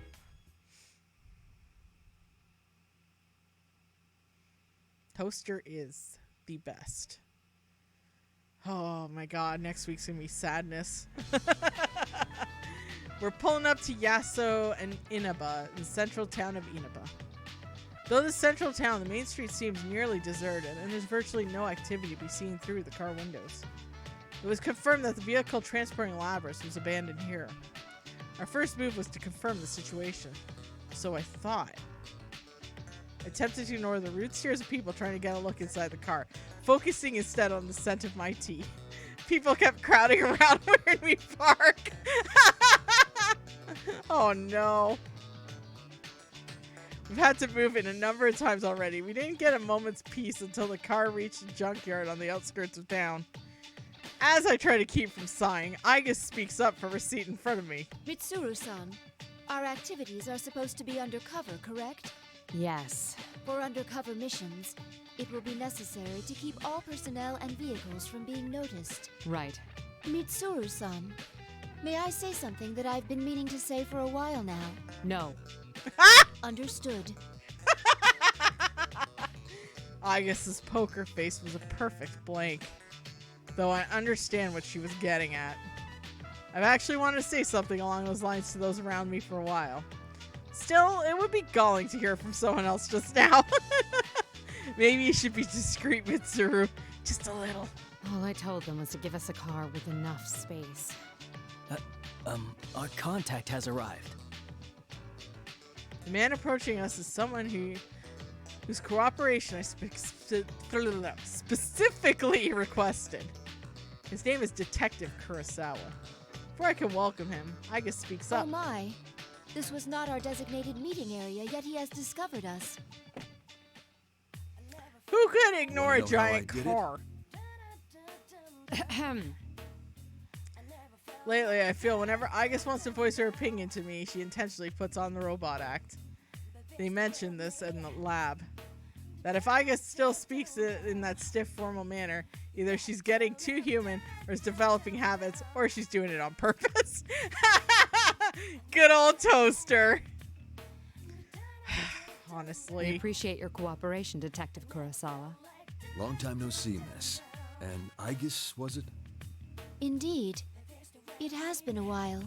Toaster is the best. Oh my god, next week's gonna be sadness. We're pulling up to Yaso and Inaba, the central town of Inaba. Though the central town, the main street seems nearly deserted, and there's virtually no activity to be seen through the car windows. It was confirmed that the vehicle transporting Labras was abandoned here. Our first move was to confirm the situation. So I thought. I attempted to ignore the rude stares of people trying to get a look inside the car, focusing instead on the scent of my tea. People kept crowding around where we park. Oh no. We've had to move it a number of times already. We didn't get a moment's peace until the car reached a junkyard on the outskirts of town. As I try to keep from sighing, Aegis speaks up from her seat in front of me. Mitsuru-san, our activities are supposed to be undercover, correct? Yes. For undercover missions, it will be necessary to keep all personnel and vehicles from being noticed. Right. Mitsuru-san, May I say something that I've been meaning to say for a while now? No. Understood. Aigus's poker face was a perfect blank, though I understand what she was getting at. I've actually wanted to say something along those lines to those around me for a while. Still, it would be galling to hear from someone else just now. Maybe you should be discreet, Mitsuru. Just a little. All I told them was to give us a car with enough space. Our contact has arrived. The man approaching us is someone whose cooperation I specifically requested. His name is Detective Kurosawa. Before I can welcome him, Aigus speaks up. Oh my. This was not our designated meeting area, yet he has discovered us. Who could ignore a giant car? Lately, I feel whenever Aigus wants to voice her opinion to me, she intentionally puts on the robot act. They mentioned this in the lab. That if Aigus still speaks in that stiff, formal manner, either she's getting too human, or is developing habits, or she's doing it on purpose. Good old Toaster. Honestly. We appreciate your cooperation, Detective Kurosawa. Long time no see, miss. And Aigus, was it? Indeed. It has been a while.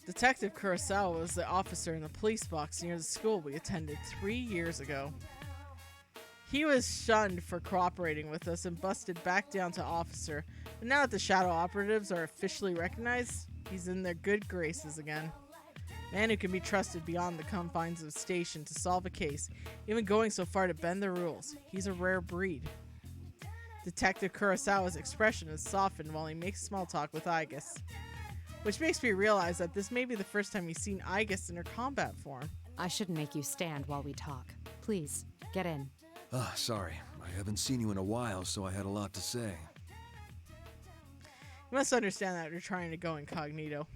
Detective Kurosawa was the officer in the police box near the school we attended 3 years ago. He was shunned for cooperating with us and busted back down to officer, but now that the shadow operatives are officially recognized, he's in their good graces again. Man who can be trusted beyond the confines of the station to solve a case, even going so far to bend the rules. He's a rare breed. Detective Kurosawa's expression is softened while he makes small talk with Aigus, which makes me realize that this may be the first time he's seen Aigus in her combat form. I shouldn't make you stand while we talk. Please, get in. Ah, sorry. I haven't seen you in a while, so I had a lot to say. You must understand that you're trying to go incognito.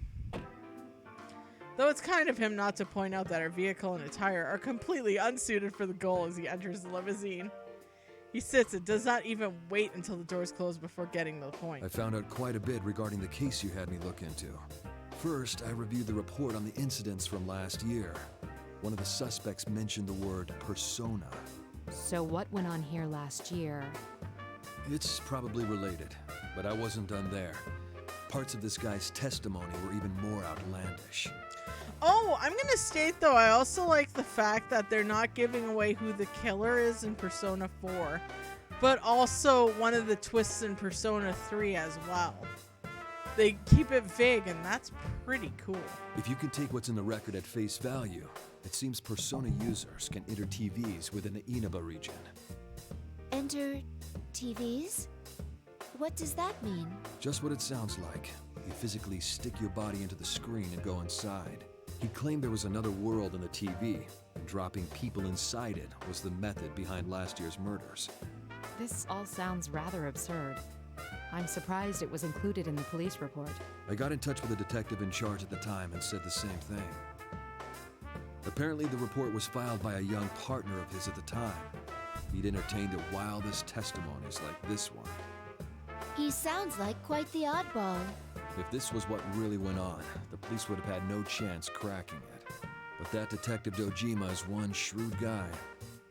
Though it's kind of him not to point out that our vehicle and attire are completely unsuited for the goal as he enters the limousine. He sits and does not even wait until the doors close before getting to the point. I found out quite a bit regarding the case you had me look into. First, I reviewed the report on the incidents from last year. One of the suspects mentioned the word persona. So what went on here last year? It's probably related, but I wasn't done there. Parts of this guy's testimony were even more outlandish. Oh, I'm gonna state though, I also like the fact that they're not giving away who the killer is in Persona 4, but also one of the twists in Persona 3 as well. They keep it vague, and that's pretty cool. If you can take what's in the record at face value, it seems Persona users can enter TVs within the Inaba region. Enter TVs? What does that mean? Just what it sounds like. You physically stick your body into the screen and go inside. He claimed there was another world in the TV, and dropping people inside it was the method behind last year's murders. This all sounds rather absurd. I'm surprised it was included in the police report. I got in touch with the detective in charge at the time and said the same thing. Apparently the report was filed by a young partner of his at the time. He'd entertained the wildest testimonies like this one. He sounds like quite the oddball. If this was what really went on, the police would have had no chance cracking it. But that Detective Dojima is one shrewd guy.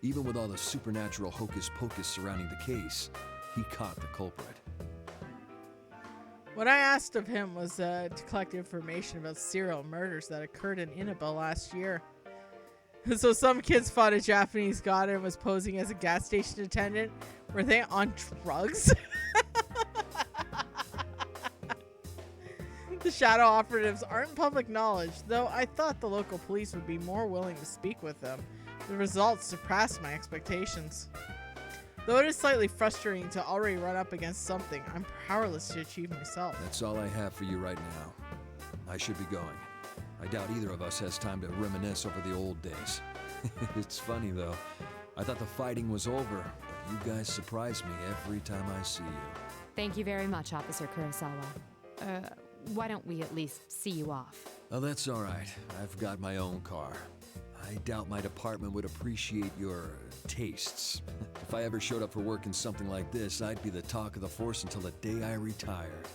Even with all the supernatural hocus-pocus surrounding the case, he caught the culprit. What I asked of him was to collect information about serial murders that occurred in Inaba last year. So some kids fought a Japanese god and was posing as a gas station attendant. Were they on drugs? The shadow operatives aren't public knowledge, though I thought the local police would be more willing to speak with them. The results surpassed my expectations. Though it is slightly frustrating to already run up against something I'm powerless to achieve myself. That's all I have for you right now. I should be going. I doubt either of us has time to reminisce over the old days. It's funny though. I thought the fighting was over, but you guys surprise me every time I see you. Thank you very much, Officer Kurosawa. Why don't we at least see you off? Oh, that's all right. I've got my own car. I doubt my department would appreciate your tastes. If I ever showed up for work in something like this, I'd be the talk of the force until the day I retired.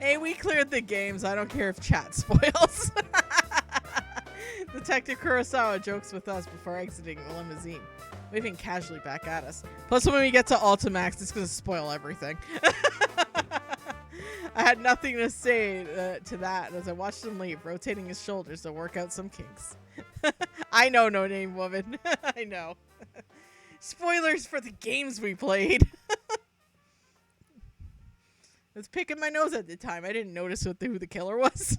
Hey, we cleared the games. I don't care if chat spoils. Detective Kurosawa jokes with us before exiting the limousine, waving casually back at us. Plus, when we get to Ultimax, it's going to spoil everything. I had nothing to say to that as I watched him leave, rotating his shoulders to work out some kinks. I know, no name woman. I know. Spoilers for the games we played. I was picking my nose at the time. I didn't notice who the killer was.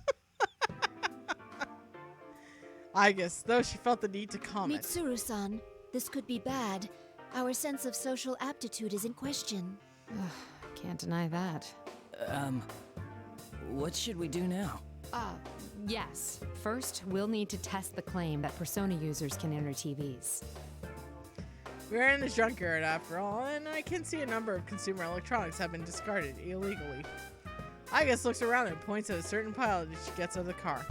I guess, though, she felt the need to comment. Mitsuru-san, this could be bad. Our sense of social aptitude is in question. Can't deny that. What should we do now? Yes. First, we'll need to test the claim that Persona users can enter TVs. We're in the junkyard after all, and I can see a number of consumer electronics have been discarded illegally. I guess looks around and points at a certain pile as she gets out of the car.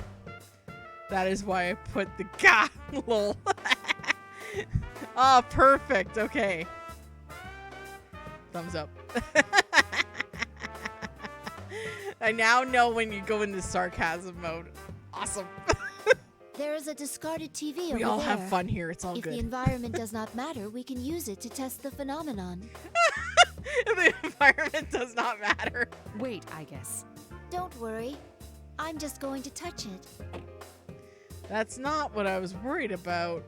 That is why I put the lol. Oh, perfect. Okay. Thumbs up. I now know when you go into sarcasm mode. Awesome. There is a discarded TV over there. We all have fun here. It's all if good. If the environment does not matter, we can use it to test the phenomenon. If the environment does not matter. Wait, I guess. Don't worry. I'm just going to touch it. That's not what I was worried about.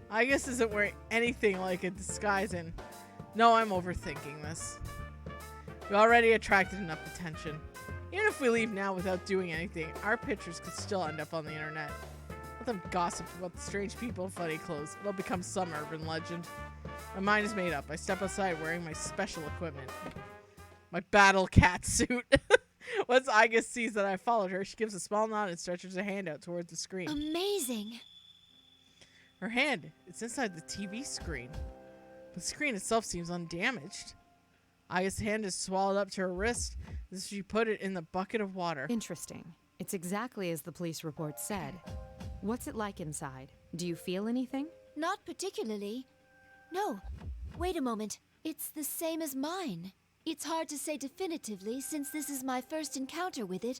I guess isn't wearing anything like a disguise in. No, I'm overthinking this. We already attracted enough attention. Even if we leave now without doing anything, our pictures could still end up on the internet. Let them gossip about the strange people in funny clothes. It'll become some urban legend. My mind is made up. I step outside wearing my special equipment. My battle cat suit. Once Iga sees that I followed her, she gives a small nod and stretches her hand out towards the screen. Amazing! Her hand, it's inside the TV screen. But the screen itself seems undamaged. Iga's hand is swallowed up to her wrist as she put it in the bucket of water. Interesting. It's exactly as the police report said. What's it like inside? Do you feel anything? Not particularly. No. Wait a moment. It's the same as mine. It's hard to say definitively since this is my first encounter with it,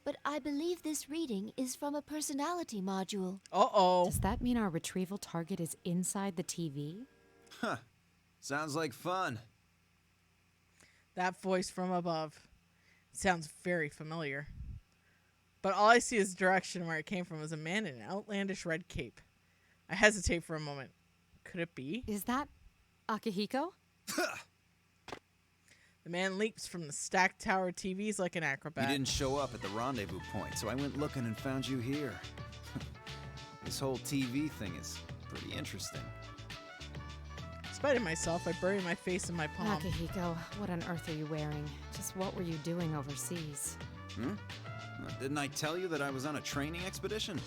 but I believe this reading is from a personality module. Uh-oh. Does that mean our retrieval target is inside the TV? Huh. Sounds like fun. That voice from above. It sounds very familiar. But all I see is the direction where it came from is a man in an outlandish red cape. I hesitate for a moment. Could it be? Is that Akihiko? The man leaps from the stacked tower TVs like an acrobat. You didn't show up at the rendezvous point, so I went looking and found you here. This whole TV thing is pretty interesting. In spite of myself, I bury my face in my palm. Akihiko, what on earth are you wearing? Just what were you doing overseas? Didn't I tell you that I was on a training expedition?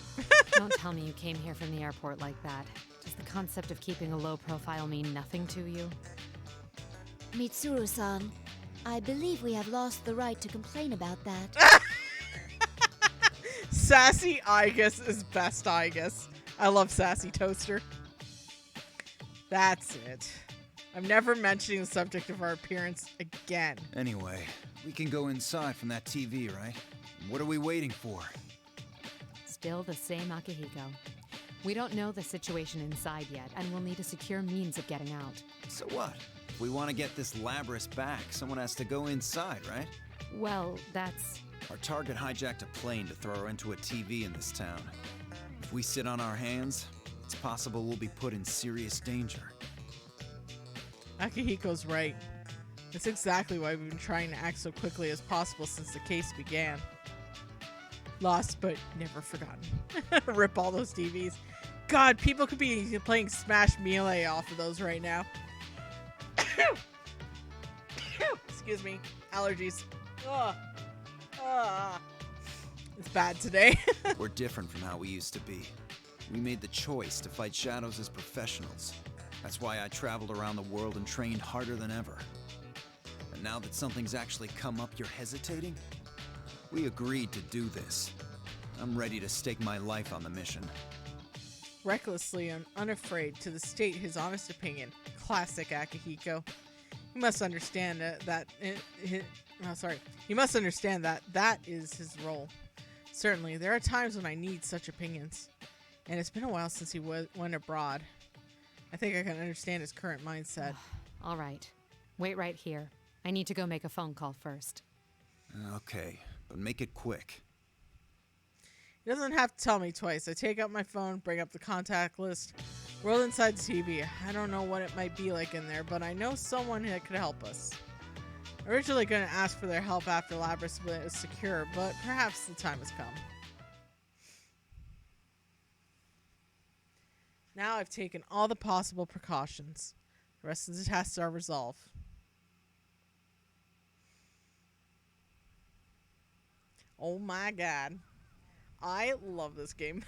Don't tell me you came here from the airport like that. Does the concept of keeping a low profile mean nothing to you? Mitsuru-san, I believe we have lost the right to complain about that. Sassy Igus is best Igus. I love Sassy Toaster. That's it. I'm never mentioning the subject of our appearance again. Anyway, we can go inside from that TV, right? What are we waiting for? Still the same Akihiko. We don't know the situation inside yet, and we'll need a secure means of getting out. So what? If we want to get this Labrys back, someone has to go inside, right? Well, that's... Our target hijacked a plane to throw her into a TV in this town. If we sit on our hands, it's possible we'll be put in serious danger. Akihiko's right. That's exactly why we've been trying to act so quickly as possible since the case began. Lost but never forgotten. Rip all those TVs. God, people could be playing Smash Melee off of those right now. Excuse me. Allergies. Ugh. It's bad today. We're different from how we used to be. We made the choice to fight shadows as professionals. That's why I traveled around the world and trained harder than ever. And now that something's actually come up, you're hesitating? We agreed to do this. I'm ready to stake my life on the mission. Recklessly and unafraid to state his honest opinion. Classic Akihiko. He He must understand He must understand that is his role. Certainly, there are times when I need such opinions. And it's been a while since he went abroad. I think I can understand his current mindset. All right. Wait right here. I need to go make a phone call first. Okay, but make it quick. He doesn't have to tell me twice. I take out my phone, bring up the contact list, roll inside the TV. I don't know what it might be like in there, but I know someone that could help us. I'm originally going to ask for their help after Labyrinth is secure, but perhaps the time has come. Now I've taken all the possible precautions. The rest of the tasks are resolved. Oh my god. I love this game.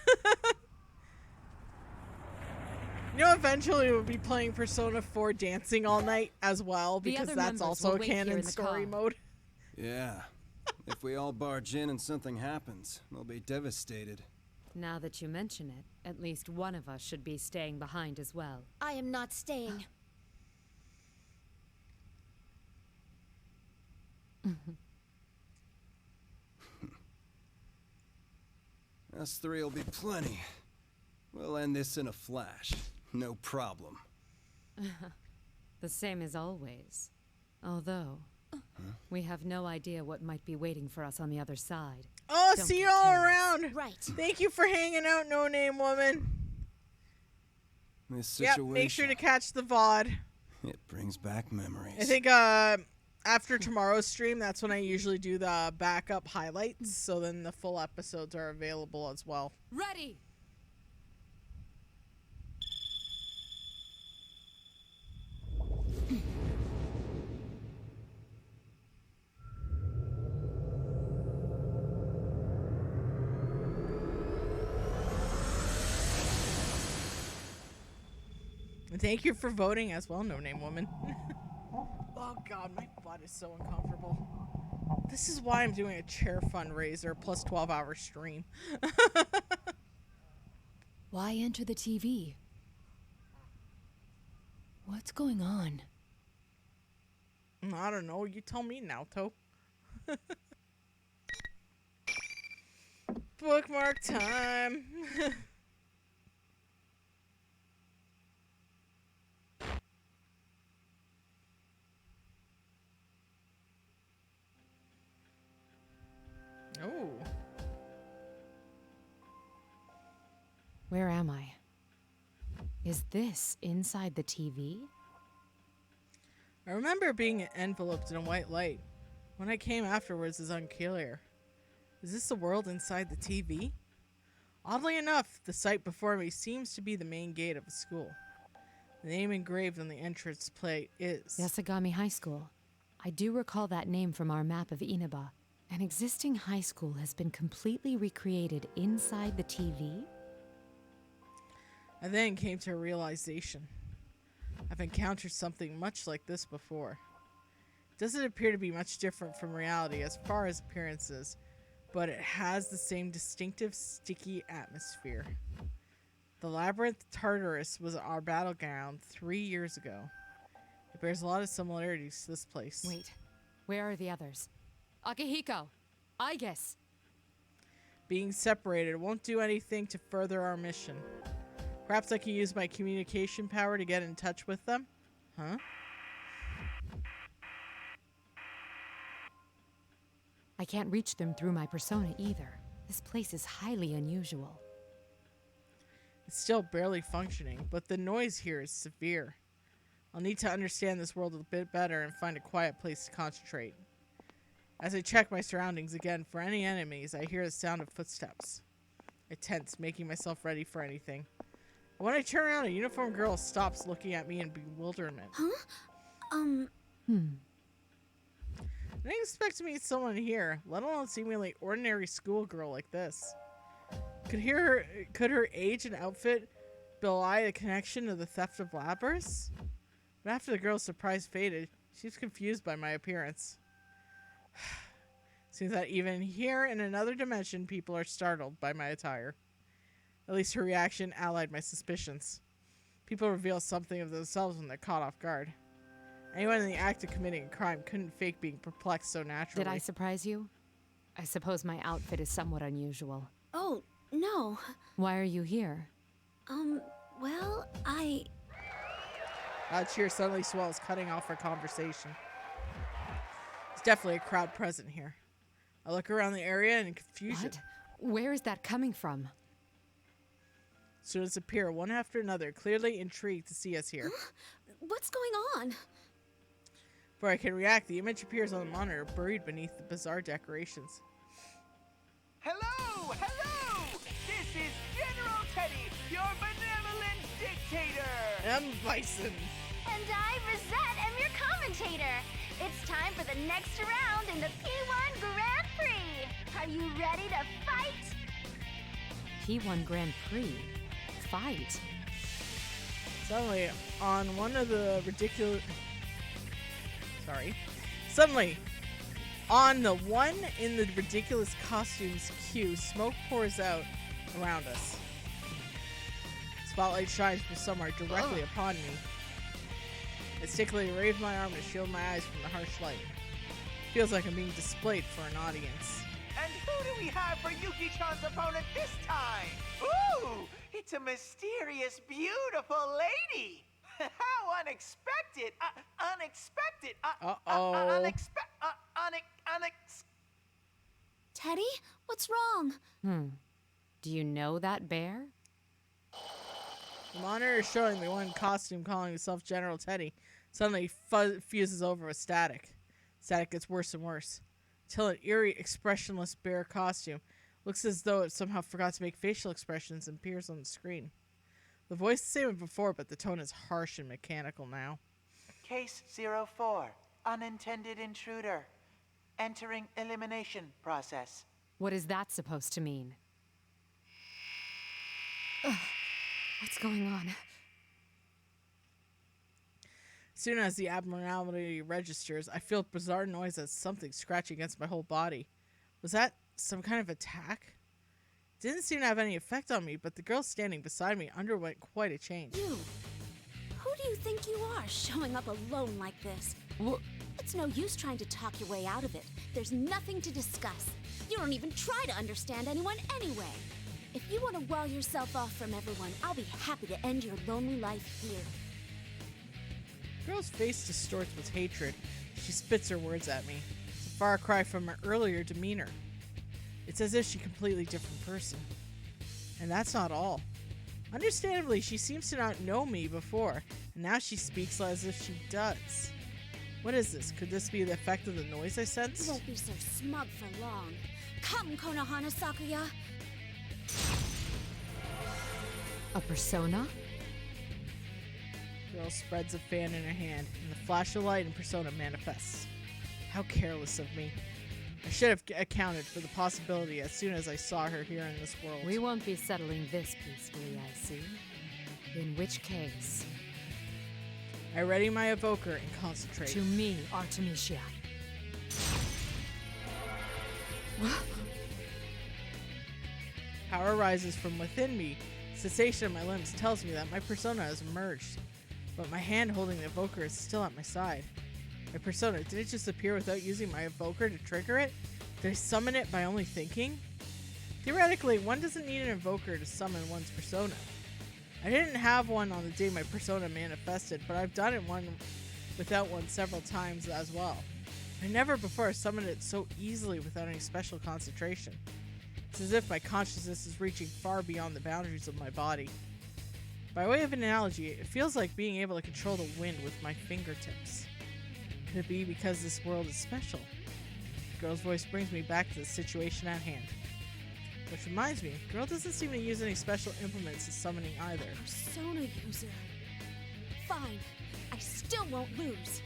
You know, eventually we'll be playing Persona 4 dancing all night as well, because that's also a canon story mode. Yeah. If we all barge in and something happens, they'll be devastated. Now that you mention it, at least one of us should be staying behind as well. I am not staying. Us three will be plenty. We'll end this in a flash. No problem. The same as always. Although, we have no idea what might be waiting for us on the other side. Oh, Don't see you get all careless. around. Right. Thank you for hanging out, No Name Woman. This Yep, situation, make sure to catch the VOD. it brings back memories. I think after tomorrow's stream, that's when I usually do the backup highlights, so then the full episodes are available as well. Ready! And thank you for voting as well, No Name Woman. Oh god, my butt is so uncomfortable. This is why I'm doing a chair fundraiser plus 12-hour stream. Why enter the TV? What's going on? I don't know. You tell me, Naoto. Bookmark time. Oh. Where am I? Is this inside the TV? I remember being enveloped in a white light. When I came afterwards is unclear. Is this the world inside the TV? Oddly enough, the sight before me seems to be the main gate of a school. The name engraved on the entrance plate is... Yasagami High School. I do recall that name from our map of Inaba. An existing high school has been completely recreated inside the TV? I then came to a realization. I've encountered something much like this before. It doesn't appear to be much different from reality as far as appearances, but it has the same distinctive sticky atmosphere. The Labyrinth Tartarus was our battleground 3 years ago. It bears a lot of similarities to this place. Wait, where are the others? Akihiko! I guess. Being separated won't do anything to further our mission. Perhaps I can use my communication power to get in touch with them? Huh? I can't reach them through my persona either. This place is highly unusual. It's still barely functioning, but the noise here is severe. I'll need to understand this world a bit better and find a quiet place to concentrate. As I check my surroundings again for any enemies, I hear the sound of footsteps. I tense, making myself ready for anything. When I turn around, a uniformed girl stops looking at me in bewilderment. Huh? I didn't expect to meet someone here, let alone seemingly ordinary schoolgirl like this. Could her age and outfit belie a connection to the theft of Labyrinth? But after the girl's surprise faded, she was confused by my appearance. Seems that even here in another dimension, people are startled by my attire. At least her reaction allied my suspicions. People reveal something of themselves when they're caught off guard. Anyone in the act of committing a crime couldn't fake being perplexed so naturally. Did I surprise you? I suppose my outfit is somewhat unusual. Oh, no. Why are you here? Well, Cheer suddenly swells, cutting off our conversation. There's definitely a crowd present here. I look around the area in confusion. What? Where is that coming from? Students appear one after another, clearly intrigued to see us here. What's going on? Before I can react, the image appears on the monitor, buried beneath the bizarre decorations. Hello! Hello! This is General Teddy, your benevolent dictator! I'm Bison. And I, Rosette, am your commentator. It's time for the next round in the P1 Grand Prix. Are you ready to fight? P1 Grand Prix? Fight? Suddenly, on one of the ridiculous... Suddenly, on the one in the ridiculous costumes queue, smoke pours out around us. Spotlight shines from somewhere directly upon me. I stickily raise my arm to shield my eyes from the harsh light. Feels like I'm being displayed for an audience. And who do we have for Yuki-chan's opponent this time? Ooh! It's a mysterious, beautiful lady! How unexpected! Unexpected! Teddy, what's wrong? Do you know that bear? The monitor is showing the one costume calling himself General Teddy suddenly fuses over with static. Static gets worse and worse, until an eerie, expressionless bear costume looks as though it somehow forgot to make facial expressions and appears on the screen. The voice is the same as before, but the tone is harsh and mechanical now. Case 04, unintended intruder. Entering elimination process. What is that supposed to mean? Ugh. What's going on? As soon as the abnormality registers, I feel a bizarre noise as something scratching against my whole body. Was that some kind of attack? It didn't seem to have any effect on me, but the girl standing beside me underwent quite a change. You. Who do you think you are, showing up alone like this? It's no use trying to talk your way out of it. There's nothing to discuss. You don't even try to understand anyone anyway. If you want to wall yourself off from everyone, I'll be happy to end your lonely life here. The girl's face distorts with hatred. She spits her words at me. It's a far cry from her earlier demeanor. It's as if she's a completely different person. And that's not all. Understandably, she seems to not know me before, and now she speaks as if she does. What is this? Could this be the effect of the noise I sense? You won't be so smug for long. Come, Konohana Sakuya. A persona? Girl spreads a fan in her hand, and the flash of light and persona manifests. How careless of me. I should have accounted for the possibility as soon as I saw her here in this world. We won't be settling this peacefully, I see. In which case... I ready my evoker and concentrate. To me, Artemisia. Power rises from within me. Sensation in my limbs tells me that my persona has emerged. But my hand holding the evoker is still at my side. My persona, did it just appear without using my evoker to trigger it? Did I summon it by only thinking? Theoretically, one doesn't need an evoker to summon one's persona. I didn't have one on the day my persona manifested, but I've done it without one several times as well. I never before summoned it so easily without any special concentration. It's as if my consciousness is reaching far beyond the boundaries of my body. By way of an analogy, it feels like being able to control the wind with my fingertips. Could it be because this world is special? The girl's voice brings me back to the situation at hand. Which reminds me, the girl doesn't seem to use any special implements to summoning either. Persona user. Fine. I still won't lose.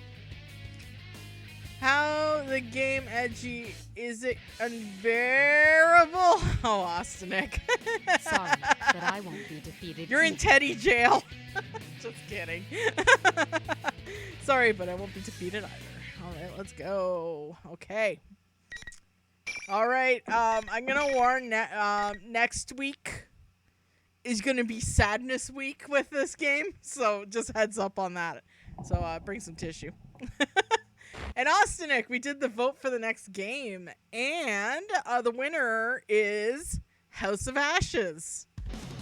How the game edgy is it unbearable? Oh, Austinek. Sorry, but I won't be defeated. You're in Teddy jail. Just kidding. Sorry, but I won't be defeated either. All right, let's go. Okay. All right, I'm gonna warn next week is gonna be sadness week with this game, so just heads up on that. So bring some tissue. And Austinic, we did the vote for the next game, and the winner is House of Ashes.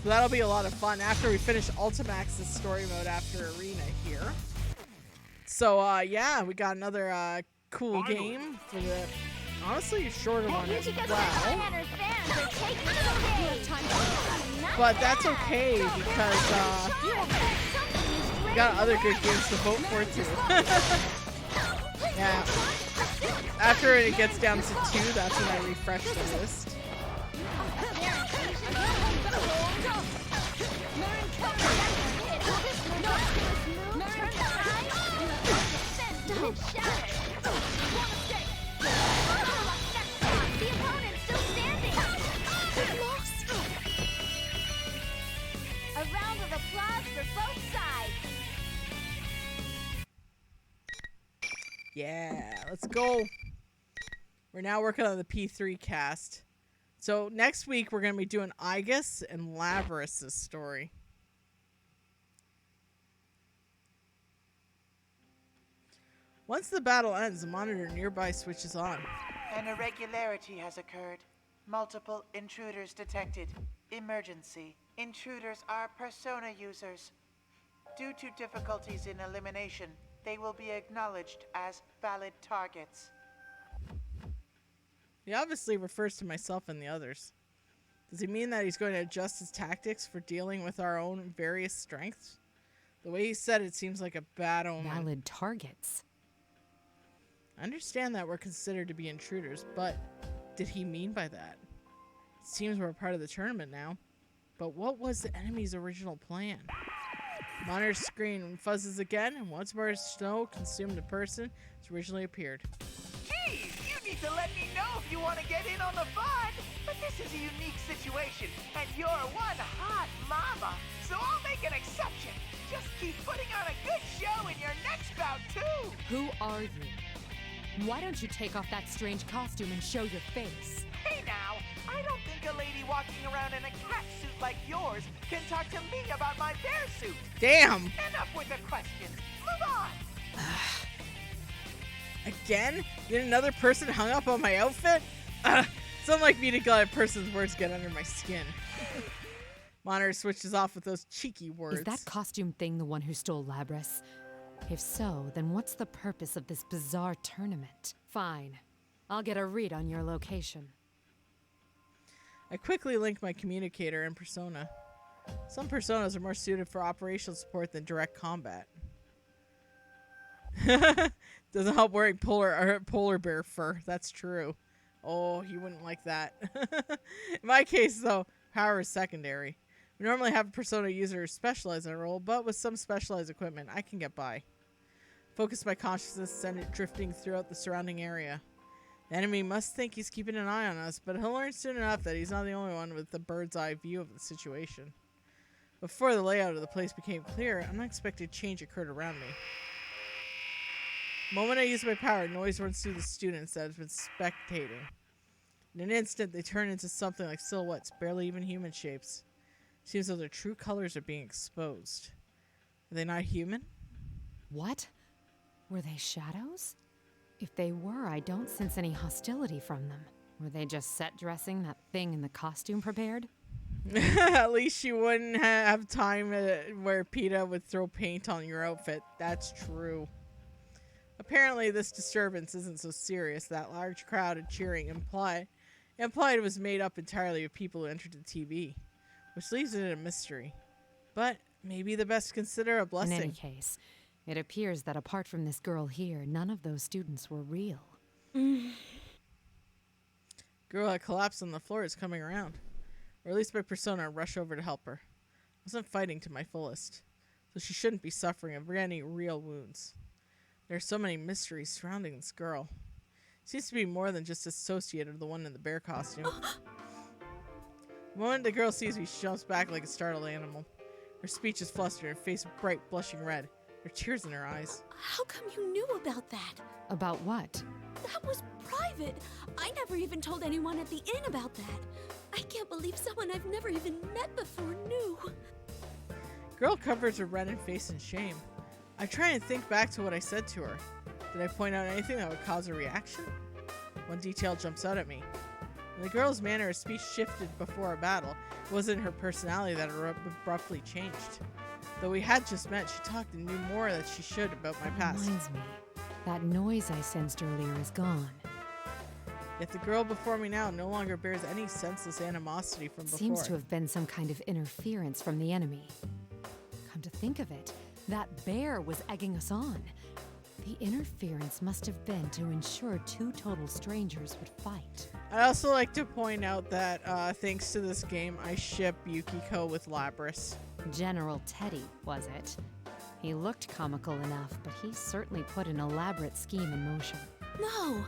So that'll be a lot of fun after we finish Ultimax's story mode after Arena here. So yeah, we got another cool game for the honestly shorter one as well. But that's okay because we got other good games to vote for too. Yeah. After it gets down to 2, that's when I refresh the list. A round of applause for both sides. Yeah, let's go. We're now working on the P3 cast. So next week we're going to be doing Igus and Labrys' story. Once the battle ends, the monitor nearby switches on. An irregularity has occurred. Multiple intruders detected. Emergency. Intruders are persona users. Due to difficulties in elimination, they will be acknowledged as valid targets. He obviously refers to myself and the others. Does he mean that he's going to adjust his tactics for dealing with our own various strengths? The way he said it seems like a bad omen. Valid targets. I understand that we're considered to be intruders, but did he mean by that? It seems we're a part of the tournament now. But what was the enemy's original plan? Monitor screen fuzzes again, and once more snow consumed the person as originally appeared. Geez, you need to let me know if you want to get in on the fun. But this is a unique situation, and you're one hot mama. So I'll make an exception. Just keep putting on a good show in your next bout, too. Who are you? Why don't you take off that strange costume and show your face? Hey now, I don't think a lady walking around in a cat suit like yours can talk to me about my bear suit. Damn! Enough with the questions. Move on! Again? Yet another person hung up on my outfit? It's unlike me to let a person's words get under my skin. Monitor switches off with those cheeky words. Is that costume thing the one who stole Labrys? If so, then what's the purpose of this bizarre tournament? Fine. I'll get a read on your location. I quickly link my communicator and persona. Some personas are more suited for operational support than direct combat. Doesn't help wearing polar bear fur. That's true. Oh, you wouldn't like that. In my case, though, power is secondary. We normally have a persona user who specializes in a role, but with some specialized equipment, I can get by. Focus my consciousness, send it drifting throughout the surrounding area. The enemy must think he's keeping an eye on us, but he'll learn soon enough that he's not the only one with the bird's eye view of the situation. Before the layout of the place became clear, an unexpected change occurred around me. The moment I use my power, noise runs through the students that have been spectating. In an instant, they turn into something like silhouettes, barely even human shapes. Seems though their true colors are being exposed. Are they not human? What? Were they shadows? If they were, I don't sense any hostility from them. Were they just set dressing that thing in the costume prepared? At least you wouldn't have time where PETA would throw paint on your outfit. That's true. Apparently, this disturbance isn't so serious. That large crowd of cheering implied it was made up entirely of people who entered the TV, which leaves it a mystery. But maybe the best consider a blessing. In any case, it appears that apart from this girl here, none of those students were real. Girl that collapsed on the floor is coming around. Or at least my persona rush over to help her. I wasn't fighting to my fullest, so she shouldn't be suffering of any real wounds. There are so many mysteries surrounding this girl. Seems to be more than just associated with the one in the bear costume. The moment the girl sees me, she jumps back like a startled animal. Her speech is flustered, her face bright, blushing red. There are tears in her eyes. How come you knew about that? About what? That was private. I never even told anyone at the inn about that. I can't believe someone I've never even met before knew. Girl covers her reddened face in shame. I try and think back to what I said to her. Did I point out anything that would cause a reaction? One detail jumps out at me. When the girl's manner of speech shifted before a battle, it wasn't her personality that abruptly changed. Though we had just met, she talked and knew more than she should about my past. Reminds me, that noise I sensed earlier is gone. Yet the girl before me now no longer bears any senseless animosity from before. Seems to have been some kind of interference from the enemy. Come to think of it, that bear was egging us on. The interference must have been to ensure two total strangers would fight. I'd also like to point out that thanks to this game, I ship Yukiko with Labris. General Teddy, was it? He looked comical enough, but he certainly put an elaborate scheme in motion. No!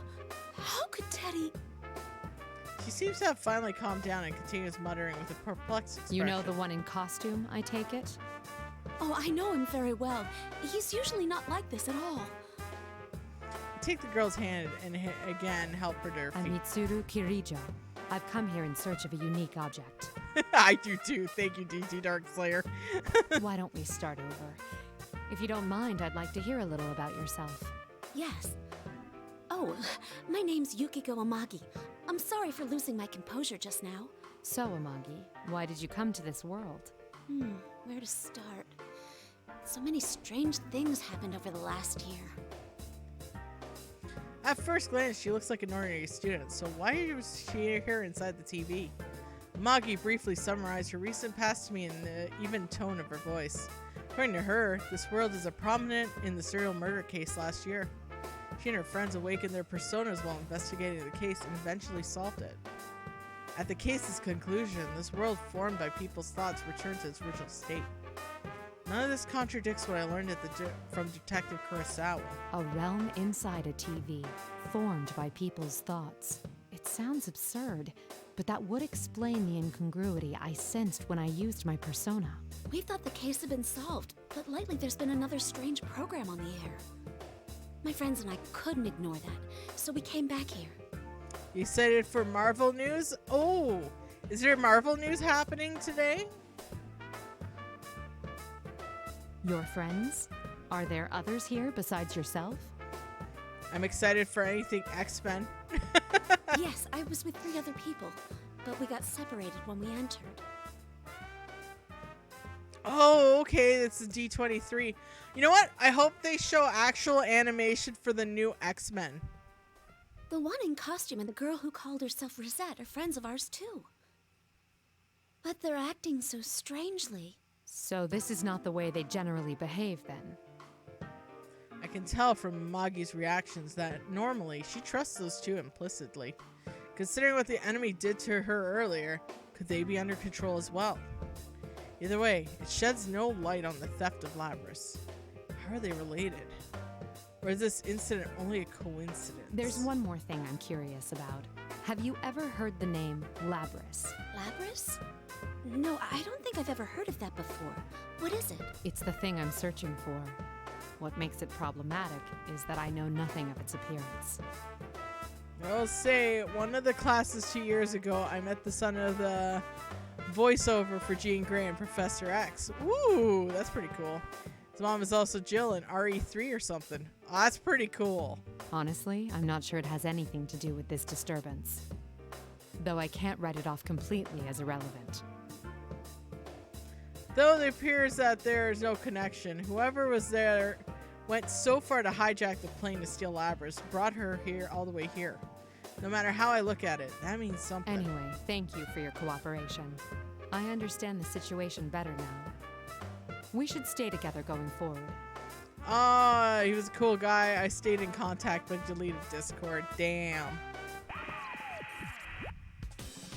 How could Teddy... She seems to have finally calmed down and continues muttering with a perplexed expression. You know the one in costume, I take it? Oh, I know him very well. He's usually not like this at all. I take the girl's hand and again help her to her feet. I'm Mitsuru Kirijo. I've come here in search of a unique object. I do too. Thank you, DT Darkslayer. Why don't we start over? If you don't mind, I'd like to hear a little about yourself. Yes. Oh, my name's Yukiko Amagi. I'm sorry for losing my composure just now. So, Amagi, why did you come to this world? Where to start? So many strange things happened over the last year. At first glance, she looks like an ordinary student, so why was she here inside the TV? Amagi briefly summarized her recent past to me in the even tone of her voice. According to her, this world is a prominent in the serial murder case last year. She and her friends awakened their personas while investigating the case and eventually solved it. At the case's conclusion, this world formed by people's thoughts returned to its original state. None of this contradicts what I learned from Detective Kurosawa. A realm inside a TV, formed by people's thoughts. It sounds absurd, but that would explain the incongruity I sensed when I used my persona. We thought the case had been solved, but lately there's been another strange program on the air. My friends and I couldn't ignore that, so we came back here. You excited for Marvel news? Oh, is there Marvel news happening today? Your friends? Are there others here besides yourself? I'm excited for anything X-Men. Yes, I was with 3 other people, but we got separated when we entered. Oh, okay, it's a D23. You know what? I hope they show actual animation for the new X-Men. The one in costume and the girl who called herself Rosette are friends of ours too. But they're acting so strangely. So this is not the way they generally behave then? I can tell from Magi's reactions that normally she trusts those two implicitly. Considering what the enemy did to her earlier, could they be under control as well? Either way, it sheds no light on the theft of Labris. How are they related? Or is this incident only a coincidence? There's one more thing I'm curious about. Have you ever heard the name Labris? Labris? No, I don't think I've ever heard of that before. What is it? It's the thing I'm searching for. What makes it problematic is that I know nothing of its appearance. I'll say, one of the classes 2 years ago, I met the son of the voiceover for Jean Grey and Professor X. Ooh, that's pretty cool. His mom is also Jill in RE3 or something. Oh, that's pretty cool. Honestly, I'm not sure it has anything to do with this disturbance. Though I can't write it off completely as irrelevant. Though it appears that there is no connection, whoever was there went so far to hijack the plane to steal Labris, brought her here all the way here. No matter how I look at it, that means something. Anyway, thank you for your cooperation. I understand the situation better now. We should stay together going forward. He was a cool guy. I stayed in contact but deleted Discord. Damn.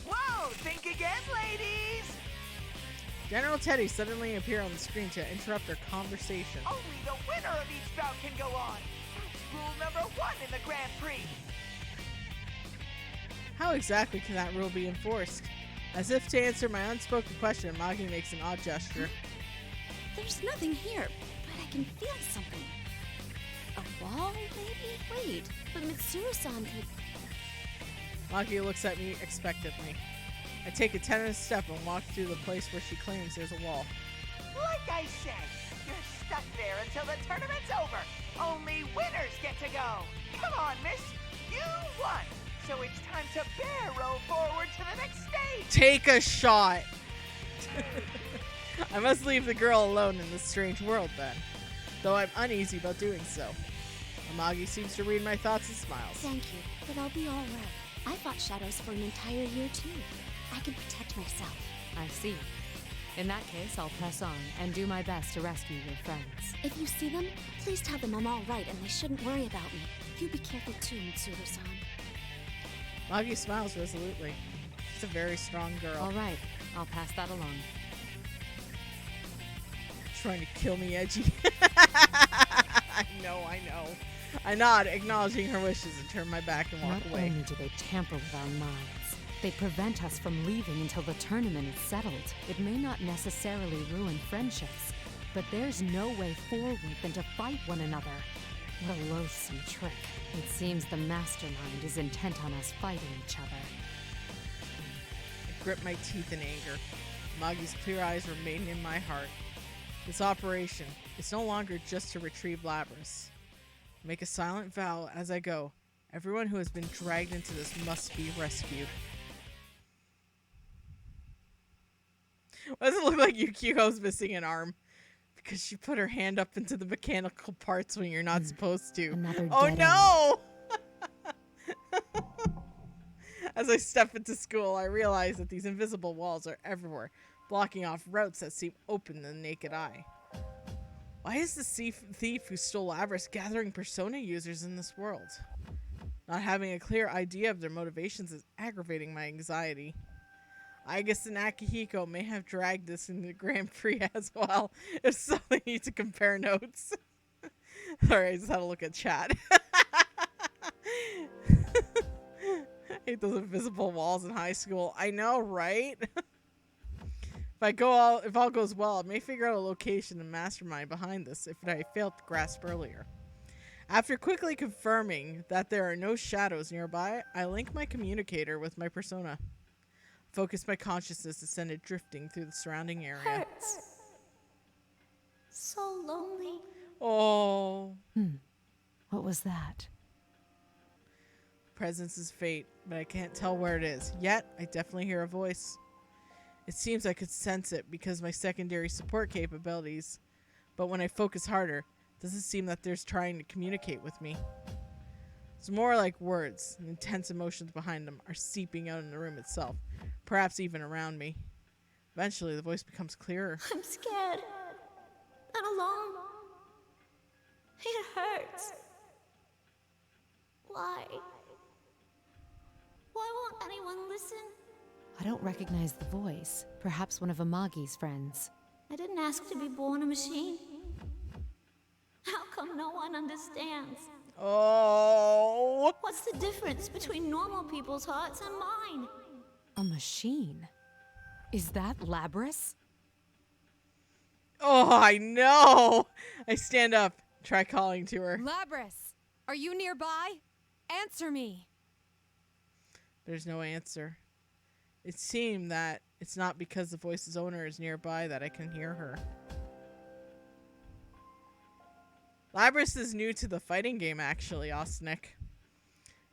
Whoa, think again, ladies! General Teddy suddenly appeared on the screen to interrupt their conversation. Only the winner of each bout can go on. That's rule number 1 in the Grand Prix. How exactly can that rule be enforced? As if to answer my unspoken question, Magi makes an odd gesture. There's nothing here, but I can feel something. A wall, maybe? Wait, but Mitsuru-san could... Magi looks at me expectantly. I take a tentative step and walk through the place where she claims there's a wall. Like I said, You're stuck there until the tournament's over. Only winners get to go. Come on, miss. You won. So it's time to barrel forward to the next stage. Take a shot. I must leave the girl alone in this strange world then, though I'm uneasy about doing so. Amagi seems to read my thoughts and smiles. Thank you, but I'll be all right. I fought shadows for an entire year too. I can protect myself. I see. In that case, I'll press on and do my best to rescue your friends. If you see them, please tell them I'm all right and they shouldn't worry about me. You be careful too, Mitsuru-san. Magi smiles resolutely. She's a very strong girl. All right, I'll pass that along. Trying to kill me, Edgey. I know. I nod, acknowledging her wishes, and turn my back and walk away. Not only do they tamper with our minds, they prevent us from leaving until the tournament is settled. It may not necessarily ruin friendships, but there's no way forward than to fight one another. What a loathsome trick. It seems the mastermind is intent on us fighting each other. I grip my teeth in anger. Magi's clear eyes remain in my heart. This operation is no longer just to retrieve Labrys. Make a silent vow as I go. Everyone who has been dragged into this must be rescued. Why does it look like Yukiko's missing an arm? Because she put her hand up into the mechanical parts when you're not supposed to. Oh no! As I step into school, I realize that these invisible walls are everywhere, blocking off routes that seem open to the naked eye. Why is the thief who stole Labrys gathering Persona users in this world? Not having a clear idea of their motivations is aggravating my anxiety. Aigis and Akihiko may have dragged this in the Grand Prix as well. If so, they need to compare notes. Sorry, I just had to look at chat. I hate those invisible walls in high school. I know, right? If all goes well, I may figure out a location and mastermind behind this if I failed to grasp earlier. After quickly confirming that there are no shadows nearby, I link my communicator with my persona. Focus my consciousness and send it drifting through the surrounding area. Hurts. So lonely. Oh. What was that? Presence is fate, but I can't tell where it is. Yet, I definitely hear a voice. It seems I could sense it because of my secondary support capabilities, but when I focus harder, it doesn't seem that there's trying to communicate with me. It's more like words. The intense emotions behind them are seeping out in the room itself, perhaps even around me. Eventually, the voice becomes clearer. I'm scared. And alone. It hurts. Why? Why won't anyone listen? I don't recognize the voice. Perhaps one of Amagi's friends. I didn't ask to be born a machine. How come no one understands? Oh! What's the difference between normal people's hearts and mine? A machine? Is that Labrys? Oh, I know! I stand up, try calling to her. Labrys! Are you nearby? Answer me! There's no answer. It seemed that it's not because the voice's owner is nearby that I can hear her. Labrys is new to the fighting game, actually, Osnick.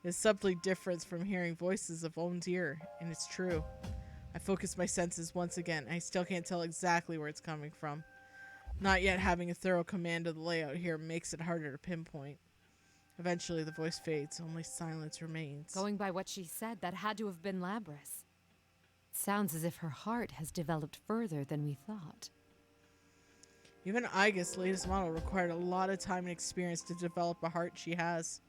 It's subtly different from hearing voices of own's ear, and it's true. I focus my senses once again. I still can't tell exactly where it's coming from. Not yet having a thorough command of the layout here makes it harder to pinpoint. Eventually, the voice fades. Only silence remains. Going by what she said, that had to have been Labrys. Sounds as if her heart has developed further than we thought. Even Aigis' latest model required a lot of time and experience to develop a heart she has.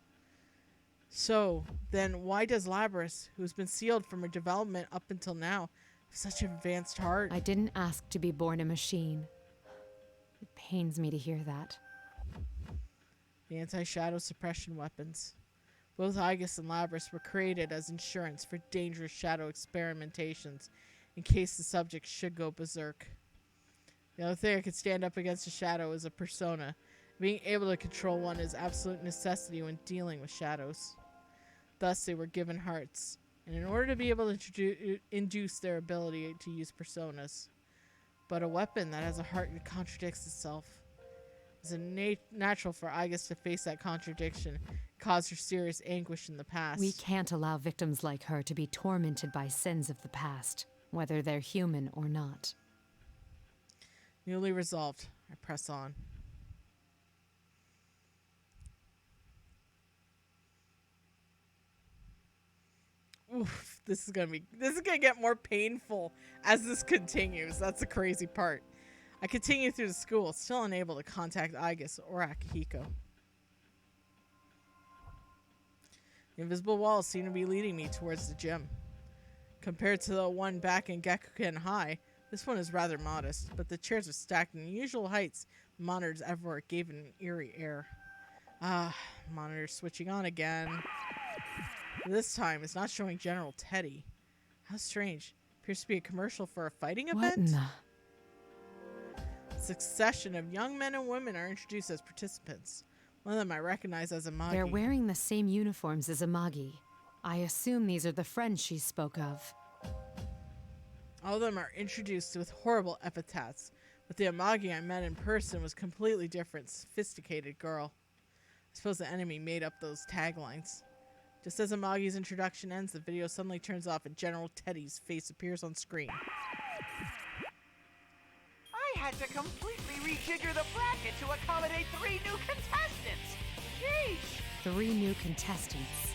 So, then why does Labrys, who's been sealed from her development up until now, have such an advanced heart? I didn't ask to be born a machine. It pains me to hear that. The anti-shadow suppression weapons. Both Aigis and Labrys were created as insurance for dangerous shadow experimentations in case the subject should go berserk. The only thing I could stand up against a shadow is a persona. Being able to control one is absolute necessity when dealing with shadows. Thus, they were given hearts, and in order to be able to induce their ability to use personas. But a weapon that has a heart contradicts itself. It's natural for Igus to face that contradiction, cause her serious anguish in the past. We can't allow victims like her to be tormented by sins of the past, whether they're human or not. Newly resolved, I press on. Oof, this is gonna get more painful as this continues. That's the crazy part. I continue through the school, still unable to contact Igus or Akihiko. The invisible walls seem to be leading me towards the gym. Compared to the one back in Gakuken High, this one is rather modest, but the chairs are stacked in unusual heights. Monitors everywhere gave it an eerie air. Ah, monitors switching on again. This time, it's not showing General Teddy. How strange. Appears to be a commercial for a fighting event? What in the... A succession of young men and women are introduced as participants. One of them I recognize as Amagi. They're wearing the same uniforms as Amagi. I assume these are the friends she spoke of. All of them are introduced with horrible epithets, but the Amagi I met in person was completely different, sophisticated girl. I suppose the enemy made up those taglines. Just as Amagi's introduction ends, the video suddenly turns off and General Teddy's face appears on screen. I had to completely rejigger the bracket to accommodate 3 new contestants. Jeez. 3 new contestants.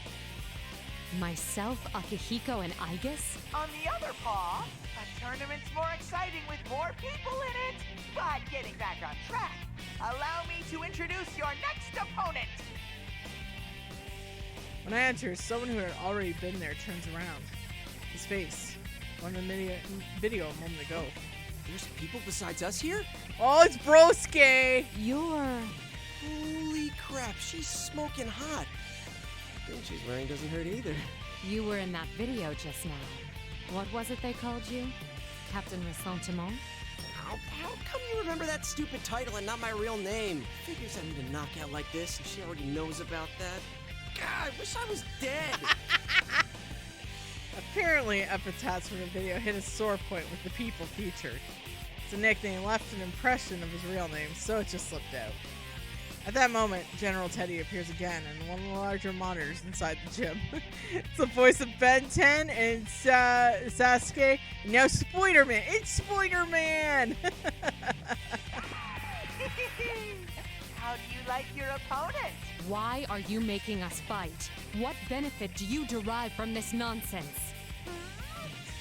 Myself, Akihiko, and Igus? On the other paw, a tournament's more exciting with more people in it. But getting back on track, allow me to introduce your next opponent. When I enter, someone who had already been there turns around. His face. On the video a moment ago. There's people besides us here? Oh, it's Broske! You're... Holy crap, she's smoking hot. The thing she's wearing doesn't hurt either. You were in that video just now. What was it they called you? Captain Ressentiment? How come you remember that stupid title and not my real name? Figures I need a knockout like this and she already knows about that. God, I wish I was dead. Apparently, epithets from the video hit a sore point with the people featured. The nickname left an impression of his real name, so it just slipped out. At that moment, General Teddy appears again in one of the larger monitors inside the gym. It's the voice of Ben 10 and Sasuke. And now Spider-Man. It's Spider-Man! How do you like your opponent? Why are you making us fight? What benefit do you derive from this nonsense?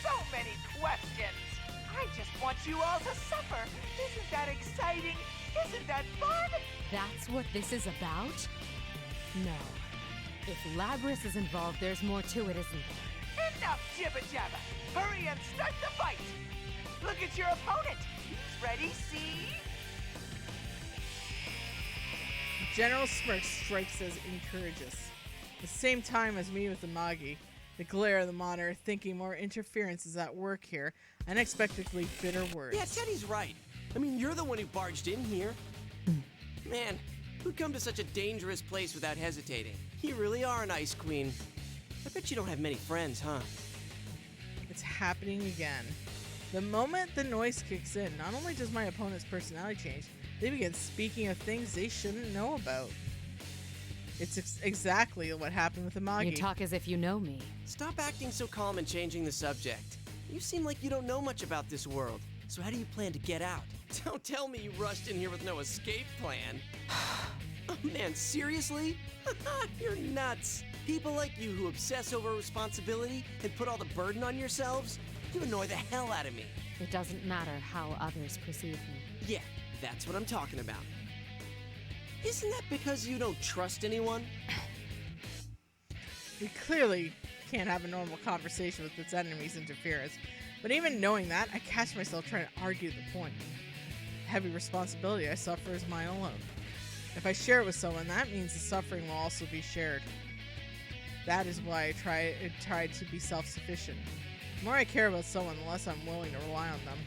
So many questions. I just want you all to suffer. Isn't that exciting? Isn't that fun? That's what this is about? No. If Labrys is involved, there's more to it, isn't there? Enough jibba-jabba. Hurry and start the fight. Look at your opponent. He's ready, see? General Smirk strikes as encourages. At the same time as me with the Magi, the glare of the monitor, thinking more interference is at work here, unexpectedly bitter words. Yeah, Teddy's right. I mean, you're the one who barged in here. Man, who'd come to such a dangerous place without hesitating? You really are an ice queen. I bet you don't have many friends, huh? It's happening again. The moment the noise kicks in, not only does my opponent's personality change, they begin speaking of things they shouldn't know about. It's exactly what happened with Amagi. You talk as if you know me. Stop acting so calm and changing the subject. You seem like you don't know much about this world. So how do you plan to get out? Don't tell me you rushed in here with no escape plan. Oh man, seriously? You're nuts. People like you who obsess over responsibility and put all the burden on yourselves, you annoy the hell out of me. It doesn't matter how others perceive me. Yeah, that's what I'm talking about. Isn't that because you don't trust anyone? We clearly can't have a normal conversation with its enemy's interference, but even knowing that, I catch myself trying to argue the point. The heavy responsibility I suffer is mine alone. If I share it with someone, that means the suffering will also be shared. That is why I try to be self-sufficient. The more I care about someone, the less I'm willing to rely on them.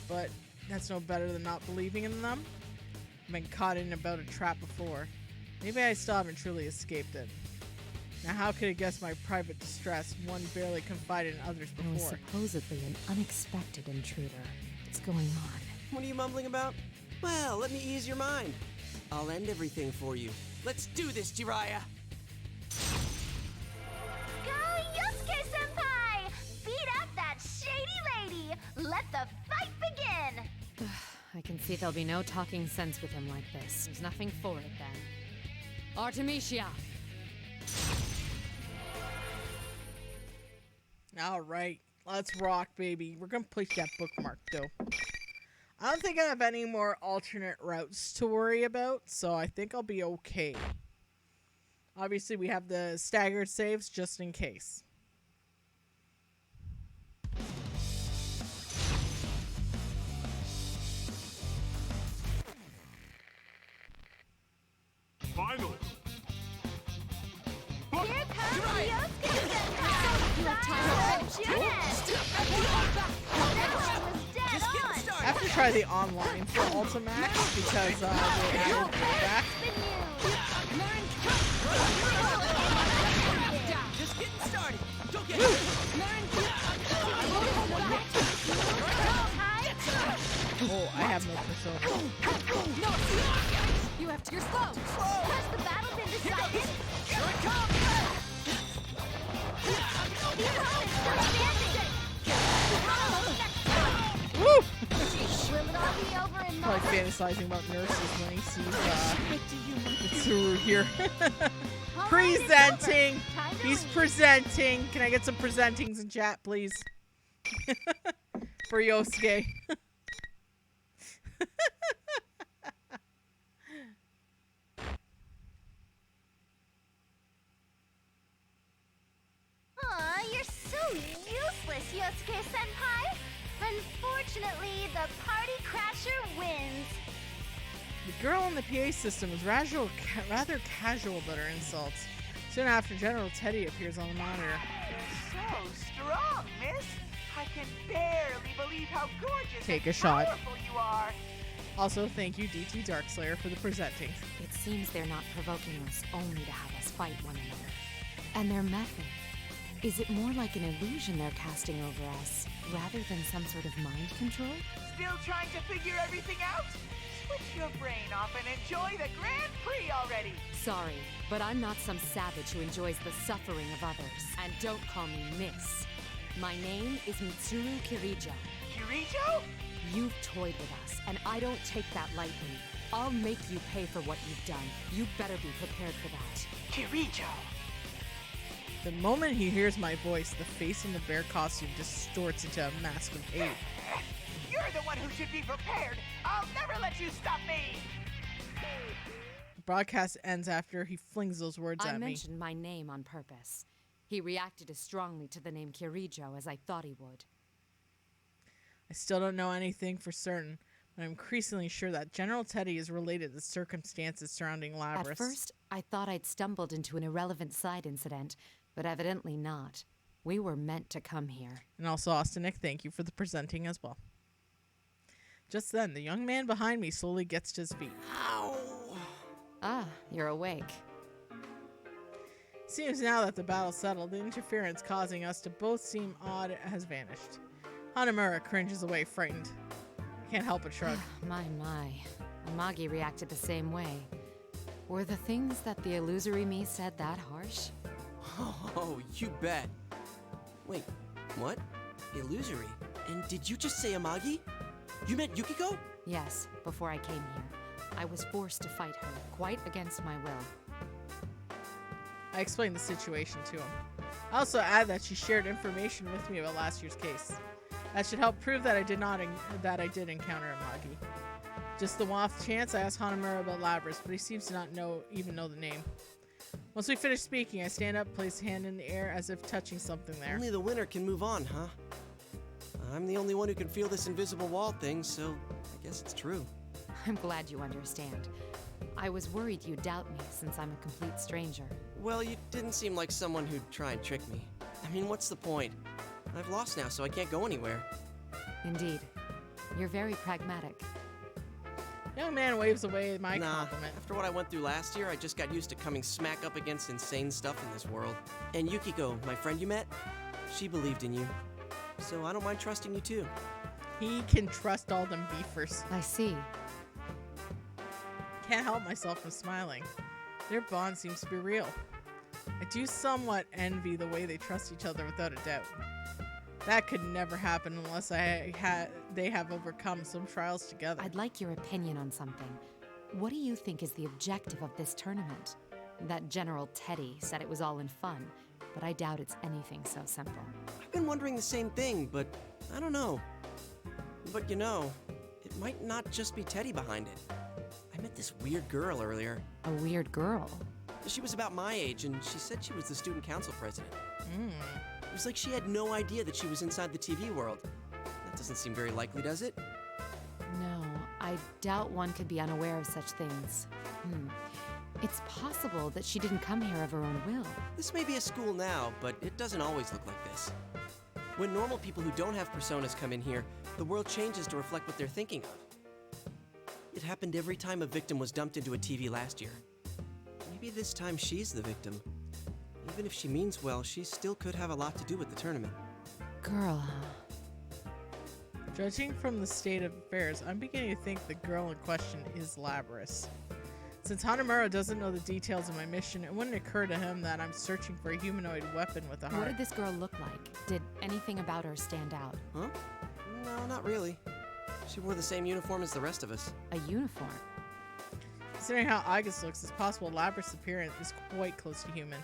But that's no better than not believing in them. I've been caught in about a trap before. Maybe I still haven't truly escaped it. Now how could I guess my private distress, one barely confided in others There was before? supposedly an unexpected intruder. What's going on? What are you mumbling about? Well, let me ease your mind. I'll end everything for you. Let's do this, Jiraiya! Go, Yosuke-senpai! Beat up that shady lady! Let the fight begin! I can see there'll be no talking sense with him like this. There's nothing for it then. Artemisia! Alright, let's rock, baby. We're gonna place that bookmark, though. I don't think I have any more alternate routes to worry about, so I think I'll be okay. Obviously, we have the staggered saves just in case. Finally! Here comes Yosuke-senpai! I have to try the online for Ultimax because they added back. Just getting started. Go get Woo. it. Oh, I have no persona. You have to. You're slow. Has the battle been decided? Here it comes. Woo! Will it all be over in Probably fantasizing about nurses when he sees Mitsuru here. Presenting! He's presenting! Can I get some presentings in chat, please? For Yosuke. Aw, you're so useless, Yosuke-senpai! Unfortunately, the party crasher wins. The girl in the PA system is rather casual about her insults. Soon after, General Teddy appears on the monitor. So strong, miss. I can barely believe how gorgeous Take and a shot. powerful you are. Also, thank you, DT Darkslayer, for the presenting. It seems they're not provoking us only to have us fight one another. And their method. Is it more like an illusion they're casting over us, rather than some sort of mind control? Still trying to figure everything out? Switch your brain off and enjoy the Grand Prix already. Sorry, but I'm not some savage who enjoys the suffering of others. And don't call me Miss. My name is Mitsuru Kirijo. Kirijo? You've toyed with us, and I don't take that lightly. I'll make you pay for what you've done. You better be prepared for that. Kirijo! The moment he hears my voice, the face in the bear costume distorts into a mask of hate. You're the one who should be prepared. I'll never let you stop me. The broadcast ends after he flings those words I at me. mentioned my name on purpose. He reacted as strongly to the name Kirijo as I thought he would. I still don't know anything for certain, but I'm increasingly sure that General Teddy is related to the circumstances surrounding Labrys. At first, I thought I'd stumbled into an irrelevant side incident, but evidently not. We were meant to come here. And also, Austinic, thank you for the presenting as well. Just then, the young man behind me slowly gets to his feet. Ow! Ah, you're awake. Seems now that the battle's settled, the interference causing us to both seem odd has vanished. Hanamura cringes away, frightened. Can't help but shrug. My. Amagi reacted the same way. Were the things that the illusory me said that harsh? Oh, you bet. Wait, what? Illusory? And did you just say Amagi? You meant Yukiko? Yes, before I came here. I was forced to fight her, quite against my will. I explained the situation to him. I also add that she shared information with me about last year's case. That should help prove that I did encounter Amagi. Just the one-off chance, I asked Hanamura about Labrys, but he seems to not even know the name. Once we finish speaking, I stand up, place a hand in the air as if touching something there. Only the winner can move on, huh? I'm the only one who can feel this invisible wall thing, so I guess it's true. I'm glad you understand. I was worried you'd doubt me since I'm a complete stranger. Well, you didn't seem like someone who'd try and trick me. I mean, what's the point? I've lost now, so I can't go anywhere. Indeed. You're very pragmatic. Young man waves away my Nah, compliment. after what I went through last year, I just got used to coming smack up against insane stuff in this world. And Yukiko, my friend you met, she believed in you. So I don't mind trusting you too. He can trust all them beefers. I see. can't help myself from smiling. Their bond seems to be real. I do somewhat envy the way they trust each other without a doubt. That could never happen unless they have overcome some trials together. I'd like your opinion on something. What do you think is the objective of this tournament? That General Teddy said it was all in fun, but I doubt it's anything so simple. I've been wondering the same thing, but I don't know. But you know, it might not just be Teddy behind it. I met this weird girl earlier. A weird girl? She was about my age, and she said she was the student council president. It was like she had no idea that she was inside the TV world. That doesn't seem very likely, does it? No, I doubt one could be unaware of such things. It's possible that she didn't come here of her own will. This may be a school now, but it doesn't always look like this. When normal people who don't have personas come in here, the world changes to reflect what they're thinking of. It happened every time a victim was dumped into a TV last year. Maybe this time she's the victim. Even if she means well, she still could have a lot to do with the tournament. Girl, huh? Judging from the state of affairs, I'm beginning to think the girl in question is Labras. Since Hanamura doesn't know the details of my mission, it wouldn't occur to him that I'm searching for a humanoid weapon with a heart. What did this girl look like? Did anything about her stand out? Huh? No, not really. She wore the same uniform as the rest of us. A uniform? Considering how Igus looks, it's possible Labras' appearance is quite close to human.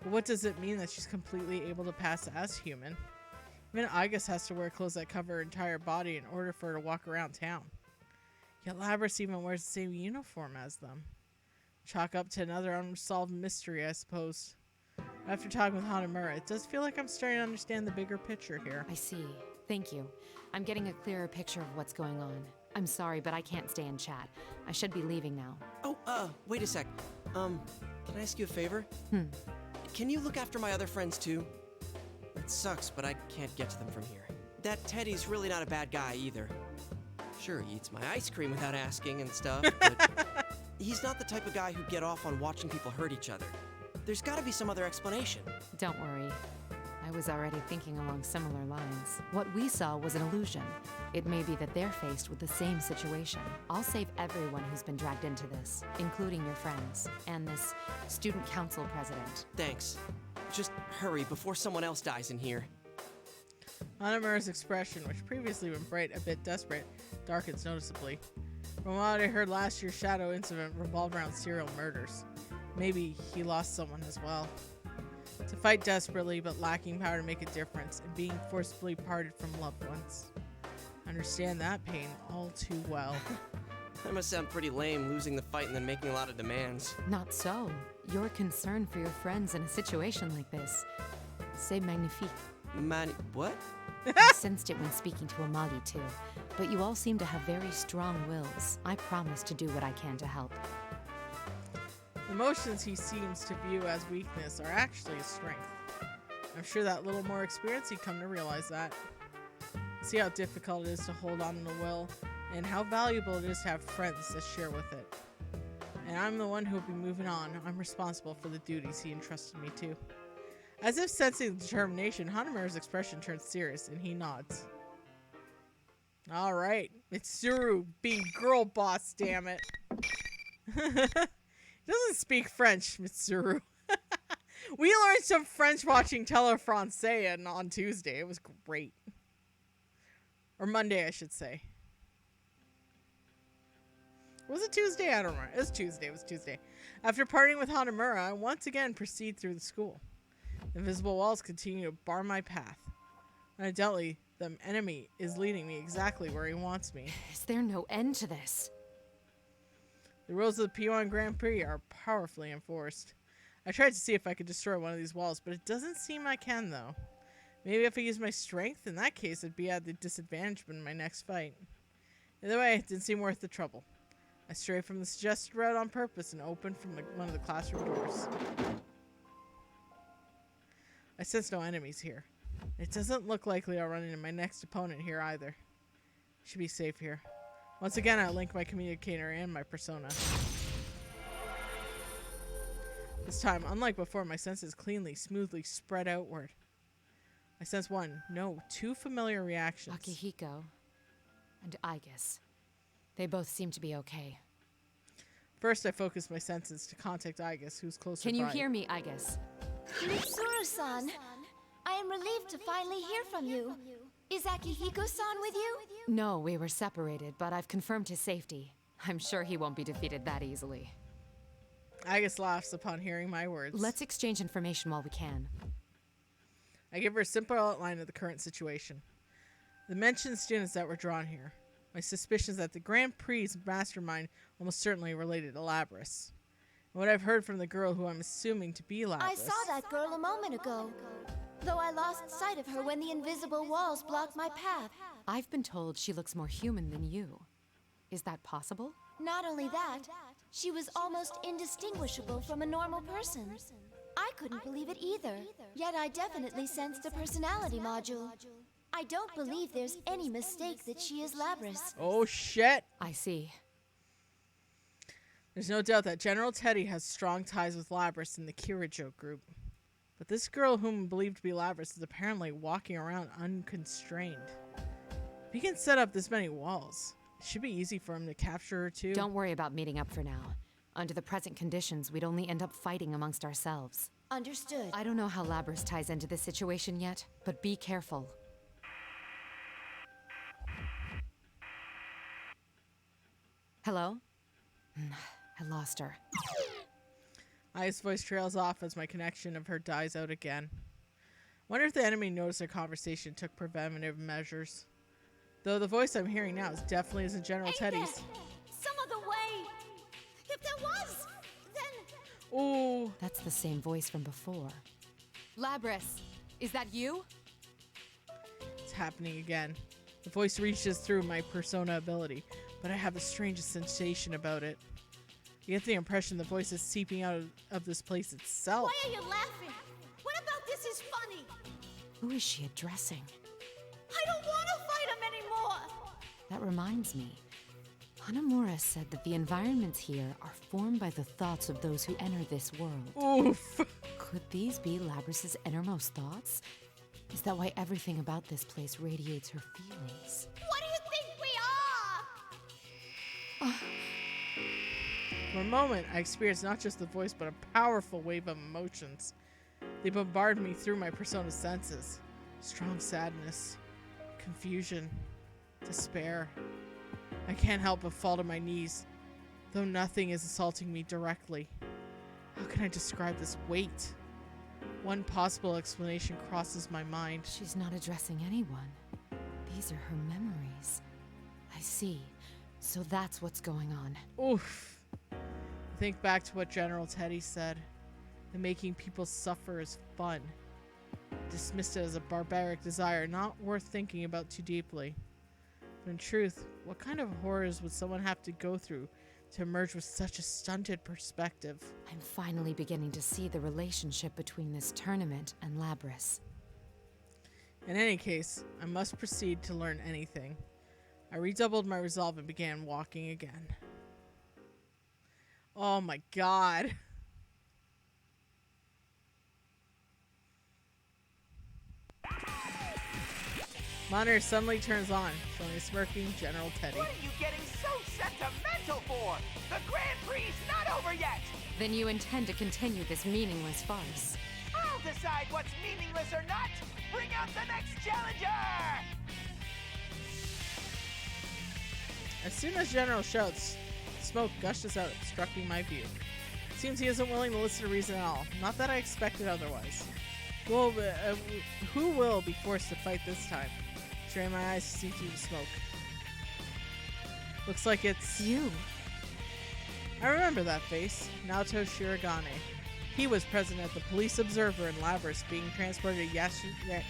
But what does it mean that she's completely able to pass as human? Even Igus has to wear clothes that cover her entire body in order for her to walk around town. Yet Labras even wears the same uniform as them. Chalk up to another unsolved mystery, I suppose. After talking with Hanamura, it does feel like I'm starting to understand the bigger picture here. I see. Thank you. I'm getting a clearer picture of what's going on. I'm sorry, but I can't stay and chat. I should be leaving now. Oh, wait a sec. Can I ask you a favor? Can you look after my other friends too? It sucks, but I can't get to them from here. That Teddy's really not a bad guy either. Sure, he eats my ice cream without asking and stuff, but he's not the type of guy who'd get off on watching people hurt each other. There's gotta be some other explanation. Don't worry. I was already thinking along similar lines. What we saw was an illusion. It may be that they're faced with the same situation. I'll save everyone who's been dragged into this, including your friends, and this student council president. Thanks. Just hurry before someone else dies in here. Hanamura's expression, which previously been bright, a bit desperate, darkens noticeably. From what I heard last year's Shadow incident revolved around serial murders. Maybe he lost someone as well. To fight desperately but lacking power to make a difference, and being forcibly parted from loved ones. I understand that pain all too well. That must sound pretty lame, losing the fight and then making a lot of demands. Not so. Your concern for your friends in a situation like this. C'est magnifique. What? I sensed it when speaking to Amagi too. But you all seem to have very strong wills. I promise to do what I can to help. The emotions he seems to view as weakness are actually a strength. I'm sure that little more experience he'd come to realize that. See how difficult it is to hold on to the will, and how valuable it is to have friends to share with it. And I'm the one who'll be moving on. I'm responsible for the duties he entrusted me to. As if sensing the determination, Hanamura's expression turns serious, and he nods. Alright, Mitsuru, being girl boss, damn it. He doesn't speak French, Mitsuru. We learned some French watching Tele Francais on Tuesday. It was great. Or Monday, I should say. Was it Tuesday? I don't remember. It was Tuesday. After parting with Hanamura, I once again proceed through the school. The invisible walls continue to bar my path. Undoubtedly, the enemy is leading me exactly where he wants me. Is there no end to this? The rules of the P1 Grand Prix are powerfully enforced. I tried to see if I could destroy one of these walls, but it doesn't seem I can, though. Maybe if I use my strength, in that case, I'd be at the disadvantage in my next fight. Either way, it didn't seem worth the trouble. I strayed from the suggested route on purpose and opened from one of the classroom doors. I sense no enemies here. It doesn't look likely I'll run into my next opponent here either. Should be safe here. Once again, I link my communicator and my persona. This time, unlike before, my senses cleanly, smoothly spread outward. I sense two familiar reactions. Akihiko and Igus. They both seem to be okay. First, I focused my senses to contact Igus, who's closer Can you by. hear me, Igus? Mitsuru-san, I am relieved to finally hear from you. Is Akihiko-san with you? No, we were separated, but I've confirmed his safety. I'm sure he won't be defeated that easily. Igus laughs upon hearing my words. Let's exchange information while we can. I give her a simple outline of the current situation. The mentioned students that were drawn here. My suspicions that the Grand Prix mastermind almost certainly related to Labrys. And what I've heard from the girl who I'm assuming to be Labrys. I saw that girl a moment ago, though I lost sight of her when the invisible walls blocked my path. I've been told she looks more human than you. Is that possible? Not only that, she was almost indistinguishable from a normal person. I couldn't believe it either, yet I definitely sensed a personality module. I don't believe there's any mistake that she is Labrys. Oh shit! I see. There's no doubt that General Teddy has strong ties with Labrys in the Kirijo group. But this girl whom believed to be Labrys is apparently walking around unconstrained. If he can set up this many walls, it should be easy for him to capture her too. Don't worry about meeting up for now. Under the present conditions, we'd only end up fighting amongst ourselves. Understood. I don't know how Labrys ties into this situation yet, but be careful. Hello? I lost her. Aya's voice trails off as my connection of her dies out again. Wonder if the enemy noticed our conversation and took preventative measures. Though the voice I'm hearing now is definitely isn't General Teddy's. Some other way. If there was, then... Ooh. That's the same voice from before. Labrys, is that you? It's happening again. The voice reaches through my persona ability, but I have the strangest sensation about it. I get the impression the voice is seeping out of this place itself. Why are you laughing? What about this is funny? Who is she addressing? I don't want to fight him anymore! That reminds me. Hanamura said that the environments here are formed by the thoughts of those who enter this world. Oof. Could these be Labrys' innermost thoughts? Is that why everything about this place radiates her feelings? What do you think we are? For a moment, I experienced not just the voice, but a powerful wave of emotions. They bombarded me through my persona senses. Strong sadness, confusion, despair. I can't help but fall to my knees, though nothing is assaulting me directly. How can I describe this weight? One possible explanation crosses my mind. She's not addressing anyone. These are her memories. I see. So that's what's going on. Oof. Think back to what General Teddy said. That making people suffer is fun. Dismissed it as a barbaric desire, not worth thinking about too deeply. But in truth, what kind of horrors would someone have to go through to emerge with such a stunted perspective? I'm finally beginning to see the relationship between this tournament and Labrys. In any case, I must proceed to learn anything. I redoubled my resolve and began walking again. Oh my god. Monitor suddenly turns on, showing a smirking General Teddy. What are you getting so sentimental for? The Grand Prix not over yet! Then you intend to continue this meaningless farce. I'll decide what's meaningless or not! Bring out the next challenger! As soon as General shouts, smoke gushes out, obstructing my view. Seems he isn't willing to listen to reason at all. Not that I expected otherwise. Well, who will be forced to fight this time? Strain my eyes to see through the smoke. Looks like it's you. I remember that face. Naoto Shirogane. He was present at the police observer in Labrys being transported to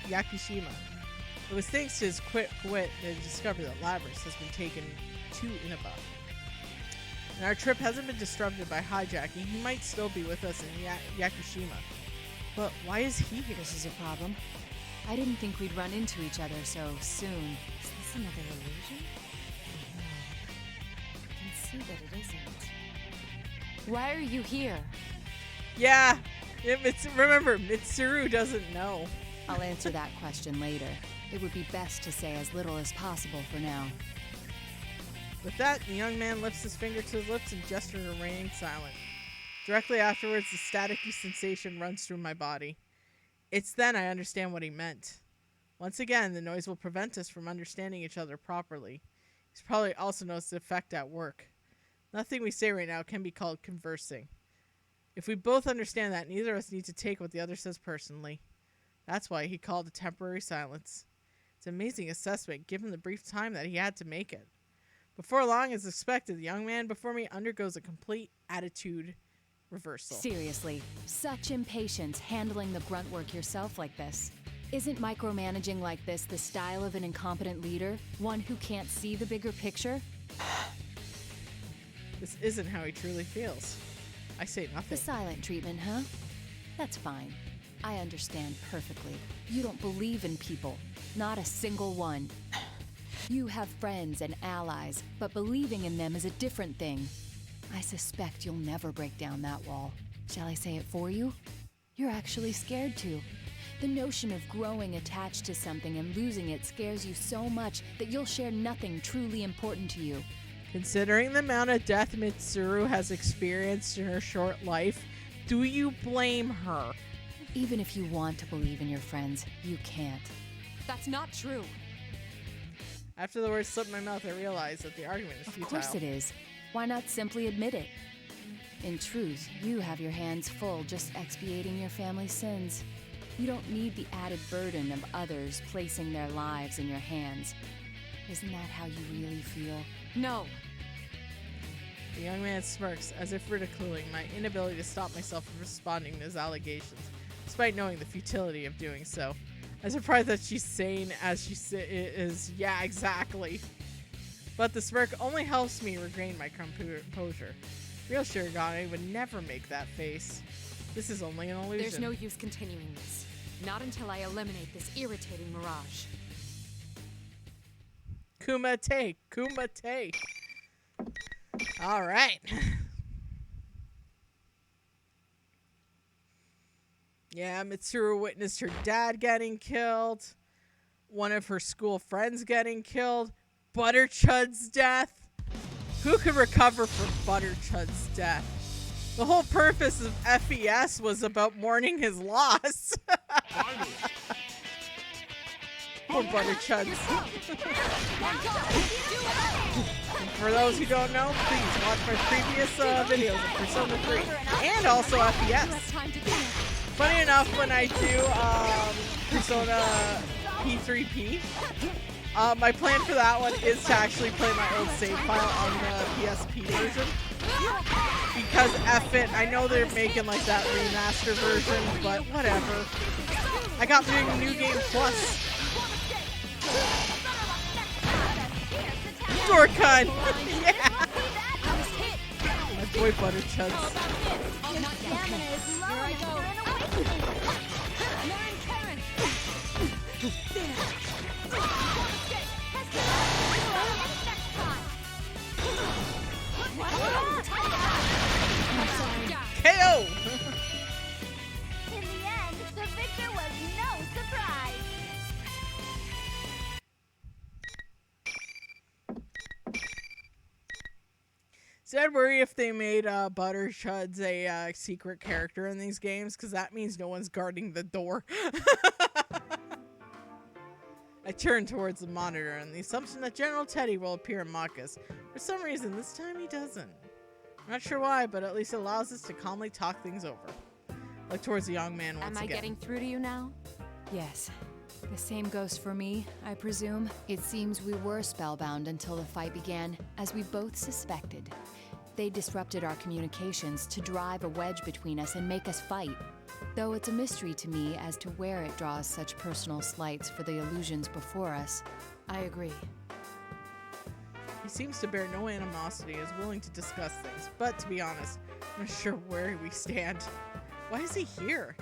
Yakushima. It was thanks to his quick wit that he discovered that Labrys has been taken to Inaba. And our trip hasn't been disrupted by hijacking. He might still be with us in Yakushima. But why is he here? This is a problem. I didn't think we'd run into each other so soon. Is this another illusion? No. I can see that it isn't. Why are you here? Yeah, remember, Mitsuru doesn't know. I'll answer that question later. It would be best to say as little as possible for now. With that, the young man lifts his finger to his lips and gestures to remain silent. Directly afterwards, the staticky sensation runs through my body. It's then I understand what he meant. Once again, the noise will prevent us from understanding each other properly. He's probably also noticed the effect at work. Nothing we say right now can be called conversing. If we both understand that, neither of us need to take what the other says personally. That's why he called a temporary silence. It's an amazing assessment, given the brief time that he had to make it. Before long, as expected, the young man before me undergoes a complete attitude reversal. Seriously, such impatience handling the grunt work yourself like this. Isn't micromanaging like this the style of an incompetent leader? One who can't see the bigger picture? This isn't how he truly feels. I say nothing. The silent treatment, huh? That's fine. I understand perfectly. You don't believe in people. Not a single one. You have friends and allies, but believing in them is a different thing. I suspect you'll never break down that wall. Shall I say it for you? You're actually scared to. The notion of growing attached to something and losing it scares you so much that you'll share nothing truly important to you. Considering the amount of death Mitsuru has experienced in her short life, do you blame her? Even if you want to believe in your friends, you can't. That's not true. After the words slipped my mouth, I realized that the argument is futile. Of course it is. Why not simply admit it? In truth, you have your hands full just expiating your family's sins. You don't need the added burden of others placing their lives in your hands. Isn't that how you really feel? No. The young man smirks, as if ridiculing my inability to stop myself from responding to his allegations, despite knowing the futility of doing so. I'm surprised that she's sane as she is. Yeah, exactly. But the smirk only helps me regain my composure. Real Shirogane would never make that face. This is only an illusion. There's no use continuing this. Not until I eliminate this irritating mirage. Kumite! Kumite! Alright. Yeah, Mitsuru witnessed her dad getting killed. One of her school friends getting killed. Butterchud's death. Who could recover from Butterchud's death? The whole purpose of FES was about mourning his loss. Poor Butterchuds. For those who don't know, please watch my previous videos of Persona 3 and also FES. Funny enough, when I do Persona P3P, my plan for that one is to actually play my old save file on the PSP version. Because F it, I know they're making like that remaster version, but whatever. I got New Game Plus. Dorkun! Yeah! My boy Butterchuds. KO! In the end, the victor was no surprise. So I'd worry if they made Butterchuds a secret character in these games, because that means no one's guarding the door. I turn towards the monitor and the assumption that General Teddy will appear in Marcus. For some reason, this time he doesn't. I'm not sure why, but at least it allows us to calmly talk things over. Look towards the young man once again. Am I getting through to you now? Yes. The same goes for me, I presume. It seems we were spellbound until the fight began, as we both suspected. They disrupted our communications to drive a wedge between us and make us fight. Though it's a mystery to me as to where it draws such personal slights for the illusions before us. I agree. He seems to bear no animosity, is willing to discuss things, but to be honest, I'm not sure where we stand. Why is he here?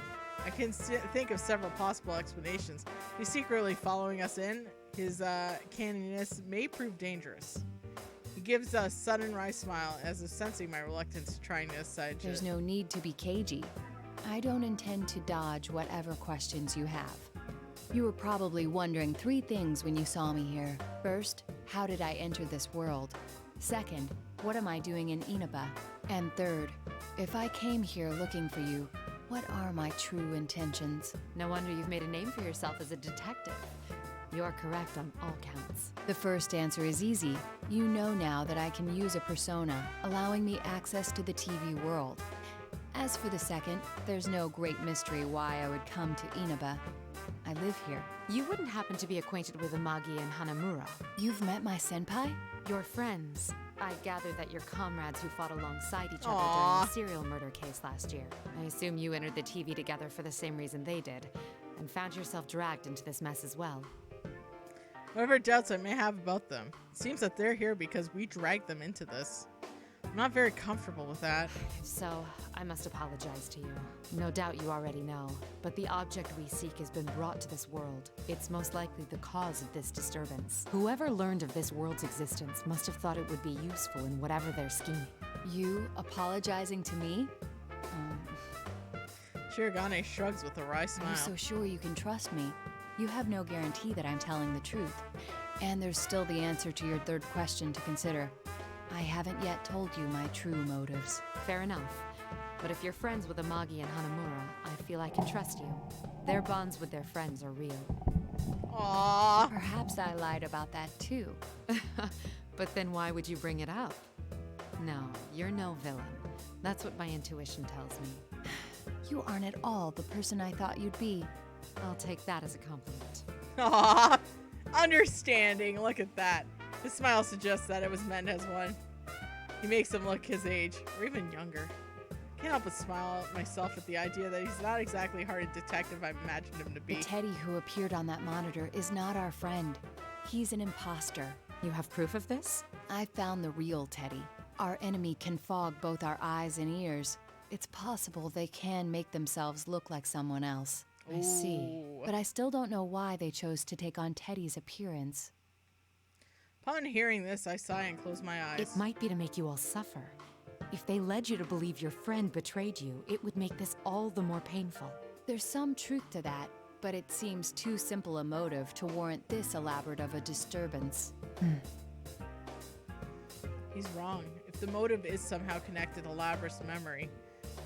I can think of several possible explanations. He's secretly following us in. His canniness may prove dangerous. He gives a sudden wry smile, as if sensing my reluctance to trying to assuage There's no need to be cagey. I don't intend to dodge whatever questions you have. You were probably wondering 3 things when you saw me here. First, how did I enter this world? Second, what am I doing in Inaba? And third, if I came here looking for you, what are my true intentions? No wonder you've made a name for yourself as a detective. You're correct on all counts. The first answer is easy. You know now that I can use a persona, allowing me access to the TV world. As for the second, there's no great mystery why I would come to Inaba. I live here. You wouldn't happen to be acquainted with Amagi and Hanamura. You've met my senpai? Your friends. I gather that you're comrades who fought alongside each other Aww. during the serial murder case last year. I assume you entered the TV together for the same reason they did, and found yourself dragged into this mess as well. Whatever doubts I may have about them, it seems that they're here because we dragged them into this. I'm not very comfortable with that. So, I must apologize to you. No doubt you already know, but the object we seek has been brought to this world. It's most likely the cause of this disturbance. Whoever learned of this world's existence must have thought it would be useful in whatever they're scheming. You apologizing to me? Shirogane shrugs with a wry smile. Are you so sure you can trust me? You have no guarantee that I'm telling the truth. And there's still the answer to your third question to consider. I haven't yet told you my true motives. Fair enough. But if you're friends with Amagi and Hanamura, I feel I can trust you. Their bonds with their friends are real. Aww. Perhaps I lied about that too. But then why would you bring it up? No, you're no villain. That's what my intuition tells me. You aren't at all the person I thought you'd be. I'll take that as a compliment. Aww. Understanding. Look at that. His smile suggests that it was meant as one. He makes him look his age, or even younger. Can't help but smile at myself at the idea that he's not exactly hard detective I've imagined him to be. The Teddy who appeared on that monitor is not our friend. He's an imposter. You have proof of this? I found the real Teddy. Our enemy can fog both our eyes and ears. It's possible they can make themselves look like someone else. I see. But I still don't know why they chose to take on Teddy's appearance. Upon hearing this, I sigh and close my eyes. It might be to make you all suffer. If they led you to believe your friend betrayed you, it would make this all the more painful. There's some truth to that, but it seems too simple a motive to warrant this elaborate of a disturbance. He's wrong. If the motive is somehow connected to Labrys' memory,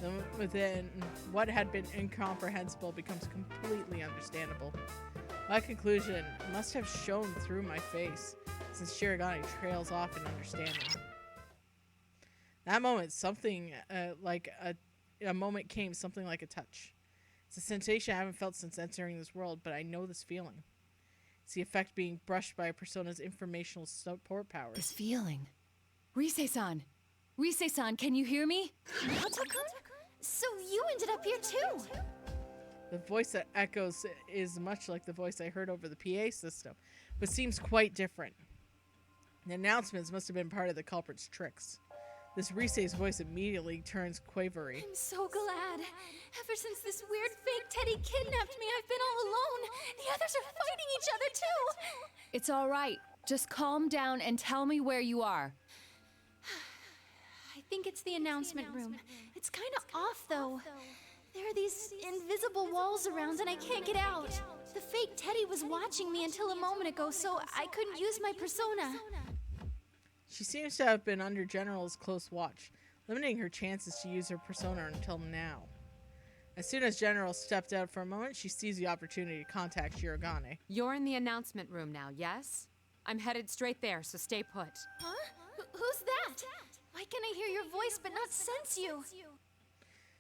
then within what had been incomprehensible becomes completely understandable. My conclusion must have shown through my face, since Shirogane trails off in understanding. That moment, something like a moment came, something like a touch. It's a sensation I haven't felt since entering this world, but I know this feeling. It's the effect being brushed by a persona's informational support powers. This feeling. Rise-san! Rise-san, can you hear me? Nato-kun? So you ended up here too! The voice that echoes is much like the voice I heard over the PA system, but seems quite different. The announcements must have been part of the culprit's tricks. This Rise's voice immediately turns quavery. I'm so glad. Ever since this weird fake Teddy kidnapped me, I've been all alone. The others are fighting each other too. It's all right. Just calm down and tell me where you are. I think it's the announcement room. It's kind of off though. There are these invisible walls around and I can't get out. The fake Teddy was watching me until a moment ago, so I couldn't use my persona. She seems to have been under General's close watch, limiting her chances to use her persona until now. As soon as General stepped out for a moment, she seized the opportunity to contact Shirogane. You're in the announcement room now, yes? I'm headed straight there, so stay put. Huh? Who's that? Why can I hear your voice but not sense you?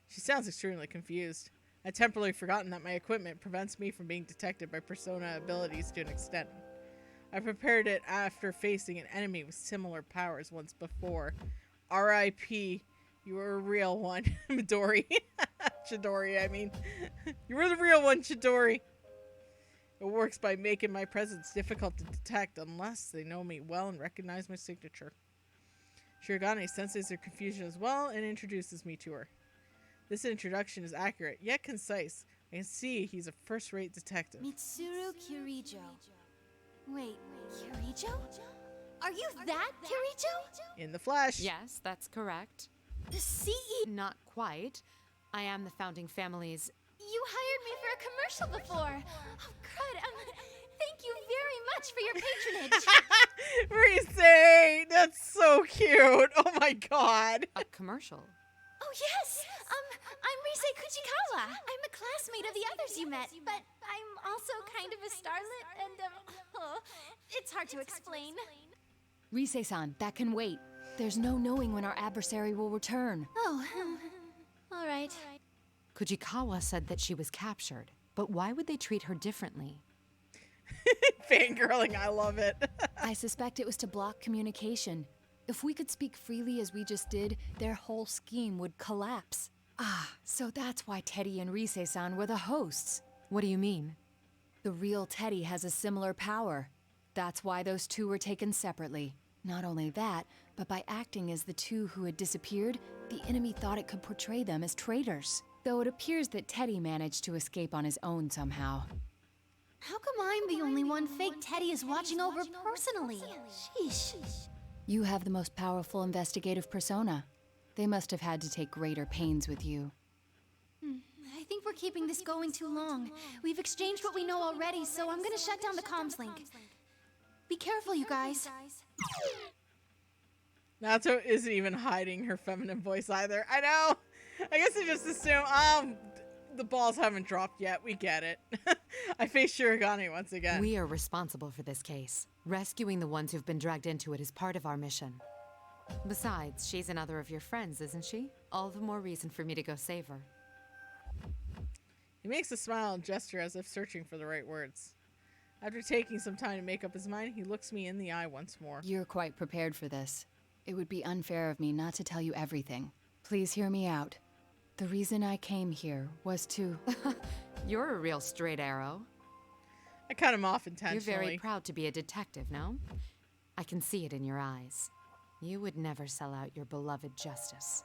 She sounds extremely confused. I'd temporarily forgotten that my equipment prevents me from being detected by persona abilities to an extent. I prepared it after facing an enemy with similar powers once before. R.I.P. You were a real one, Midori. Chidori, I mean. You were the real one, Chidori. It works by making my presence difficult to detect unless they know me well and recognize my signature. Shirogane senses her confusion as well and introduces me to her. This introduction is accurate, yet concise. I can see he's a first-rate detective. Mitsuru Kirijo. Wait, Kirijo? Are you that Kirijo? In the flesh. Yes, that's correct. The CEO? Not quite. I am the founding family's... You hired me for a commercial before. Oh, crud. Thank you very much for your patronage. Rise! That's so my god. A commercial. Oh, yes! I'm Rise Kuchikawa. I'm a classmate of the others you met, but I'm also kind of a starlet, and, it's hard to explain. Rise-san, that can wait. There's no knowing when our adversary will return. Oh, all right. Kujikawa said that she was captured, but why would they treat her differently? Fangirling, I love it. I suspect it was to block communication. If we could speak freely as we just did, their whole scheme would collapse. Ah, so that's why Teddy and Rise-san were the hosts. What do you mean? The real Teddy has a similar power. That's why those two were taken separately. Not only that, but by acting as the two who had disappeared, the enemy thought it could portray them as traitors. Though it appears that Teddy managed to escape on his own somehow. How come I'm the only one fake Teddy is watching over personally? Sheesh. You have the most powerful investigative persona. They must have had to take greater pains with you. I think we're keeping this going too long. We've exchanged what we know already, so I'm gonna shut down the comms link. Be careful, you guys. Natsu isn't even hiding her feminine voice either. I know. I guess I just assume, the balls haven't dropped yet. We get it. I face Shirogane once again. We are responsible for this case. Rescuing the ones who've been dragged into it is part of our mission. Besides, she's another of your friends, isn't she? All the more reason for me to go save her. He makes a smile and gesture as if searching for the right words. After taking some time to make up his mind, he looks me in the eye once more. You're quite prepared for this. It would be unfair of me not to tell you everything. Please hear me out. The reason I came here was to... You're a real straight arrow. I cut him off intentionally. You're very proud to be a detective, no? I can see it in your eyes. You would never sell out your beloved justice.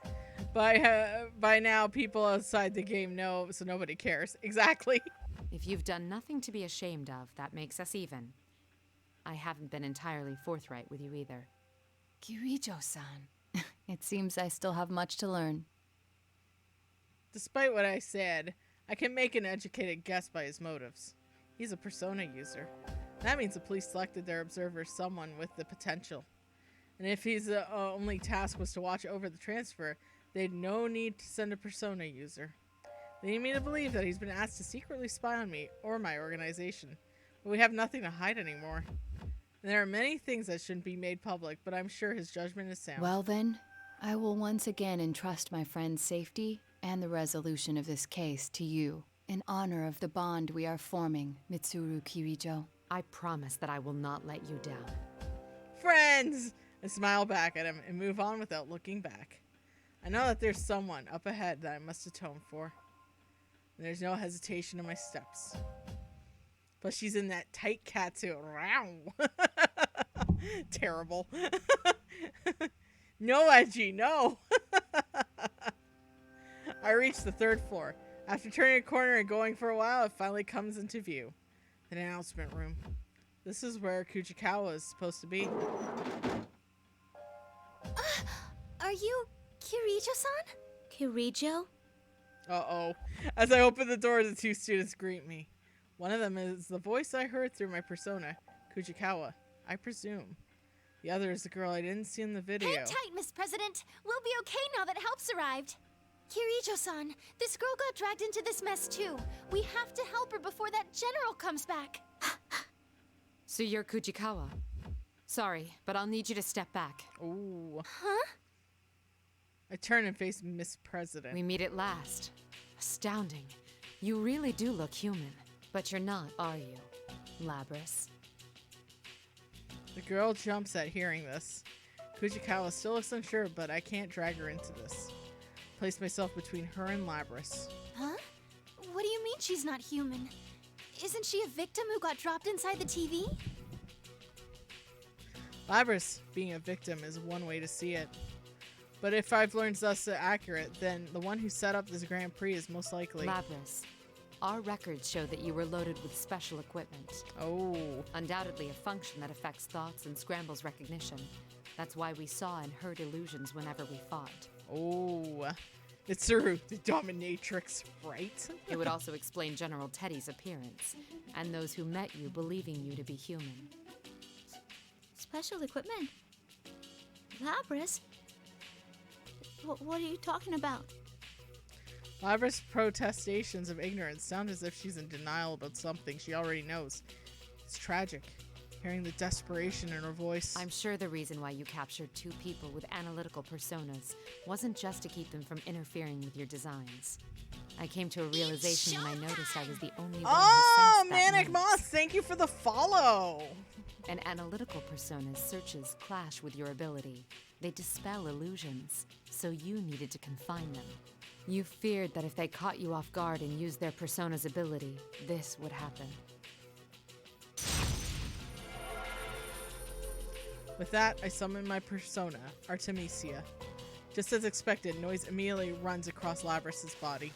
By now, people outside the game know, so nobody cares. Exactly. If you've done nothing to be ashamed of, that makes us even. I haven't been entirely forthright with you either. Kirijo-san. It seems I still have much to learn. Despite what I said, I can make an educated guess by his motives. He's a persona user. That means the police selected their observer as someone with the potential. And if his only task was to watch over the transfer, they had no need to send a persona user. They need me to believe that he's been asked to secretly spy on me or my organization. But we have nothing to hide anymore. And there are many things that shouldn't be made public, but I'm sure his judgment is sound. Well then, I will once again entrust my friend's safety and the resolution of this case to you, in honor of the bond we are forming, Mitsuru Kirijo. I promise that I will not let you down. Friends! I smile back at him and move on without looking back. I know that there's someone up ahead that I must atone for. And there's no hesitation in my steps. But she's in that tight catsuit. Terrible. No, Edgey, no. I reach the 3rd floor. After turning a corner and going for a while, it finally comes into view. An announcement room. This is where Kujikawa is supposed to be. Are you Kirijo-san? Kirijo? Uh-oh. As I open the door, the 2 students greet me. One of them is the voice I heard through my persona, Kujikawa, I presume. The other is the girl I didn't see in the video. Hang tight, Miss President. We'll be okay now that help's arrived. Kirijo-san, this girl got dragged into this mess too. We have to help her before that general comes back. So you're Kujikawa. Sorry, but I'll need you to step back. Ooh. Huh? I turn and face Miss President. We meet at last. Astounding. You really do look human. But you're not, are you, Labrys? The girl jumps at hearing this. Kujikawa still looks unsure, but I can't drag her into this. Place myself between her and Labrys. Huh? What do you mean she's not human? Isn't she a victim who got dropped inside the TV? Labrys being a victim is one way to see it. But if I've learned thus accurate, then the one who set up this Grand Prix is most likely... Labrys. Our records show that you were loaded with special equipment. Oh. Undoubtedly a function that affects thoughts and scrambles recognition. That's why we saw and heard illusions whenever we fought. Oh. It's Mitsuru, the dominatrix, right? It would also explain General Teddy's appearance, and those who met you believing you to be human. Special equipment? Labrys? What are you talking about? Labra's protestations of ignorance sound as if she's in denial about something she already knows. It's tragic, hearing the desperation in her voice. I'm sure the reason why you captured 2 people with analytical personas wasn't just to keep them from interfering with your designs. I came to a realization when I noticed I was the only one who sensed that Manic noise. Moss, thank you for the follow! An analytical persona's searches clash with your ability. They dispel illusions, so you needed to confine them. You feared that if they caught you off guard and used their persona's ability, this would happen. With that, I summon my persona, Artemisia. Just as expected, noise immediately runs across Labrys's body.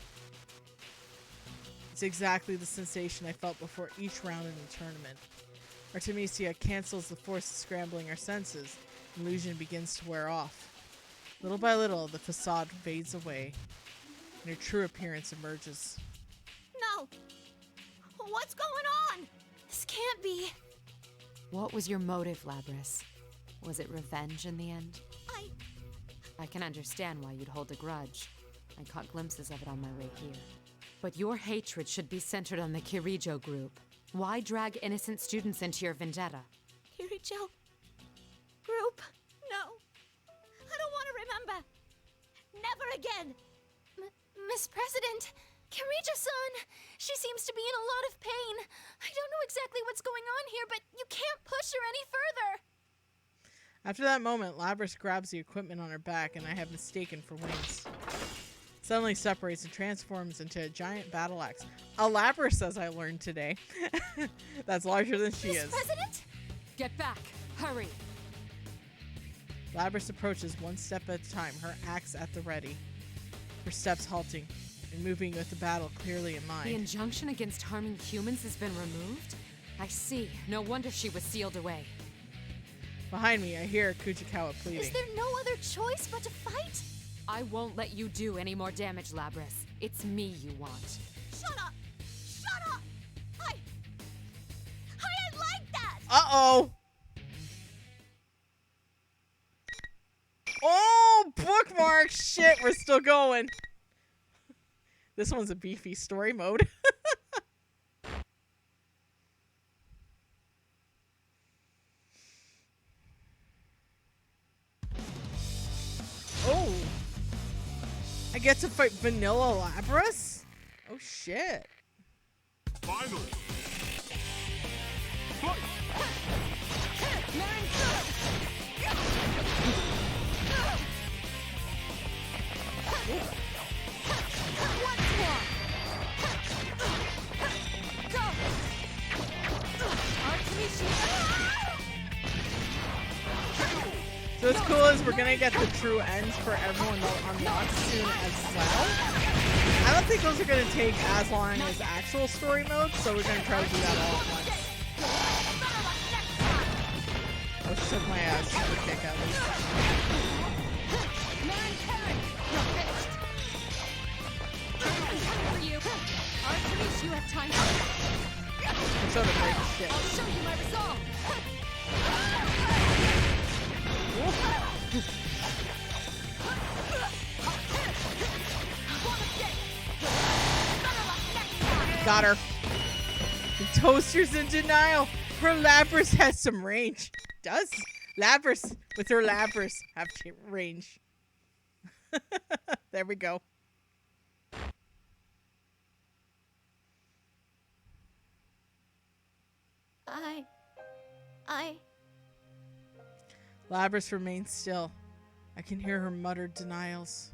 It's exactly the sensation I felt before each round in the tournament. Artemisia cancels the force of scrambling her senses. Illusion begins to wear off. Little by little, the facade fades away, and her true appearance emerges. No! What's going on? This can't be. What was your motive, Labrys? Was it revenge in the end? I can understand why you'd hold a grudge. I caught glimpses of it on my way here. But your hatred should be centered on the Kirijo group. Why drag innocent students into your vendetta? Kirijo group? No. I don't want to remember. Never again. Miss President, Kirijo-san, she seems to be in a lot of pain. I don't know exactly what's going on here, but you can't push her any further. After that moment, Labrys grabs the equipment on her back, and I have mistaken for wings. Suddenly separates and transforms into a giant battle axe. A Labrys, as I learned today. That's larger than she is. President? Get back! Hurry! Labrys approaches one step at a time, her axe at the ready. Her steps halting and moving with the battle clearly in mind. The injunction against harming humans has been removed? I see. No wonder she was sealed away. Behind me, I hear Kujikawa pleading. Is there no other choice but to fight? I won't let you do any more damage, Labrys. It's me you want. Shut up! Shut up! I ain't like that! Uh-oh! Oh, bookmark! Shit, we're still going. This one's a beefy story mode. Oh! I get to fight Vanilla Labrys? Oh shit. Final. So what's cool is we're gonna get the true ends for everyone to unlock soon as well. I don't think those are gonna take as long as actual story mode, so we're gonna try to do that all at once. Oh, shook my ass super kick at least. You have time. I'm so afraid of shit. I'll show you my resolve. Got her. The toaster's in denial. Her Labrys has some range. Does Labrys with her Labrys have range? There we go. Labrys remains still. I can hear her muttered denials.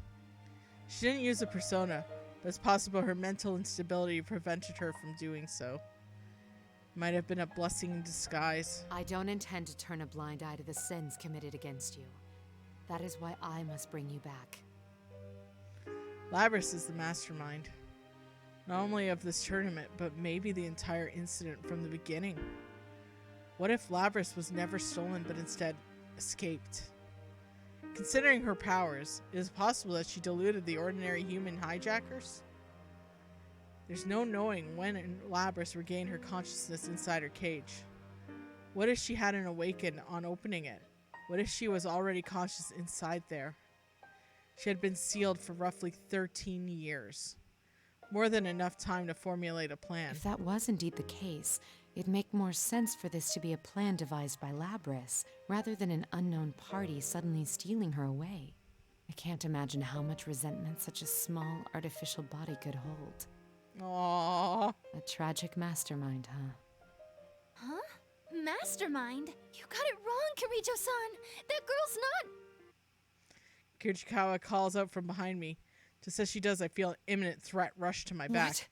She didn't use a persona, but it's possible her mental instability prevented her from doing so. It might have been a blessing in disguise. I don't intend to turn a blind eye to the sins committed against you. That is why I must bring you back. Labrys is the mastermind. Not only of this tournament, but maybe the entire incident from the beginning. What if Labrys was never stolen, but instead escaped? Considering her powers, it is possible that she deluded the ordinary human hijackers. There's no knowing when Labrys regained her consciousness inside her cage. What if she hadn't awakened on opening it? What if she was already conscious inside there? She had been sealed for roughly 13 years. More than enough time to formulate a plan. If that was indeed the case, it'd make more sense for this to be a plan devised by Labrys, rather than an unknown party suddenly stealing her away. I can't imagine how much resentment such a small, artificial body could hold. Aww. A tragic mastermind, huh? Huh? Mastermind? You got it wrong, Kirijo-san! That girl's not... Kirishikawa calls out from behind me. Just as she does, I feel an imminent threat rush to my back. What?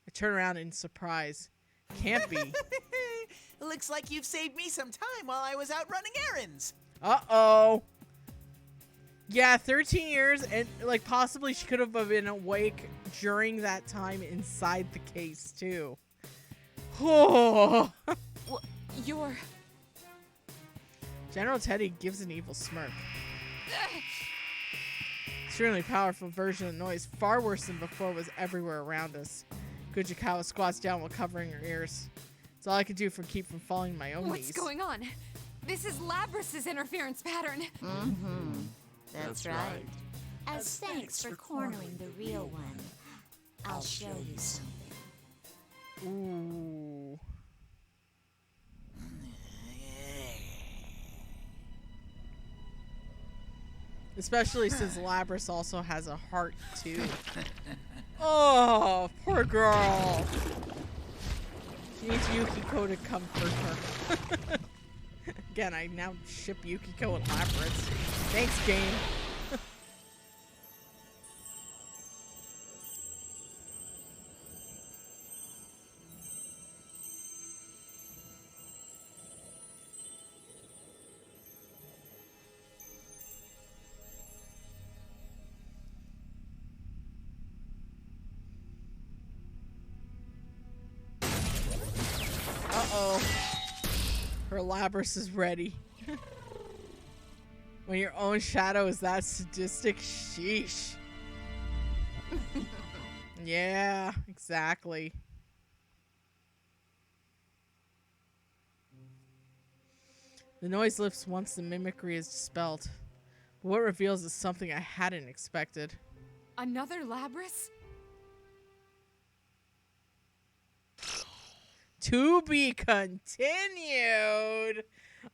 I turn around in surprise. Can't be. Looks like you've saved me some time while I was out running errands. Uh-oh. Yeah, 13 years, and like possibly she could have been awake during that time inside the case too. Oh. You're... General Teddy gives an evil smirk. Extremely powerful version of noise, far worse than before, was everywhere around us. Kujikawa squats down while covering her ears. It's all I could do for keep from falling to my own knees. What's going on? This is Labrys' interference pattern. Mm-hmm. That's right. As thanks for cornering the real one, I'll show you something. Ooh. Especially since Labrys also has a heart, too. Oh, poor girl. She needs Yukiko to comfort her. Again, I now ship Yukiko and Labrys. Thanks, game. Uh-oh. Her Labrys is ready. When your own shadow is that sadistic, sheesh. Yeah, exactly. The noise lifts once the mimicry is dispelled. But what reveals is something I hadn't expected. Another Labrys? To be continued.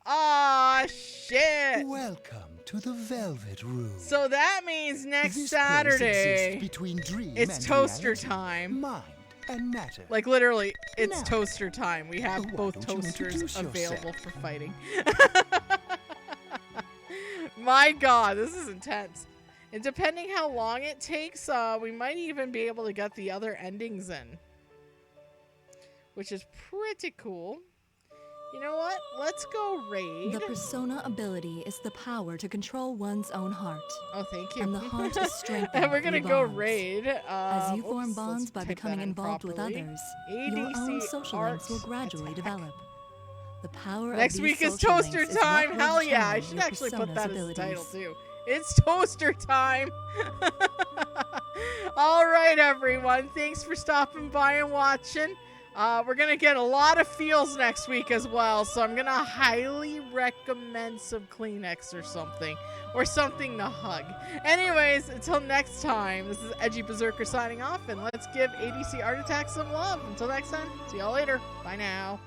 Aw, shit. Welcome to the Velvet Room. So that means next This Saturday, place between dream it's and toaster reality, time. Mind and matter. Like literally, it's Now, toaster time. We have why both don't you toasters introduce available yourself? for fighting. My god, this is intense. And depending how long it takes, we might even be able to get the other endings in. Which is pretty cool. You know what? Let's go raid. The persona ability is the power to control one's own heart. Oh, thank you. And the heart is strengthened And we're gonna through go bonds. raid. As you form Oops, bonds let's by type becoming that in involved with properly. others, your own social links will ADC gradually develop. The power Next of week these is social toaster links is what time. will Hell yeah! I determine should your actually put persona's that as the title abilities. too. It's toaster time. All right, everyone. Thanks for stopping by and watching. We're gonna get a lot of feels next week as well, so I'm gonna highly recommend some Kleenex or something to hug. Anyways, until next time, this is EdgeyBerzerker signing off, and let's give ADC Art Attack some love. Until next time, see y'all later. Bye now.